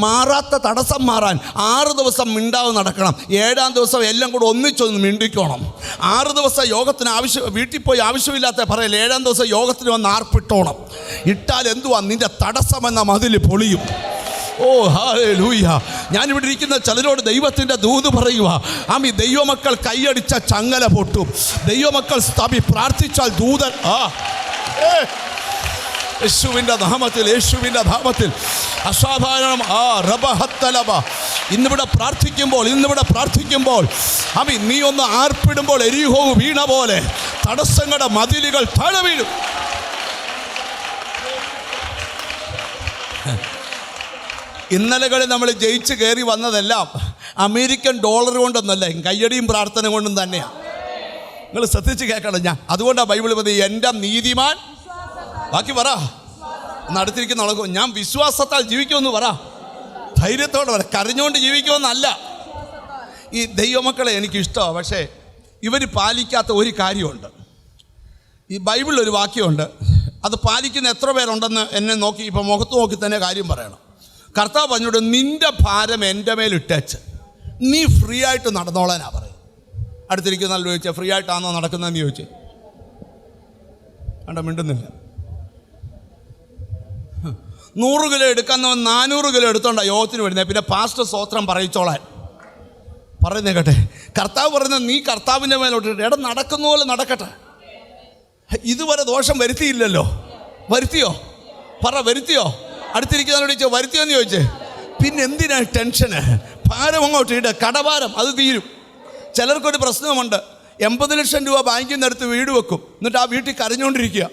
മാറാത്ത തടസ്സം മാറാൻ 6 ദിവസം മിണ്ടാതെ നടക്കണം. 7ാം ദിവസം എല്ലാം കൂടെ ഒന്നിച്ചൊന്ന് മിണ്ടിക്കണം. 6 ദിവസം യോഗത്തിന് വീട്ടിൽ പോയി ആവശ്യമില്ലാത്ത പറയല്ല. 7ാം ദിവസം യോഗത്തിന് വന്ന് ആർപ്പിട്ടോണം. ഇട്ടാൽ എന്തുവാ, നിൻ്റെ തടസ്സമെന്ന മതിൽ പൊളിയും. ഓ ഹല്ലേലൂയ. ഞാനിവിടെ ഇരിക്കുന്ന ചിലരോട് ദൈവത്തിൻ്റെ ദൂത് പറയുക. ദൈവമക്കൾ കൈയടിച്ച ചങ്ങല പൊട്ടും. ദൈവമക്കൾ പ്രാർത്ഥിച്ചാൽ ദൂതൻ യേശുവിൻ്റെ നാമത്തിൽ അസാധാരണം ഇന്നിവിടെ പ്രാർത്ഥിക്കുമ്പോൾ നീ ഒന്ന് ആർപ്പിടുമ്പോൾ എരിഹോ വീണ പോലെ തടസ്സങ്ങളുടെ മതിലുകൾ താഴെ വീഴും. ഇന്നലകളിൽ നമ്മൾ ജയിച്ച് കയറി വന്നതെല്ലാം അമേരിക്കൻ ഡോളർ കൊണ്ടൊന്നല്ല, കയ്യടിയും പ്രാർത്ഥന കൊണ്ടും തന്നെയാണ്. നിങ്ങൾ ശ്രദ്ധിച്ച് കേൾക്കണം. അതുകൊണ്ടാണ് ബൈബിൾ പറയുന്നത്, എൻ്റെ നീതിമാൻ, ബാക്കി പറ, അടുത്തിരിക്കുന്ന ആൾക്ക്, ഞാൻ വിശ്വാസത്താൽ ജീവിക്കുമെന്ന് പറ. ധൈര്യത്തോടെ പറ, കരഞ്ഞുകൊണ്ട് ജീവിക്കുമെന്നല്ല. ഈ ദൈവമക്കളെ എനിക്കിഷ്ടമാണ്, പക്ഷേ ഇവർ പാലിക്കാത്ത ഒരു കാര്യമുണ്ട്. ഈ ബൈബിളിലൊരു വാക്യമുണ്ട്, അത് പാലിക്കുന്ന എത്ര പേരുണ്ടെന്ന് എന്നെ നോക്കി, ഇപ്പോൾ മുഖത്ത് നോക്കി തന്നെ കാര്യം പറയണം. കർത്താവ് പറഞ്ഞോട്, നിൻ്റെ ഭാരം എൻ്റെ മേലിട്ടേച്ച് നീ ഫ്രീ ആയിട്ട് നടന്നോളാനാ പറയും. അടുത്തിരിക്കുന്നല്ലോ ചോദിച്ചാൽ, ഫ്രീ ആയിട്ടാണോ നടക്കുന്നതെന്ന് ചോദിച്ചേ, കണ്ട മിണ്ടുന്നില്ല. 100 കിലോ എടുക്കുന്നവൻ 400 കിലോ എടുത്തോണ്ടാ യോഗത്തിന് വരുന്നത്. പിന്നെ പാസ്റ്റർ സ്തോത്രം പറയിച്ചോളാൻ പറയുന്നേ കേട്ടെ. കർത്താവ് പറയുന്നത്, നീ കർത്താവിൻ്റെ മേലോട്ടിട്ട് എടാ നടക്കുന്ന പോലെ നടക്കട്ടെ. ഇതുവരെ ദോഷം വരുത്തിയില്ലല്ലോ. വരുത്തിയോ? പറ, വരുത്തിയോ? അടുത്തിരിക്കുന്നവരോട് ചോദിച്ചാൽ വരുത്തിയോന്ന് ചോദിച്ചേ. പിന്നെ എന്തിനാ ടെൻഷന്? ഭാരം അങ്ങോട്ട് ഇട, കടഭാരം അത് തീരും. ചിലർക്കൊരു പ്രശ്നമുണ്ട്, 80 ലക്ഷം രൂപ ബാങ്കിൽ നിന്ന് എടുത്ത് വീട് വെക്കും, എന്നിട്ട് ആ വീട്ടിൽ കരഞ്ഞുകൊണ്ടിരിക്കുക.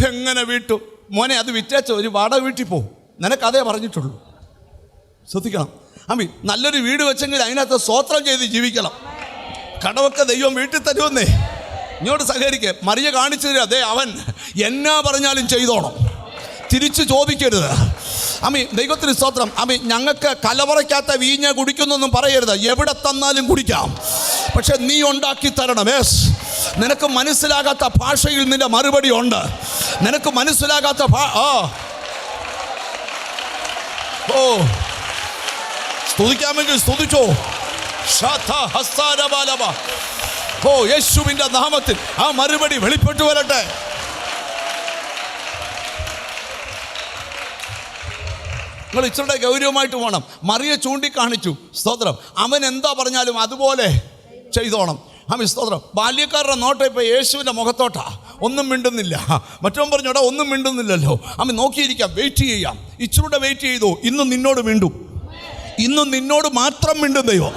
എങ്ങനെ വീട്ടു മോനെ, അത് വിറ്റേച്ച ഒരു വാടക വീട്ടിൽ പോവും. നിനക്കതേ പറഞ്ഞിട്ടുള്ളൂ. ശ്രദ്ധിക്കണം. നല്ലൊരു വീട് വെച്ചെങ്കിൽ അതിനകത്ത് സ്തോത്രം ചെയ്ത് ജീവിക്കണം. കടവൊക്കെ ദൈവം വീട്ടിൽ തരുമെന്നേ. ഇങ്ങോട്ട് സഹകരിക്കുക. മറിയ കാണിച്ചു തരിക, അതേ അവൻ എന്നാ പറഞ്ഞാലും ചെയ്തോണം, തിരിച്ചു ചോദിക്കരുത്. ദൈവത്തിന് സ്തോത്രം. ഞങ്ങൾക്ക് കലവറയ്ക്കാത്ത വീഞ്ഞ കുടിക്കുന്നൊന്നും പറയരുത്. എവിടെ തന്നാലും കുടിക്കാം, പക്ഷെ നീ ഉണ്ടാക്കി തരണം. നിനക്ക് മനസ്സിലാകാത്ത ഭാഷയിൽ നിന്റെ മറുപടി ഉണ്ട്. നിനക്ക് മനസ്സിലാകാത്ത സ്തുതിക്കാമെങ്കിൽ സ്തുതിച്ചോ. യേശുവിൻ്റെ നാമത്തിൽ ആ മറുപടി വെളിപ്പെട്ടു വരട്ടെ. നിങ്ങൾ ഇച്ചിരി ഗൗരവമായിട്ട് പോകണം. മറിയെ ചൂണ്ടിക്കാണിച്ചു, സ്തോത്രം. അവൻ എന്താ പറഞ്ഞാലും അതുപോലെ ചെയ്തോണം. ആമേൻ, സ്തോത്രം. ബാല്യക്കാരുടെ നോട്ടം ഇപ്പോൾ യേശുവിൻ്റെ മുഖത്തോട്ടാ, ഒന്നും മിണ്ടുന്നില്ല. മറ്റവൻ പറഞ്ഞോടാ ഒന്നും മിണ്ടുന്നില്ലല്ലോ. ആമേൻ, നോക്കിയിരിക്കാം, വെയിറ്റ് ചെയ്യാം. ഇച്ചിരൂടെ വെയിറ്റ് ചെയ്തോ, ഇന്നും നിന്നോട് മിണ്ടും. ഇന്നും നിന്നോട് മാത്രം മിണ്ടും ദൈവം.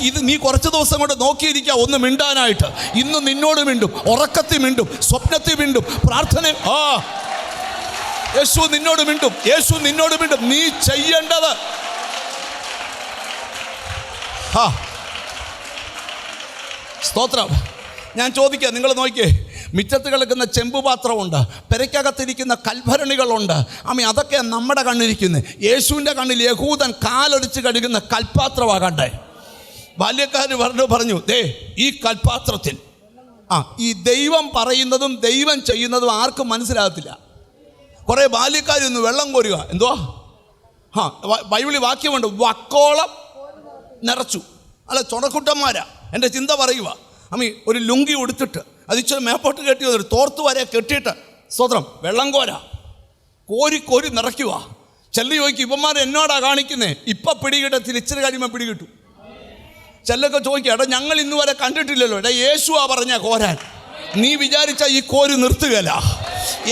ഇത് നീ കുറച്ച് ദിവസം കൊണ്ട് നോക്കിയിരിക്കുക ഒന്ന് മിണ്ടാനായിട്ട്. ഇന്ന് നിന്നോട് മിണ്ടും, ഉറക്കത്തിൽ മിണ്ടും, സ്വപ്നത്തിൽ മിണ്ടും, പ്രാർത്ഥന. യേശു നിന്നോട് മിണ്ടും, യേശു നിന്നോട് മിണ്ടും. നീ ചെയ്യേണ്ടത് സ്തോത്രം. ഞാൻ ചോദിക്കാം, നിങ്ങൾ നോക്കിയേ, മുറ്റത്ത് കിടക്കുന്ന ചെമ്പുപാത്രമുണ്ട്, പെരയ്ക്കകത്തിരിക്കുന്ന കൽഭരണികളുണ്ട്. അതൊക്കെ നമ്മുടെ കണ്ണിരിക്കുന്നത്. യേശുവിൻ്റെ കണ്ണിൽ യഹൂദൻ കാലൊടിച്ച് കഴുകുന്ന കൽപ്പാത്രമാകണ്ടേ. ബാല്യക്കാർ പറഞ്ഞു, ദേ ഈ കൽപ്പാത്രത്തിൽ ഈ ദൈവം പറയുന്നതും ദൈവം ചെയ്യുന്നതും ആർക്കും മനസ്സിലാകത്തില്ല. കുറേ ബാല്യക്കാരൊന്ന് വെള്ളം കോരുക, എന്തുവാ ബൈബിളിൽ വാക്യമുണ്ട്, വക്കോളം നിറച്ചു. അല്ല, ചുണക്കുട്ടന്മാരാ. എൻ്റെ ചിന്ത പറയുക, ഒരു ലുങ്കി ഉടുത്തിട്ട് അതിച്ചൊരു മേപ്പോട്ട് കെട്ടി വന്നിട്ട് തോർത്ത് വരെ കെട്ടിയിട്ട് സ്തോത്രം വെള്ളം കോരി നിറയ്ക്കുക. ചെല്ലി ചോദിക്കും, ഇവന്മാർ എന്നോടാ കാണിക്കുന്നേ, ഇപ്പം പിടികിട്ടത്തിൽ ഇച്ചിരി കഴിയുമ്പോൾ പിടികിട്ടു. ചെല്ലൊക്കെ ചോദിക്കുക, എടാ ഞങ്ങൾ ഇന്ന് വരെ കണ്ടിട്ടില്ലല്ലോ. എടാ യേശുവാ പറഞ്ഞ കോരാൻ. നീ വിചാരിച്ച ഈ കോരി നിർത്തുകയല്ല.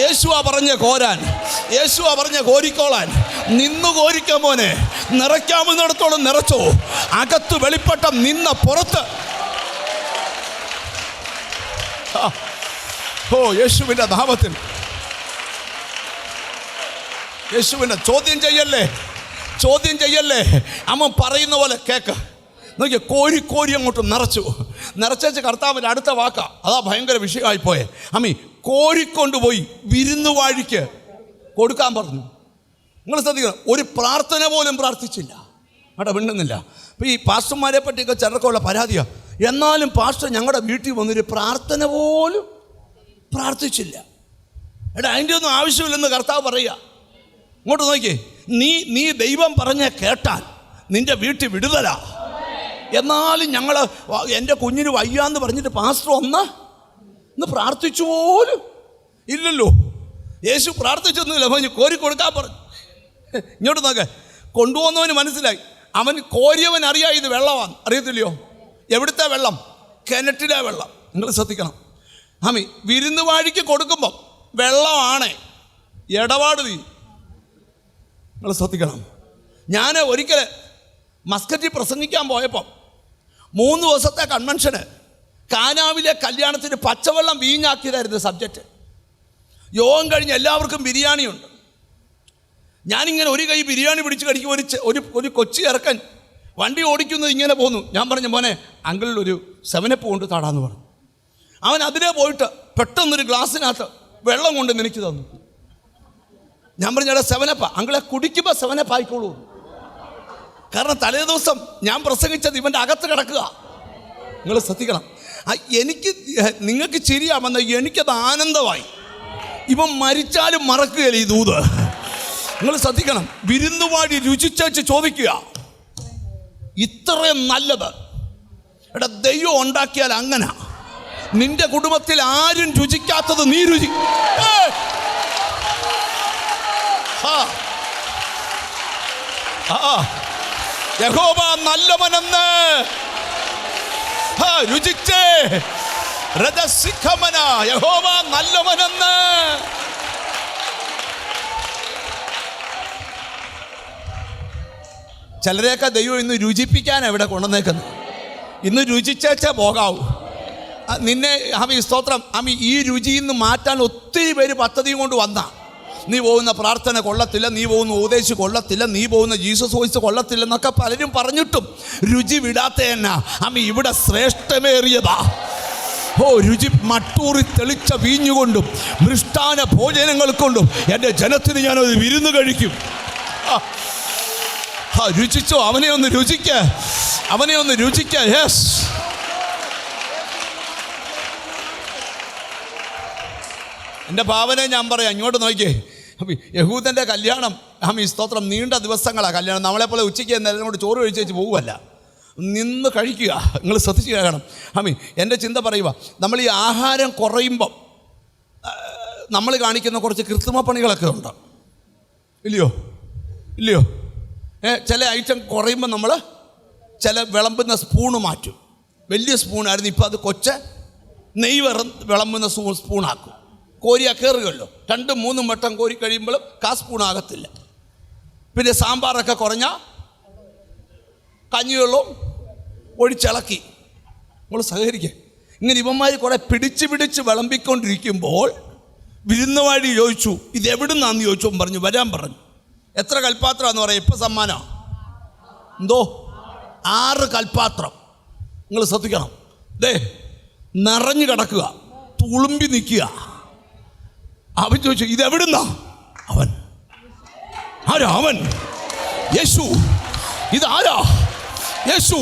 യേശുവാ പറഞ്ഞ കോരാൻ, യേശുവാ പറഞ്ഞ കോരിക്കോളാൻ. നിന്ന് കോരിക്കാൻ മോനെ, നിറയ്ക്കാവുന്നിടത്തോളം നിറച്ചോ. അകത്ത് വെളിപ്പെട്ടം നിന്ന പുറത്ത്. യേശുവിൻ്റെ നാമത്തിൽ, യേശുവിൻ്റെ ചോദ്യം ചെയ്യല്ലേ. അമ്മ പറയുന്ന പോലെ കേക്ക്. നോക്കിയ കോരി അങ്ങോട്ട് നിറച്ചേച്ച് കർത്താവിൻ്റെ അടുത്ത വാക്ക. അതാ ഭയങ്കര വിഷയമായിപ്പോയെ. കോരിക്കൊണ്ടുപോയി വിരുന്നുവാഴിക്ക് കൊടുക്കാൻ പറഞ്ഞു. നിങ്ങൾ ശ്രദ്ധിക്കണം, ഒരു പ്രാർത്ഥന പോലും പ്രാർത്ഥിച്ചില്ല. അവിടെ മിണ്ടുന്നില്ല. അപ്പോൾ ഈ പാസ്റ്റർമാരെ പറ്റിയൊക്കെ ചിലർക്കുള്ള പരാതിയാണ്. എന്നാലും പാസ്റ്റർ ഞങ്ങളുടെ വീട്ടിൽ വന്നൊരു പ്രാർത്ഥന പോലും പ്രാർത്ഥിച്ചില്ല. അതിൻ്റെ ഒന്നും ആവശ്യമില്ലെന്ന് കർത്താവ് പറയുക. ഇങ്ങോട്ട് നോക്കിയേ, നീ ദൈവം പറഞ്ഞ കേട്ടാൽ നിൻ്റെ വീട്ടിൽ വിടുതല. എന്നാലും എൻ്റെ കുഞ്ഞിന് വയ്യാന്ന് പറഞ്ഞിട്ട് പാസ്റ്റർ ഒന്ന് പ്രാർത്ഥിച്ചു പോലും ഇല്ലല്ലോ. യേശു പ്രാർത്ഥിച്ചൊന്നുമില്ല, പറഞ്ഞു കോരി കൊടുക്കാൻ പറഞ്ഞു. ഇങ്ങോട്ട് നോക്കെ, കൊണ്ടുപോകുന്നവന് മനസ്സിലായി, അവൻ കോരിയവൻ അറിയാം ഇത് വെള്ളമാണ്. അറിയത്തില്ലയോ? എവിടുത്തെ വെള്ളം? കിണറ്റിലെ വെള്ളം. നിങ്ങൾ ശ്രദ്ധിക്കണം. വിരുന്നുവാഴിക്ക് കൊടുക്കുമ്പം വെള്ളമാണ് ഇടപാട്. നിങ്ങൾ ശ്രദ്ധിക്കണം. ഞാൻ ഒരിക്കൽ മസ്കറ്റിൽ പ്രസംഗിക്കാൻ പോയപ്പം 3 ദിവസത്തെ കൺവെൻഷന് കാനാവിലെ കല്യാണത്തിന് പച്ചവെള്ളം വീഞ്ഞാക്കിയതായിരുന്നു സബ്ജക്റ്റ്. യോഗം കഴിഞ്ഞ് എല്ലാവർക്കും ബിരിയാണിയുണ്ട്. ഞാനിങ്ങനെ ഒരു കൈ ബിരിയാണി പിടിച്ച് കടിക്കും. ഒരു കൊച്ചി ഇറക്കൻ വണ്ടി ഓടിക്കുന്നത് ഇങ്ങനെ പോന്നു. ഞാൻ പറഞ്ഞു, മോനെ അങ്കിളിൽ ഒരു 7up കൊണ്ട് താടാന്ന് പറഞ്ഞു. അവൻ അതിലേ പോയിട്ട് പെട്ടെന്നൊരു ഗ്ലാസ്സിനകത്ത് വെള്ളം കൊണ്ട് എനിക്ക് തന്നു. ഞാൻ പറഞ്ഞു, എടാ 7up അങ്കിളെ കുടിക്കുമ്പോൾ 7up ആയിക്കോളൂ. കാരണം തലേ ദിവസം ഞാൻ പ്രസംഗിച്ചത് ഇവൻ്റെ അകത്ത് കിടക്കുക. നിങ്ങൾ ശ്രദ്ധിക്കണം. നിങ്ങൾക്ക് ചിരിയാമെന്ന്, എനിക്കത് ആനന്ദമായി. ഇവൻ മരിച്ചാലും മറക്കുകയല്ല ഈ ദൂത്. നിങ്ങൾ ശ്രദ്ധിക്കണം. വിരുന്നുവാഴി രുചിച്ചു ചോദിക്കുക, ഇത്രയും നല്ലത് എടാ ദൈവം ഉണ്ടാക്കിയാൽ അങ്ങനെ നിന്റെ കുടുംബത്തിൽ ആരും രുചിക്കാത്തത് നീ രുചി. യഹോവ നല്ലവനെന്ന് രുചിച്ചേ. രജസിഖമന, യഹോവ നല്ലവനെന്ന്. ചിലരെയൊക്കെ ദൈവം ഇന്ന് രുചിപ്പിക്കാൻ എവിടെ കൊണ്ടുവന്നേക്കുന്നത്. ഇന്ന് രുചിച്ചേച്ചേ പോകാവൂ. നിന്നെ സ്തോത്രം. ഈ രുചിയിൽ നിന്ന് മാറ്റാൻ ഒത്തിരി പേര് പദ്ധതിയും കൊണ്ട് വന്ന. നീ പോകുന്ന പ്രാർത്ഥന കൊള്ളത്തില്ല, നീ പോകുന്ന ഉപദേശം കൊള്ളത്തില്ല, നീ പോകുന്ന ജീസസ് വോയിസ് കൊള്ളത്തില്ല എന്നൊക്കെ പലരും പറഞ്ഞിട്ടും രുചി വിടാത്ത എന്നാ ഇവിടെ ശ്രേഷ്ഠമേറിയതാ. രുചി മട്ടൂറി തെളിച്ച വീഞ്ഞുകൊണ്ടും മൃഷ്ടാന ഭോജനങ്ങൾ കൊണ്ടും എൻ്റെ ജനത്തിന് ഞാനൊരു വിരുന്ന് കഴിക്കും. രുചിച്ചോ, അവനെ ഒന്ന് രുചിക്ക. യെസ്, എൻ്റെ ഭാവന ഞാൻ പറയാം. ഇങ്ങോട്ട് നോക്കിയേ, യഹൂദൻ്റെ കല്യാണം സ്തോത്രം നീണ്ട ദിവസങ്ങളാണ് കല്യാണം. നമ്മളെപ്പോലെ ഉച്ചയ്ക്ക് എല്ലാവരും കൂടെ ചോറ് കഴിച്ച് പോവുമല്ല, നിന്ന് കഴിക്കുക. നിങ്ങൾ ശ്രദ്ധിച്ച് കേൾക്കണം. എൻ്റെ ചിന്ത പറയുക, നമ്മൾ ഈ ആഹാരം കുറയുമ്പം നമ്മൾ കാണിക്കുന്ന കുറച്ച് കൃത്രിമ പണികളൊക്കെ ഉണ്ട്, ഇല്ലയോ? ഇല്ലയോ? ചില ഐറ്റം കുറയുമ്പോൾ നമ്മൾ ചില വിളമ്പുന്ന സ്പൂണ് മാറ്റും. വലിയ സ്പൂണായിരുന്നു, ഇപ്പോൾ അത് കൊച്ച നെയ്യ് വിളമ്പുന്ന സ്പൂണാക്കും. കോരിയാ കയറുകയല്ലോ. 2-3 വട്ടം കോരി കഴിയുമ്പോഴും സ്പൂണാകത്തില്ല. പിന്നെ സാമ്പാറൊക്കെ കുറഞ്ഞാൽ കഞ്ഞിവെള്ളവും ഒഴിച്ചിളക്കി നമ്മൾ സഹകരിക്കുക. ഇങ്ങനെ ഇവന്മാർ കുറേ പിടിച്ച് വിളമ്പിക്കൊണ്ടിരിക്കുമ്പോൾ വിരുന്നുവാഴി ചോദിച്ചു, ഇതെവിടുന്നാന്ന് ചോദിച്ചു. പറഞ്ഞു വരാൻ പറഞ്ഞു. എത്ര കൽപ്പാത്രമാണെന്ന് പറയാം. ഇപ്പം സമ്മാനം എന്തോ 6 കൽപ്പാത്രം. നിങ്ങൾ ശ്രദ്ധിക്കണം. നിറഞ്ഞു കിടക്കുക, തുളുമ്പി നിൽക്കുക. അവൻ ചോദിച്ചു ഇതെവിടുന്നാ? ആരാ അവൻ? യേശു. ഇതാരാ? യേശു.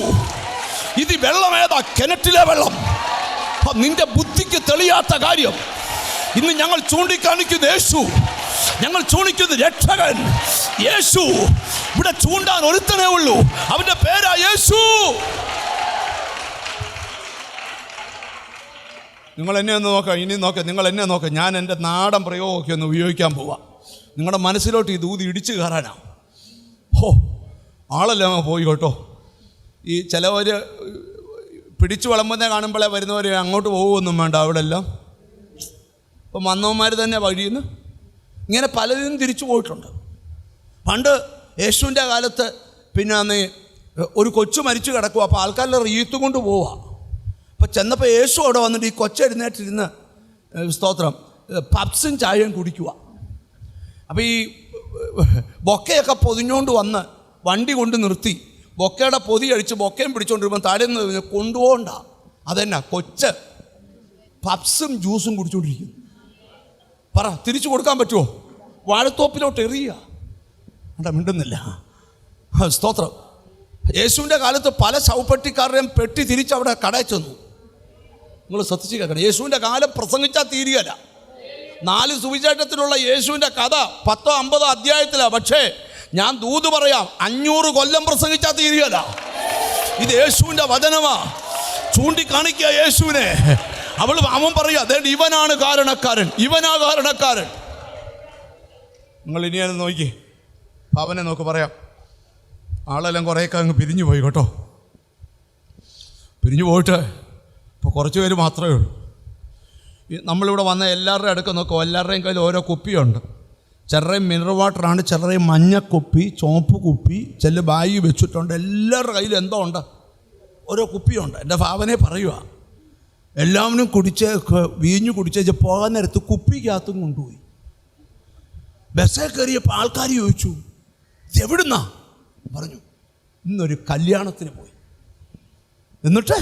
ഇത് വെള്ളം ഏതാ? കിണറ്റിലെ വെള്ളം. നിന്റെ ബുദ്ധിക്ക് തെളിയാത്ത കാര്യം ഇന്ന് ഞങ്ങൾ ചൂണ്ടിക്കാണിക്കുന്ന യേശു, ഞങ്ങൾ ചൂണ്ടിക്കുന്ന രക്ഷകൻ യേശു. ഇവിടെ ചൂണ്ടാൻ ഒരുത്തനേ ഉള്ളൂ, അവന്റെ പേരാ യേശു. നിങ്ങൾ എന്നെ ഒന്ന് നോക്കാം, ഇനി നോക്കാം. നിങ്ങൾ എന്നെ നോക്കാം. ഞാൻ എൻ്റെ നാടൻ പ്രയോഗമൊക്കെ ഒന്ന് ഉപയോഗിക്കാൻ പോവാം. നിങ്ങളുടെ മനസ്സിലോട്ട് ഈ ദൂതി ഇടിച്ചു കയറാനാ. ആളെല്ലാം പോയി കേട്ടോ. ഈ ചിലവർ പിടിച്ചു വിളമ്പുന്നേ കാണുമ്പോഴേ വരുന്നവർ അങ്ങോട്ട് പോകുമൊന്നും വേണ്ട. അവിടെ എല്ലാം ഇപ്പം വന്നവന്മാർ തന്നെ വഴിയിൽ നിന്ന് ഇങ്ങനെ പലരും തിരിച്ചു പോയിട്ടുണ്ട്. പണ്ട് യേശുവിൻ്റെ കാലത്ത് പിന്നെ അന്ന് ഒരു കൊച്ചു മരിച്ചു കിടക്കുക. അപ്പോൾ ആൾക്കാരുടെ റീത്ത് കൊണ്ട് പോവുക. അപ്പോൾ ചെന്നപ്പോൾ യേശു അവിടെ വന്നിട്ട് ഈ കൊച്ചെഴുന്നേറ്റിരുന്ന് സ്തോത്രം പപ്സും ചായയും കുടിക്കുക. അപ്പോൾ ഈ ബൊക്കയൊക്കെ പൊതിഞ്ഞുകൊണ്ട് വന്ന് വണ്ടി കൊണ്ട് നിർത്തി ബൊക്കയുടെ പൊതി അഴിച്ച് ബൊക്കയും പിടിച്ചുകൊണ്ടിരുമ്പോൾ താഴെ നിന്ന് കൊണ്ടുപോകണ്ട. അതെന്നാ കൊച്ച് പപ്സും ജ്യൂസും കുടിച്ചുകൊണ്ടിരിക്കുന്നു. പറ, തിരിച്ചു കൊടുക്കാൻ പറ്റുമോ? വാഴത്തോപ്പിലോട്ട് എറിയുക. അവിടെ മിണ്ടുന്നില്ല. സ്തോത്രം. യേശുവിൻ്റെ കാലത്ത് പല ശവപ്പെട്ടിക്കാരുടെയും പെട്ടി തിരിച്ചവിടെ കടയിൽ ചെന്നു. നിങ്ങൾ ശ്രദ്ധിച്ച് കേൾക്കണം. യേശുവിൻ്റെ കാലം പ്രസംഗിച്ചാൽ തീരുകയില്ല. 4 സുവിശേഷത്തിലുള്ള യേശുവിൻ്റെ കഥ 10-50 അധ്യായത്തിലാണ്. പക്ഷേ ഞാൻ ദൂത് പറയാം, 500 കൊല്ലം പ്രസംഗിച്ചാൽ തീരുകയില്ല. ഇത് യേശുവിൻ്റെ വചനമാ. ചൂണ്ടിക്കാണിക്കുക യേശുവിനെ. അവൻ പറയുക, അതായത് ഇവനാണ് കാരണക്കാരൻ, ഇവനാ കാരണക്കാരൻ. നിങ്ങൾ ഇനിയാണ് നോക്കി അവനെ നോക്ക് പറയാം. ആളെല്ലാം കുറേയൊക്കെ അങ്ങ് പിരിഞ്ഞു പോയി കേട്ടോ. പിരിഞ്ഞു പോയിട്ട് ഇപ്പോൾ കുറച്ച് പേര് മാത്രമേ ഉള്ളൂ. നമ്മളിവിടെ വന്ന എല്ലാവരുടെയും അടുക്ക നോക്കും. എല്ലാവരുടെയും കയ്യിൽ ഓരോ കുപ്പിയുണ്ട്. ചിലരെയും മിനറൽ വാട്ടറാണ്, ചിലരെയും മഞ്ഞക്കുപ്പി, ചുവപ്പ് കുപ്പി, ചില ബാഗ് വെച്ചിട്ടുണ്ട്. എല്ലാവരുടെ കയ്യിൽ എന്തോ ഉണ്ട്, ഓരോ കുപ്പിയുണ്ട്. എൻ്റെ ഭാവനെ പറയുക, എല്ലാവരും വീഞ്ഞു കുടിച്ച് പോകാൻ നേരത്ത് കുപ്പിക്കകത്തും കൊണ്ടുപോയി. ബസ്സേ കയറിയപ്പോൾ ആൾക്കാർ ചോദിച്ചു ഇതെവിടുന്നാ? പറഞ്ഞു ഇന്നൊരു കല്യാണത്തിന് പോയി. എന്നിട്ട്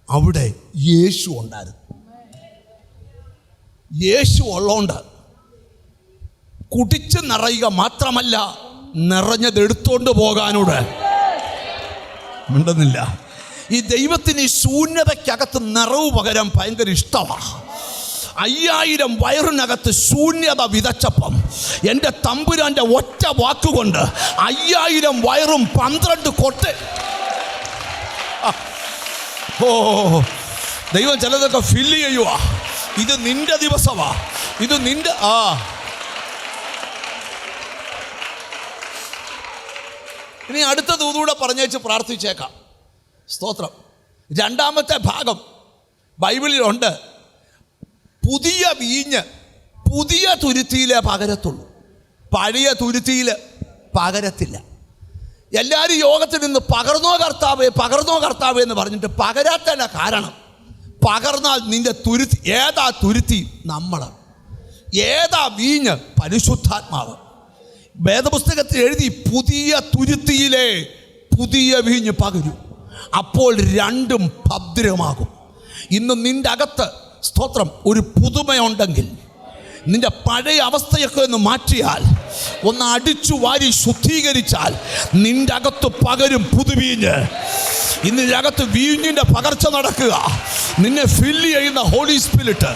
അവിടെ യേശു ഉണ്ടായിരുന്നു. യേശു ഉള്ളോണ്ട് കുടിച്ച് നിറയുക മാത്രമല്ല, നിറഞ്ഞത് എടുത്തോണ്ട് പോകാനൂടെ മിണ്ടുന്നില്ല. ഈ ദൈവത്തിന് ഈ ശൂന്യതയ്ക്കകത്ത് നിറവ് പകരം ഭയങ്കര ഇഷ്ടമാണ്. 5000 വയറിനകത്ത് ശൂന്യത വിതച്ചപ്പം എൻ്റെ തമ്പുരാൻ്റെ ഒറ്റ വാക്കുകൊണ്ട് 5000 വയറും 12 കൊട്ട്. ദൈവം ചിലതൊക്കെ ഫില്ല് ചെയ്യുക. ഇത് നിന്റെ ദിവസമാ, ഇത് നിന്റെ ഇനി അടുത്ത ദൂതൂടെ പറഞ്ഞേച്ച് പ്രാർത്ഥിച്ചേക്കാം. സ്തോത്രം. 2ാമത്തെ ഭാഗം ബൈബിളിലുണ്ട്. പുതിയ വീഞ്ഞ് പുതിയ തുരുത്തിയിലേ പകരത്തുള്ളൂ, പഴയ തുരുത്തിയിൽ പകരത്തില്ല. എല്ലാവരും യോഗത്തിൽ നിന്ന് പകർന്നോ കർത്താവേ എന്ന് പറഞ്ഞിട്ട് പകരാത്തല്ല. കാരണം പകർന്നാൽ നിന്റെ തുരുത്തി ഏതാ? തുരുത്തി നമ്മൾ. ഏതാ വീഞ്ഞ്? പരിശുദ്ധാത്മാവ്. വേദപുസ്തകത്തിൽ എഴുതി പുതിയ തുരുത്തിയിലെ പുതിയ വീഞ്ഞ് പകരും, അപ്പോൾ രണ്ടും ഭദ്രമാകും. ഇന്ന് നിന്റെ അകത്ത് സ്തോത്രം ഒരു പുതുമയുണ്ടെങ്കിൽ, നിന്റെ പഴയ അവസ്ഥയൊക്കെ ഒന്ന് മാറ്റിയാൽ, ഒന്ന് അടിച്ചു വാരി ശുദ്ധീകരിച്ചാൽ നിന്റെ അകത്ത് പകരും പുതുവീഞ്ഞ്. ഇന്നിൻ്റെ അകത്ത് വീഞ്ഞിൻ്റെ പകർച്ച നടക്കുക. നിന്നെ ഫില്ല് ചെയ്യുന്ന ഹോളി സ്പിരിറ്റ്,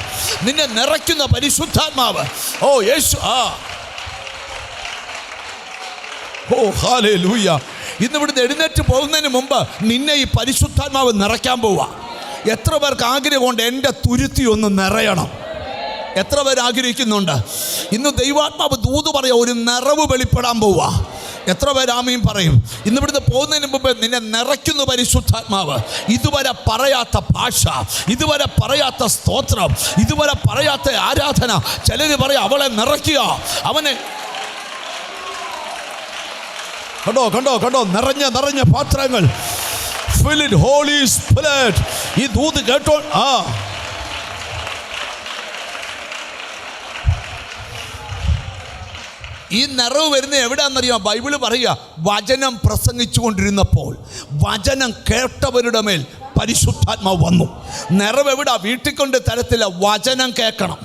നിന്നെ നിറയ്ക്കുന്ന പരിശുദ്ധാത്മാവ്. ഓ യേശു, ഓ ഹല്ലേലൂയ. ഇന്ന് ഇവിടുന്ന് എഴുന്നേറ്റ് പോകുന്നതിന് മുമ്പ് നിന്നെ ഈ പരിശുദ്ധാത്മാവ് നിറയ്ക്കാൻ പോവുക. എത്ര പേർക്ക് ആഗ്രഹമുണ്ട് എൻ്റെ തുരുത്തി ഒന്ന് നിറയണം? എത്ര പേർ ആഗ്രഹിക്കുന്നുണ്ട്? ഇന്ന് ദൈവാത്മാവ് ദൂത് പറയാ, ഒരു നിറവ് വെളിപ്പെടാൻ പോവുക. എത്ര പേര് ആമീൻ പറയും? ഇന്ന് ഇവിടുന്ന് പോകുന്നതിന് മുമ്പ് നിന്നെ നിറയ്ക്കുന്ന പരിശുദ്ധാത്മാവ്. ഇതുവരെ പറയാത്ത ഭാഷ, ഇതുവരെ പറയാത്ത സ്തോത്രം, ഇതുവരെ പറയാത്ത ആരാധന. ചിലര് പറയും അവളെ നിറയ്ക്കുക, അവനെ. കണ്ടോ കണ്ടോ കണ്ടോ, നിറഞ്ഞ നിറഞ്ഞ പാത്രങ്ങൾ. Fill it, Holy Spirit. ഈ ദൂത് കേട്ടോ. ഈ നിറവ് വരുന്നത് എവിടെയാണെന്നറിയാം? ബൈബിള് പറയുക, വചനം പ്രസംഗിച്ചു കൊണ്ടിരുന്നപ്പോൾ വചനം കേട്ടവരുടെ മേൽ പരിശുദ്ധാത്മാവ് വന്നു. നിറവ് എവിടാ? വീട്ടിൽ കൊണ്ട് തരത്തില്ല, വചനം കേൾക്കണം.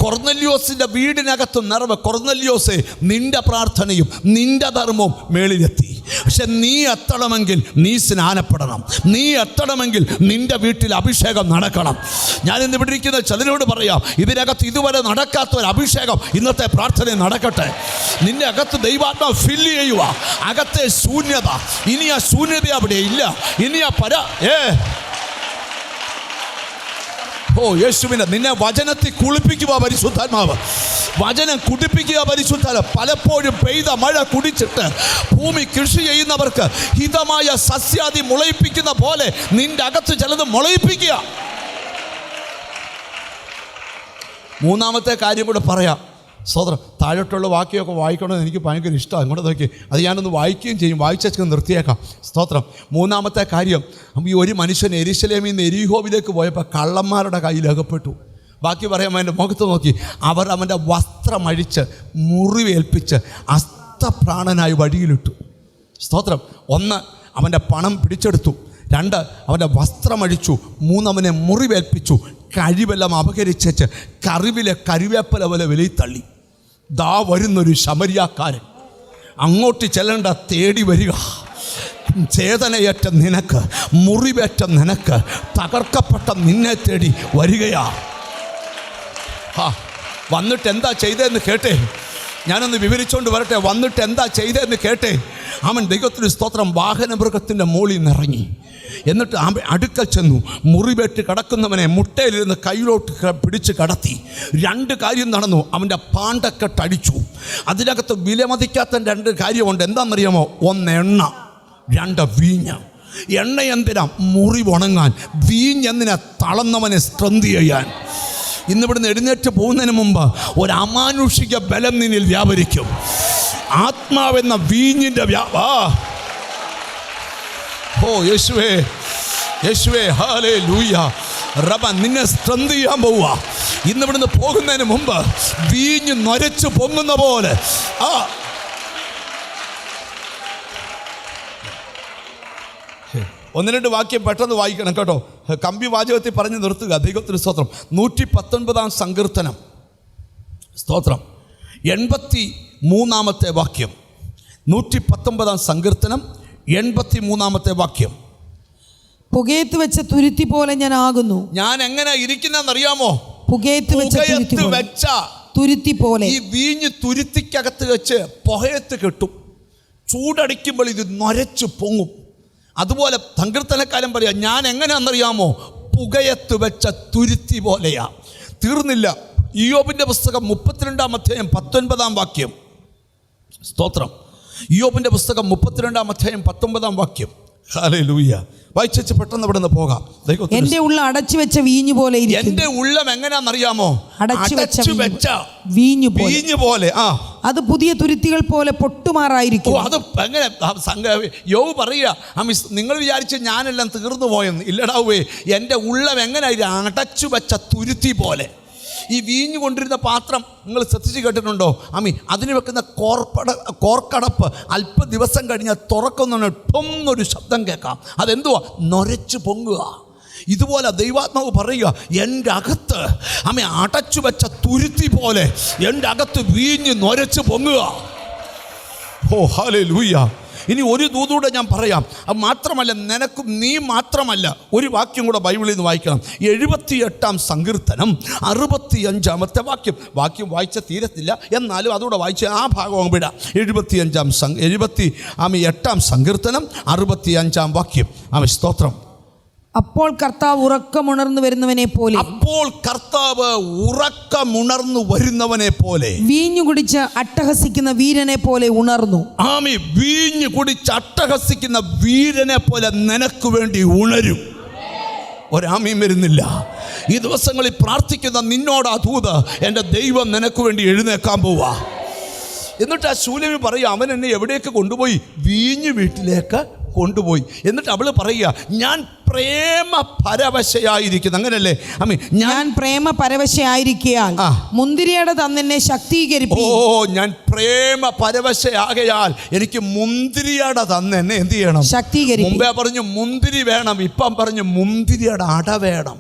കൊർന്നല്യോസിൻ്റെ വീടിനകത്ത് നിറവ്. കൊർന്നല്യോസേ, നിന്റെ പ്രാർത്ഥനയും നിന്റെ ധർമ്മവും മേളിലെത്തി. പക്ഷെ നീ എത്തണമെങ്കിൽ നീ സ്നാനപ്പെടണം. നീ എത്തണമെങ്കിൽ നിന്റെ വീട്ടിൽ അഭിഷേകം നടക്കണം. ഞാൻ ഇന്ന് ഇവിടെ ഇരിക്കുന്ന ചിലരോട് പറയാം, ഇതിനകത്ത് ഇതുവരെ നടക്കാത്ത ഒരു അഭിഷേകം ഇന്നത്തെ പ്രാർത്ഥന നടക്കട്ടെ. നിന്റെ അകത്ത് ദൈവാത്മാവ് ഫില്ല് ചെയ്യുക. അകത്തെ ശൂന്യത, ഇനി ആ ശൂന്യത അവിടെ ഇല്ല. ഇനി ആ യേശുവിനെ നിന്നെ വചനത്തിൽ കുളിപ്പിക്കുക പരിശുദ്ധാത്മാവ്. വചനം കുടിപ്പിക്കുക പരിശുദ്ധാത്മാവ്. പലപ്പോഴും പെയ്ത മഴ കുടിച്ചിട്ട് ഭൂമി കൃഷി ചെയ്യുന്നവർക്ക് ഹിതമായ സസ്യാദി മുളയിപ്പിക്കുന്ന പോലെ നിന്റെ അകത്ത് ചിലത് മുളയിപ്പിക്കുക. മൂന്നാമത്തെ കാര്യം കൂടെ പറയാം. സോദരം, താഴോട്ടുള്ള വാക്യമൊക്കെ വായിക്കണമെന്ന് എനിക്ക് ഭയങ്കര ഇഷ്ടമാണ്. ഇങ്ങോട്ട് നോക്കി, അത് ഞാനൊന്ന് വായിക്കുകയും ചെയ്യും. വായിച്ചു നിർത്തിയേക്കാം. സ്തോത്രം. മൂന്നാമത്തെ കാര്യം, ഈ ഒരു മനുഷ്യൻ യെരൂശലേമിൽ നിന്ന് എരിഹോവിലേക്ക് പോയപ്പോൾ കള്ളന്മാരുടെ കയ്യിൽ അകപ്പെട്ടു. ബാക്കി പറയാൻ അവൻ്റെ മുഖത്ത് നോക്കി, അവർ അവൻ്റെ വസ്ത്രമഴിച്ച് മുറിവേൽപ്പിച്ച് അസ്തപ്രാണനായി വഴിയിലിട്ടു. സ്തോത്രം. 1, അവൻ്റെ പണം പിടിച്ചെടുത്തു. 2, അവൻ്റെ വസ്ത്രമഴിച്ചു. 3, അവനെ മുറിവേൽപ്പിച്ചു. കഴിവെല്ലാം അപകരിച്ച് കറിവിലെ കറിവേപ്പല പോലെ വെളിയിൽ തള്ളി. ദാ വരുന്നൊരു ശമരിയാക്കാരൻ, അങ്ങോട്ട് ചെല്ലണ്ട, തേടി വരിക. ചേതനയേറ്റ നിനക്ക്, മുറിവേറ്റ നിനക്ക്, തകർക്കപ്പെട്ട നിന്നെ തേടി വരികയാ. വന്നിട്ട് എന്താ ചെയ്തതെന്ന് കേട്ടേ. ഞാനൊന്ന് വിവരിച്ചുകൊണ്ട് വരട്ടെ. വന്നിട്ട് എന്താ ചെയ്തതെന്ന് കേട്ടേ. അവൻ ദൈവത്തിന് സ്തോത്രം വാഹനമൃഗത്തിൻ്റെ മുകളിൽ നിന്നിറങ്ങി. എന്നിട്ട് അടുക്കൽ ചെന്നു. മുറിവേറ്റ് കിടക്കുന്നവനെ മുട്ടയിലിരുന്ന് കയ്യിലോട്ട് പിടിച്ച് കടത്തി. 2 കാര്യം നടന്നു. അവൻ്റെ പാണ്ടക്കെട്ടടിച്ചു. അതിനകത്ത് വിലമതിക്കാത്ത 2 കാര്യമുണ്ട്. എന്താണെന്നറിയാമോ? 1 എണ്ണ, 2 വീഞ്ഞ്. എണ്ണ എന്തിനാ? മുറിവുണങ്ങാൻ. വീഞ്ഞെന്തിനാ? തളർന്നവനെ സ്ട്രെങ്ത് ചെയ്യാൻ. ഇന്നിവിടുന്ന് എഴുന്നേറ്റ് പോകുന്നതിന് മുമ്പ് ഒരു അമാനുഷിക ബലം നിന്നിൽ വ്യാപരിക്കും. ആത്മാവെന്ന വീഞ്ഞിൻ്റെ യേശുവേ, യേശുവേ, ഹല്ലേലൂയ. റബ്ബ നിന്നെ സ്ട്രെങ്ത് ചെയ്യാൻ പോവുക. ഇന്നിവിടുന്ന് പോകുന്നതിന് മുമ്പ് വീഞ്ഞ് നൊരച്ച് പൊങ്ങുന്ന പോലെ. ഒന്ന് 2 വാക്യം പെട്ടെന്ന് വായിക്കണം കേട്ടോ. കമ്പി വാചകത്തിൽ പറഞ്ഞ് നിർത്തുക. ദൈവത്തിന് സ്തോത്രം. 119 സങ്കീർത്തനം, സ്തോത്രം, 83 വാക്യം. 119 സങ്കീർത്തനം 83 വാക്യം. പുകയത്ത് വെച്ച തുരുത്തി പോലെ ഞാൻ ആകുന്നു. ഞാൻ എങ്ങനെ ഇരിക്കുന്നറിയാമോ? പുകയത്ത് വെച്ച തുരുത്തി പോലെ. ഈ വീഞ്ഞ് തുരുത്തിക്കകത്ത് വെച്ച് പുകയത്ത് കെട്ടും. ചൂടടിക്കുമ്പോൾ ഇത് നൊരച്ചു പൊങ്ങും. അതുപോലെ സങ്കീർത്തനക്കാരൻ പറയാം, ഞാൻ എങ്ങനെയാണെന്നറിയാമോ? പുകയത്ത് വെച്ച തുരുത്തി പോലെയാ. തീർന്നില്ല. ഇയ്യോബിൻ്റെ പുസ്തകം 32 അധ്യായം 19 വാക്യം. സ്തോത്രം. ഇയ്യോബിൻ്റെ പുസ്തകം 32 അധ്യായം 19 വാക്യം. ഹല്ലേലൂയ. വായിച്ചു പെട്ടെന്ന് ഇവിടെ നിന്ന് പോകാം. എന്റെ ഉള്ളം അടച്ചു വെച്ച വീഞ്ഞു പോലെ. എന്റെ ഉള്ളം എങ്ങനെയാണെന്നറിയാമോ? അടച്ചു വെച്ച വീഞ്ഞു പോലെ. അത് പുതിയ തുരുത്തികൾ പോലെ പൊട്ടുമാറായിരിക്കും. അത് എങ്ങനെ? യോബ് പറയുക, നിങ്ങൾ വിചാരിച്ച് ഞാനെല്ലാം തീർന്നു പോയെന്ന്. ഇല്ലടാവേ, എൻ്റെ ഉള്ളം എങ്ങനെയായിരുന്നു? അടച്ചു വെച്ച തുരുത്തി പോലെ. ഈ വീഞ്ഞു കൊണ്ടിരുന്ന പാത്രം നിങ്ങൾ ശ്രദ്ധിച്ച് കേട്ടിട്ടുണ്ടോ? അതിന് വെക്കുന്ന കോർക്കടപ്പ് അല്പ ദിവസം കഴിഞ്ഞാൽ തുറക്കുന്നതിന് ടൊന്നൊരു ശബ്ദം കേൾക്കാം. അതെന്തുവാ? നൊരച്ചു പൊങ്ങുക. ഇതുപോലെ ദൈവാത്മാവ് പറയുക, എൻ്റെ അകത്ത് അടച്ചു വെച്ച തുരുത്തി പോലെ എൻ്റെ അകത്ത് വീഞ്ഞ് നൊരച്ചു പൊങ്ങുക. ഹല്ലേലൂയ. ഇനി ഒരു ദൂതൂടെ ഞാൻ പറയാം. അത് മാത്രമല്ല, നിനക്കും നീ മാത്രമല്ല, ഒരു വാക്യം കൂടെ ബൈബിളിൽ നിന്ന് വായിക്കണം. 78 സങ്കീർത്തനം 65 വാക്യം. വാക്യം വായിച്ച തീരത്തില്ല, എന്നാലും അതുകൂടെ വായിച്ച് ആ ഭാഗം വിടാം. 78 സങ്കീർത്തനം 65 വാക്യം. സ്തോത്രം. അപ്പോൾ കർത്താവ് ഉറക്കമുണർന്നു വരുന്നവനെ പോലെ, അപ്പോൾ കർത്താവ് ഉറക്കമുണർന്നു വരുന്നവനെ പോലെ, വീഞ്ഞു കുടിച്ച് അട്ടഹസിക്കുന്ന വീരനെ പോലെ ഉണർന്നു. ആമി, വീഞ്ഞു കുടിച്ച് അട്ടഹസിക്കുന്ന വീരനെ പോലെ നിനക്ക് വേണ്ടി ഉണരും. ഒരാമയും വരുന്നില്ല. ഈ ദിവസങ്ങളിൽ പ്രാർത്ഥിക്കുന്ന നിന്നോട് ആ ദൂത്, എൻ്റെ ദൈവം നിനക്ക് വേണ്ടി എഴുന്നേക്കാൻ പോവാ. എന്നിട്ട് ആ ശൂലമി പറയുക, അവൻ എന്നെ എവിടേക്ക് കൊണ്ടുപോയി? വീഞ്ഞു വീട്ടിലേക്ക് കൊണ്ടുപോയി. എന്നിട്ട് അവള് പറയുക, ഞാൻ പ്രേമ പരവശയായിരിക്കുന്നു. അങ്ങനല്ലേ അമ്മി? ഞാൻ പ്രേമ പരവശയായിരിക്കയാൽ മുന്തിരിയുടെ തന്നെ ശക്തീകരിപ്പി. ഞാൻ പ്രേമ പരവശയാകയാൽ എനിക്ക് മുന്തിരിയുടെ തന്നെ എന്ത് ചെയ്യണം? ശക്തീകരിപ്പി. മുമ്പേ പറഞ്ഞു മുന്തിരി വേണം, ഇപ്പം പറഞ്ഞു മുന്തിരിയുടെ അട വേണം.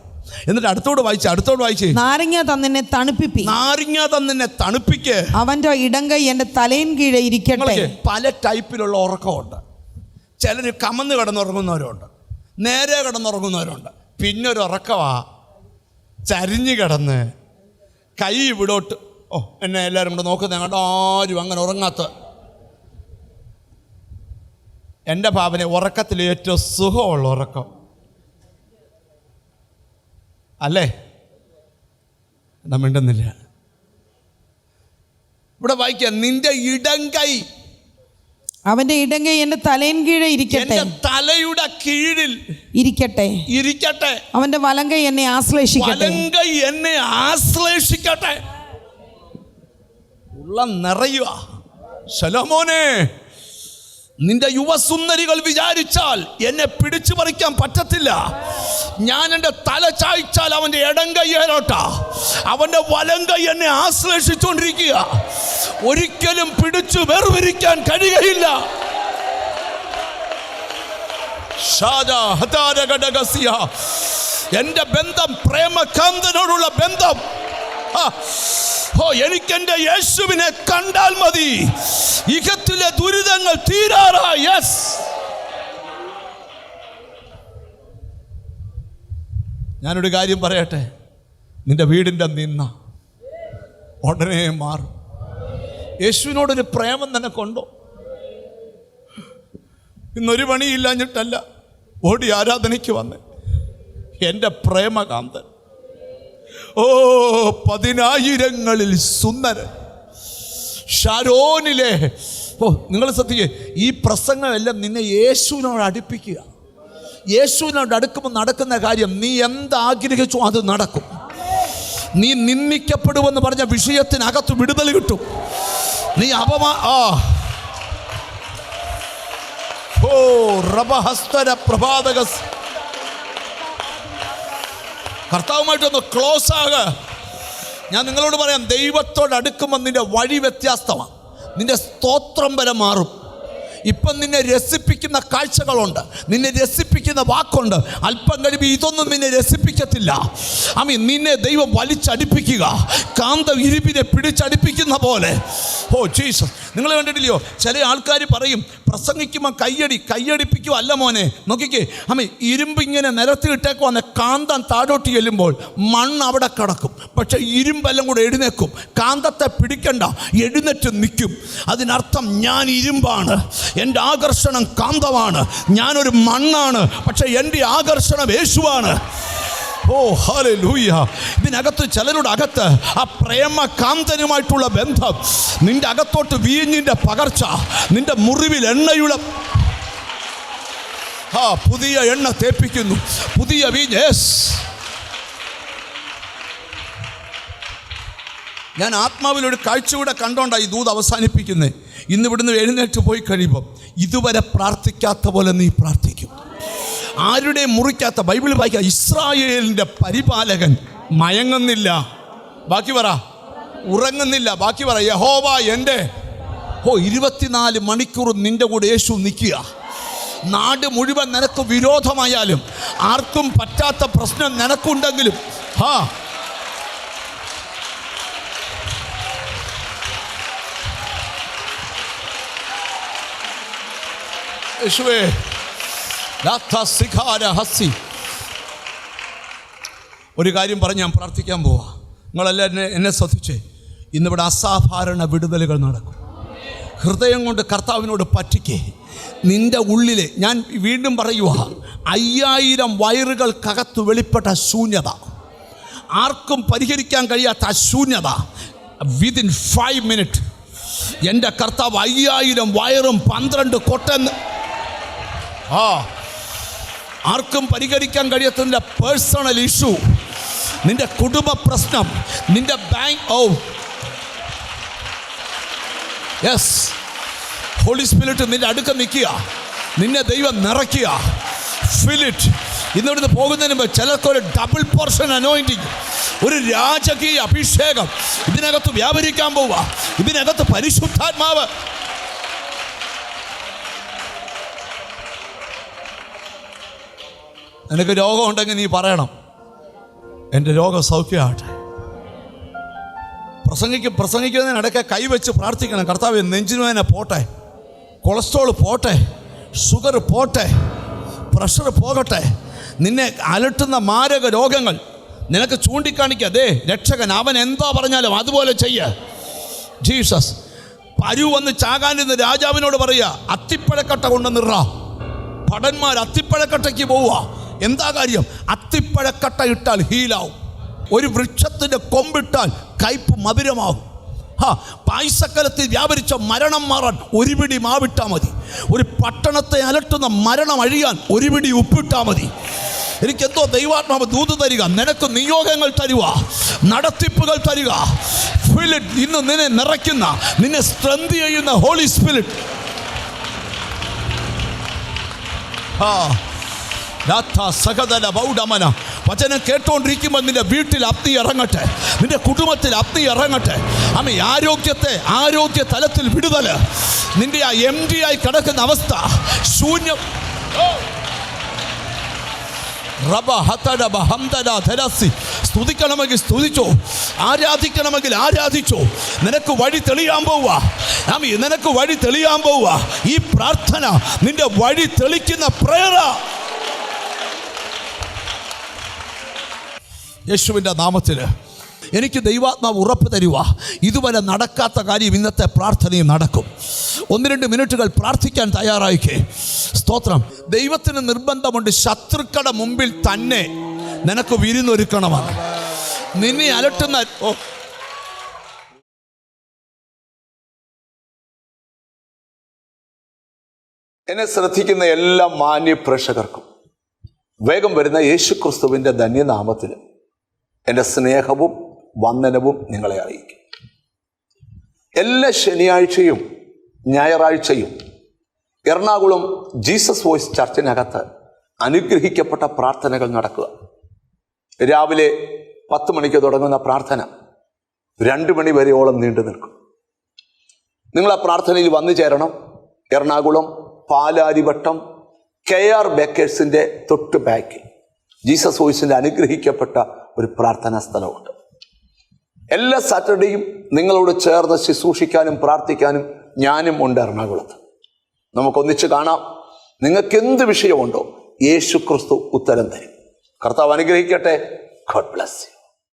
എന്നിട്ട് അടുത്തോട് വായിച്ച് നാരങ്ങ തന്നെ തണുപ്പിപ്പി. നാരങ്ങ തന്നെ തണുപ്പിക്ക്. അവന്റെ ഇടങ്കൈ എൻ്റെ തലയിൻ കീഴെ ഇരിക്കട്ടെ. പല ടൈപ്പിലുള്ള ഉറക്കമുണ്ട്. ചിലർ കമന്ന് കിടന്നുറങ്ങുന്നവരുണ്ട്, നേരെ കിടന്നുറങ്ങുന്നവരുണ്ട്. പിന്നൊരു ഉറക്കമാ ചരിഞ്ഞു കിടന്ന് കൈ ഇവിടോട്ട്. എന്നെ എല്ലാവരും കൂടെ നോക്കുന്ന ഞങ്ങളുടെ ആരും അങ്ങനെ ഉറങ്ങാത്ത. എൻ്റെ ഭാവന ഉറക്കത്തിൽ ഏറ്റവും സുഖമുള്ള ഉറക്കം അല്ലേ? എന്നാ മിണ്ടുന്നില്ല. ഇവിടെ വായിക്കാം, നിന്റെ ഇടങ്കൈ, അവന്റെ ഇടങ്കൈ എൻ്റെ തലയിൻ കീഴെ ഇരിക്കട്ടെ. തലയുടെ കീഴിൽ ഇരിക്കട്ടെ. അവന്റെ വലങ്കൈ എന്നെ ആശ്ലേഷിക്കട്ടെ. ഉള്ള നിറയുക. ശലോമോനെ, നിന്റെ യുവസുന്ദരികൾ വിചാരിച്ചാൽ എന്നെ പിടിച്ചു പറിക്കാൻ പറ്റത്തില്ല. ഞാൻ എൻ്റെ തല ചായ്ച്ചാൽ അവൻ്റെ ഇടങ്കയ്യേലോട്ടാ, അവൻ്റെ വലങ്കൈ എന്നെ ആശ്ലേഷിച്ചുകൊണ്ടിരിക്കുക. ഒരിക്കലും പിടിച്ചു വേർതിരിക്കാൻ കഴിയുകയില്ല. എൻ്റെ ബന്ധം പ്രേമകാന്തനോടുള്ള ബന്ധം. എനിക്കെന്റെ യേശുവിനെ കണ്ടാൽ മതി, ഇഹത്തിലെ ദുരിതങ്ങൾ തീരാറായി. യെസ്, ഞാനൊരു കാര്യം പറയട്ടെ, നിന്റെ വീടിൻ്റെ നിന്ന ഉടനെ മാറും. യേശുവിനോടൊരു പ്രേമം നിനക്കുണ്ടോ? ഇന്നൊരു പണിയില്ലാഞ്ഞിട്ടല്ല ഓടി ആരാധനയ്ക്ക് വന്ന് എൻ്റെ പ്രേമകാന്തൻ. 10,000-ങ്ങളിൽ സുന്ദരൻ ഷാരോനിലെ. നിങ്ങൾ ശ്രദ്ധിക്കുക, ഈ പ്രസംഗമെല്ലാം നിന്നെ യേശുവിനോട് അടുപ്പിക്കുക. യേശുവിനോട് അടുക്കുമ്പോൾ നടക്കുന്ന കാര്യം, നീ എന്താഗ്രഹിച്ചോ അത് നടക്കും. നീ നിന്ദിക്കപ്പെടുമെന്ന് പറഞ്ഞ വിഷയത്തിനകത്ത് വിടുതൽ കിട്ടും. നീ കർത്താവുമായിട്ടൊന്ന് ക്ലോസ് ആകുക. ഞാൻ നിങ്ങളോട് പറയാം, ദൈവത്തോട് അടുക്കുമ്പോൾ നിന്റെ വഴി വ്യത്യാസമാണ്. നിന്റെ സ്തോത്രം വരെ മാറും. ഇപ്പം നിന്നെ രസിപ്പിക്കുന്ന കാഴ്ചകളുണ്ട്, നിന്നെ രസിപ്പിക്കുന്ന വാക്കുണ്ട്. അല്പം കഴിയുമ്പോൾ ഇതൊന്നും നിന്നെ രസിപ്പിക്കത്തില്ല. നിന്നെ ദൈവം വലിച്ചടിപ്പിക്കുക, കാന്ത ഇരുമ്പിനെ പിടിച്ചടിപ്പിക്കുന്ന പോലെ. ജീസസ്, നിങ്ങൾ കണ്ടിട്ടില്ലയോ? ചില ആൾക്കാർ പറയും പ്രസംഗിക്കുമ്പോൾ കയ്യടിപ്പിക്കുക. അല്ല മോനെ, നോക്കിക്കേ, ഇരുമ്പ് ഇങ്ങനെ നിരത്തിയിട്ടേക്ക് വന്ന് കാന്തം താഴോട്ട് ചെല്ലുമ്പോൾ മണ്ണ് അവിടെ കിടക്കും, പക്ഷെ ഇരുമ്പെല്ലാം കൂടെ എഴുന്നേക്കും. കാന്തത്തെ പിടിക്കണ്ട, എഴുന്നേറ്റ് നിൽക്കും. അതിനർത്ഥം ഞാൻ ഇരുമ്പാണ്, എൻ്റെ ആകർഷണം കാന്തമാണ്. ഞാനൊരു മണ്ണാണ്, പക്ഷെ എൻ്റെ ആകർഷണം യേശുവാണ്. ഹല്ലേലൂയ. ഇതിനകത്ത് ചിലരുടെ അകത്ത് ആ പ്രേമകാന്തനുമായിട്ടുള്ള ബന്ധം, നിന്റെ അകത്തോട്ട് വീഞ്ഞിൻ്റെ പകർച്ച, നിന്റെ മുറിവിൽ എണ്ണയുടെ പുതിയ എണ്ണ തേപ്പിക്കുന്നു, പുതിയ വീഞ്ഞ്. ഞാൻ ആത്മാവിലൊരു കാഴ്ച കൂടെ കണ്ടോണ്ടാണ് ഈ ദൂത് അവസാനിപ്പിക്കുന്നത്. ഇന്ന് ഇവിടുന്ന് എഴുന്നേറ്റ് പോയി കഴിയുമ്പോൾ ഇതുവരെ പ്രാർത്ഥിക്കാത്ത പോലെ നീ പ്രാർത്ഥിക്കും. ആരുടെയും മുറിക്കാത്ത. ബൈബിൾ വായിക്കുക, ഇസ്രായേലിൻ്റെ പരിപാലകൻ മയങ്ങുന്നില്ല, ബാക്കി പറ, ഉറങ്ങുന്നില്ല, ബാക്കി പറ, യഹോവ എൻ്റെ. 24 മണിക്കൂർ നിൻ്റെ കൂടെ യേശു നിൽക്കുക. നാട് മുഴുവൻ നിനക്ക് വിരോധമായാലും, ആർക്കും പറ്റാത്ത പ്രശ്നം നിനക്കുണ്ടെങ്കിലും, യേശുവേ, ഒരു കാര്യം പറഞ്ഞ് ഞാൻ പ്രാർത്ഥിക്കാൻ പോവാ. നിങ്ങളെല്ലാവരും എന്നെ ശ്രദ്ധിച്ചേ. ഇന്നിവിടെ അസാധാരണ വിടുതലുകൾ നടക്കും. ഹൃദയം കൊണ്ട് കർത്താവിനോട് പറ്റിക്കേ. നിന്റെ ഉള്ളിലെ, ഞാൻ വീണ്ടും പറയുക, 5000 വയറുകൾക്കകത്ത് വെളിപ്പെട്ട ശൂന്യത, ആർക്കും പരിഹരിക്കാൻ കഴിയാത്ത ആ ശൂന്യത, വിതിൻ 5 മിനിറ്റ് എൻ്റെ കർത്താവ് 5000 വയറും 12 കൊട്ടെന്ന്, ആർക്കും പരിഹരിക്കാൻ കഴിയാത്തതിൻ്റെ പേഴ്സണൽ ഇഷ്യൂ, നിന്റെ കുടുംബ പ്രശ്നം, നിന്റെ ബാങ്ക്, യെസ്, ഹോളി സ്പിരിറ്റ് നിന്റെ അടുക്ക നിൽക്കുക, നിന്നെ ദൈവം നിറയ്ക്കുക. Feel it. ഇന്നിവിടുന്ന് പോകുന്നതിന് മുമ്പ് ചിലർക്കൊരു ഡബിൾ പോർഷൻ അനോയിന്റിങ്, ഒരു രാജകീയ അഭിഷേകം ഇതിനകത്ത് വ്യാപരിക്കാൻ പോവുക. ഇതിനകത്ത് പരിശുദ്ധാത്മാവ്. നിനക്ക് രോഗം ഉണ്ടെങ്കിൽ നീ പറയണം, എൻ്റെ രോഗം സൗഖ്യമാകട്ടെ. പ്രസംഗിക്കുന്നതിനിടയ്ക്ക് കൈവച്ച് പ്രാർത്ഥിക്കണം, കർത്താവേ നെഞ്ചിനുവേദന പോട്ടെ, കൊളസ്ട്രോൾ പോട്ടെ, ഷുഗർ പോട്ടെ, പ്രഷർ പോകട്ടെ, നിന്നെ അലട്ടുന്ന മാരക രോഗങ്ങൾ നിനക്ക് ചൂണ്ടിക്കാണിക്കാതെ രക്ഷകൻ അവൻ എന്താ പറഞ്ഞാലും അതുപോലെ ചെയ്യ. ജീസസ് പരു വന്ന് ചാകാനിരുന്ന രാജാവിനോട് പറയുക, അത്തിപ്പഴക്കട്ട കൊണ്ടുവന്നിറ. ഭടന്മാർ അത്തിപ്പഴക്കട്ടയ്ക്ക് പോവുക. എന്താ കാര്യം? അത്തിപ്പഴക്കട്ട ഇട്ടാൽ ഹീലാവും. ഒരു വൃക്ഷത്തിൻ്റെ കൊമ്പിട്ടാൽ കയ്പ് മധുരമാകും. പായസക്കലത്തിൽ വ്യാപരിച്ച മരണം മാറാൻ ഒരു പിടി മാവിട്ടാൽ മതി. ഒരു പട്ടണത്തെ അലട്ടുന്ന മരണം അഴിയാൻ ഒരു പിടി ഉപ്പിട്ടാൽ മതി. എനിക്കെന്തോ ദൈവാത്മാവ് ദൂത് തരിക, നിനക്ക് നിയോഗങ്ങൾ തരിക, നടത്തിപ്പുകൾ തരിക. സ്പിരിറ്റ് ഇന്ന് നിന്നെ നിറയ്ക്കുന്ന, നിന്നെ സ്ട്രെങ്ത് ചെയ്യുന്ന ഹോളി സ്പിരിറ്റ്. വചനം കേട്ടോണ്ടിരിക്കുമ്പോൾ നിന്റെ വീട്ടിൽ അഗ്നി ഇറങ്ങട്ടെ, നിന്റെ കുടുംബത്തിൽ അഗ്നി ഇറങ്ങട്ടെ. അമ്മ ആരോഗ്യ തലത്തിൽ വിടുതൽ. നിന്റെ ആ empty ആയി കിടക്കുന്ന അവസ്ഥ, ശൂന്യം. സ്തുതിക്കണമെങ്കിൽ സ്തുതിച്ചോ, ആരാധിക്കണമെങ്കിൽ ആരാധിച്ചോ. നിനക്ക് വഴി തെളിയാൻ പോവുക. നിനക്ക് വഴി തെളിയാൻ പോവുക. ഈ പ്രാർത്ഥന നിന്റെ വഴി തെളിക്കുന്ന പ്രേരണ. യേശുവിൻ്റെ നാമത്തിൽ എനിക്ക് ദൈവാത്മാവ് ഉറപ്പ് തരുക, ഇതുവരെ നടക്കാത്ത കാര്യം ഇന്നത്തെ പ്രാർത്ഥനയും നടക്കും. 1-2 മിനിറ്റുകൾ പ്രാർത്ഥിക്കാൻ തയ്യാറായിക്കേ. സ്തോത്രം. ദൈവത്തിന് നിർബന്ധമുണ്ട് ശത്രുക്കളുടെ മുമ്പിൽ തന്നെ നിനക്ക് വിരുന്നൊരുക്കണമെന്ന്. നിന്നെ അലട്ടുന്ന എന്നെ ശ്രദ്ധിക്കുന്ന എല്ലാ മാന്യ പ്രേക്ഷകർക്കും വേഗം വരുന്ന യേശുക്രിസ്തുവിൻ്റെ ധന്യനാമത്തിൽ എൻ്റെ സ്നേഹവും വന്ദനവും നിങ്ങളെ അറിയിക്കും. എല്ലാ ശനിയാഴ്ചയും ഞായറാഴ്ചയും എറണാകുളം ജീസസ് വോയിസ് ചർച്ചിനകത്ത് അനുഗ്രഹിക്കപ്പെട്ട പ്രാർത്ഥനകൾ നടക്കുക. രാവിലെ 10 മണിക്ക് തുടങ്ങുന്ന പ്രാർത്ഥന 2 മണി വരെയോളം നീണ്ടു നിൽക്കും. നിങ്ങൾ ആ പ്രാർത്ഥനയിൽ വന്നു ചേരണം. എറണാകുളം പാലാരിവട്ടം KR ബേക്കേഴ്സിൻ്റെ തൊട്ട് ബാക്കിൽ ജീസസ് വോയിസിൻ്റെ അനുഗ്രഹിക്കപ്പെട്ട ഒരു പ്രാർത്ഥനാ സ്ഥലമുണ്ട്. എല്ലാ സാറ്റർഡേയും നിങ്ങളോട് ചേർന്ന് ശുശ്രൂഷിക്കാനും പ്രാർത്ഥിക്കാനും ഞാനും ഉണ്ട് എറണാകുളത്ത്. നമുക്കൊന്നിച്ച് കാണാം. നിങ്ങൾക്ക് എന്ത് വിഷയമുണ്ടോ യേശു ക്രിസ്തു ഉത്തരം തരും. കർത്താവ് അനുഗ്രഹിക്കട്ടെ. God bless you.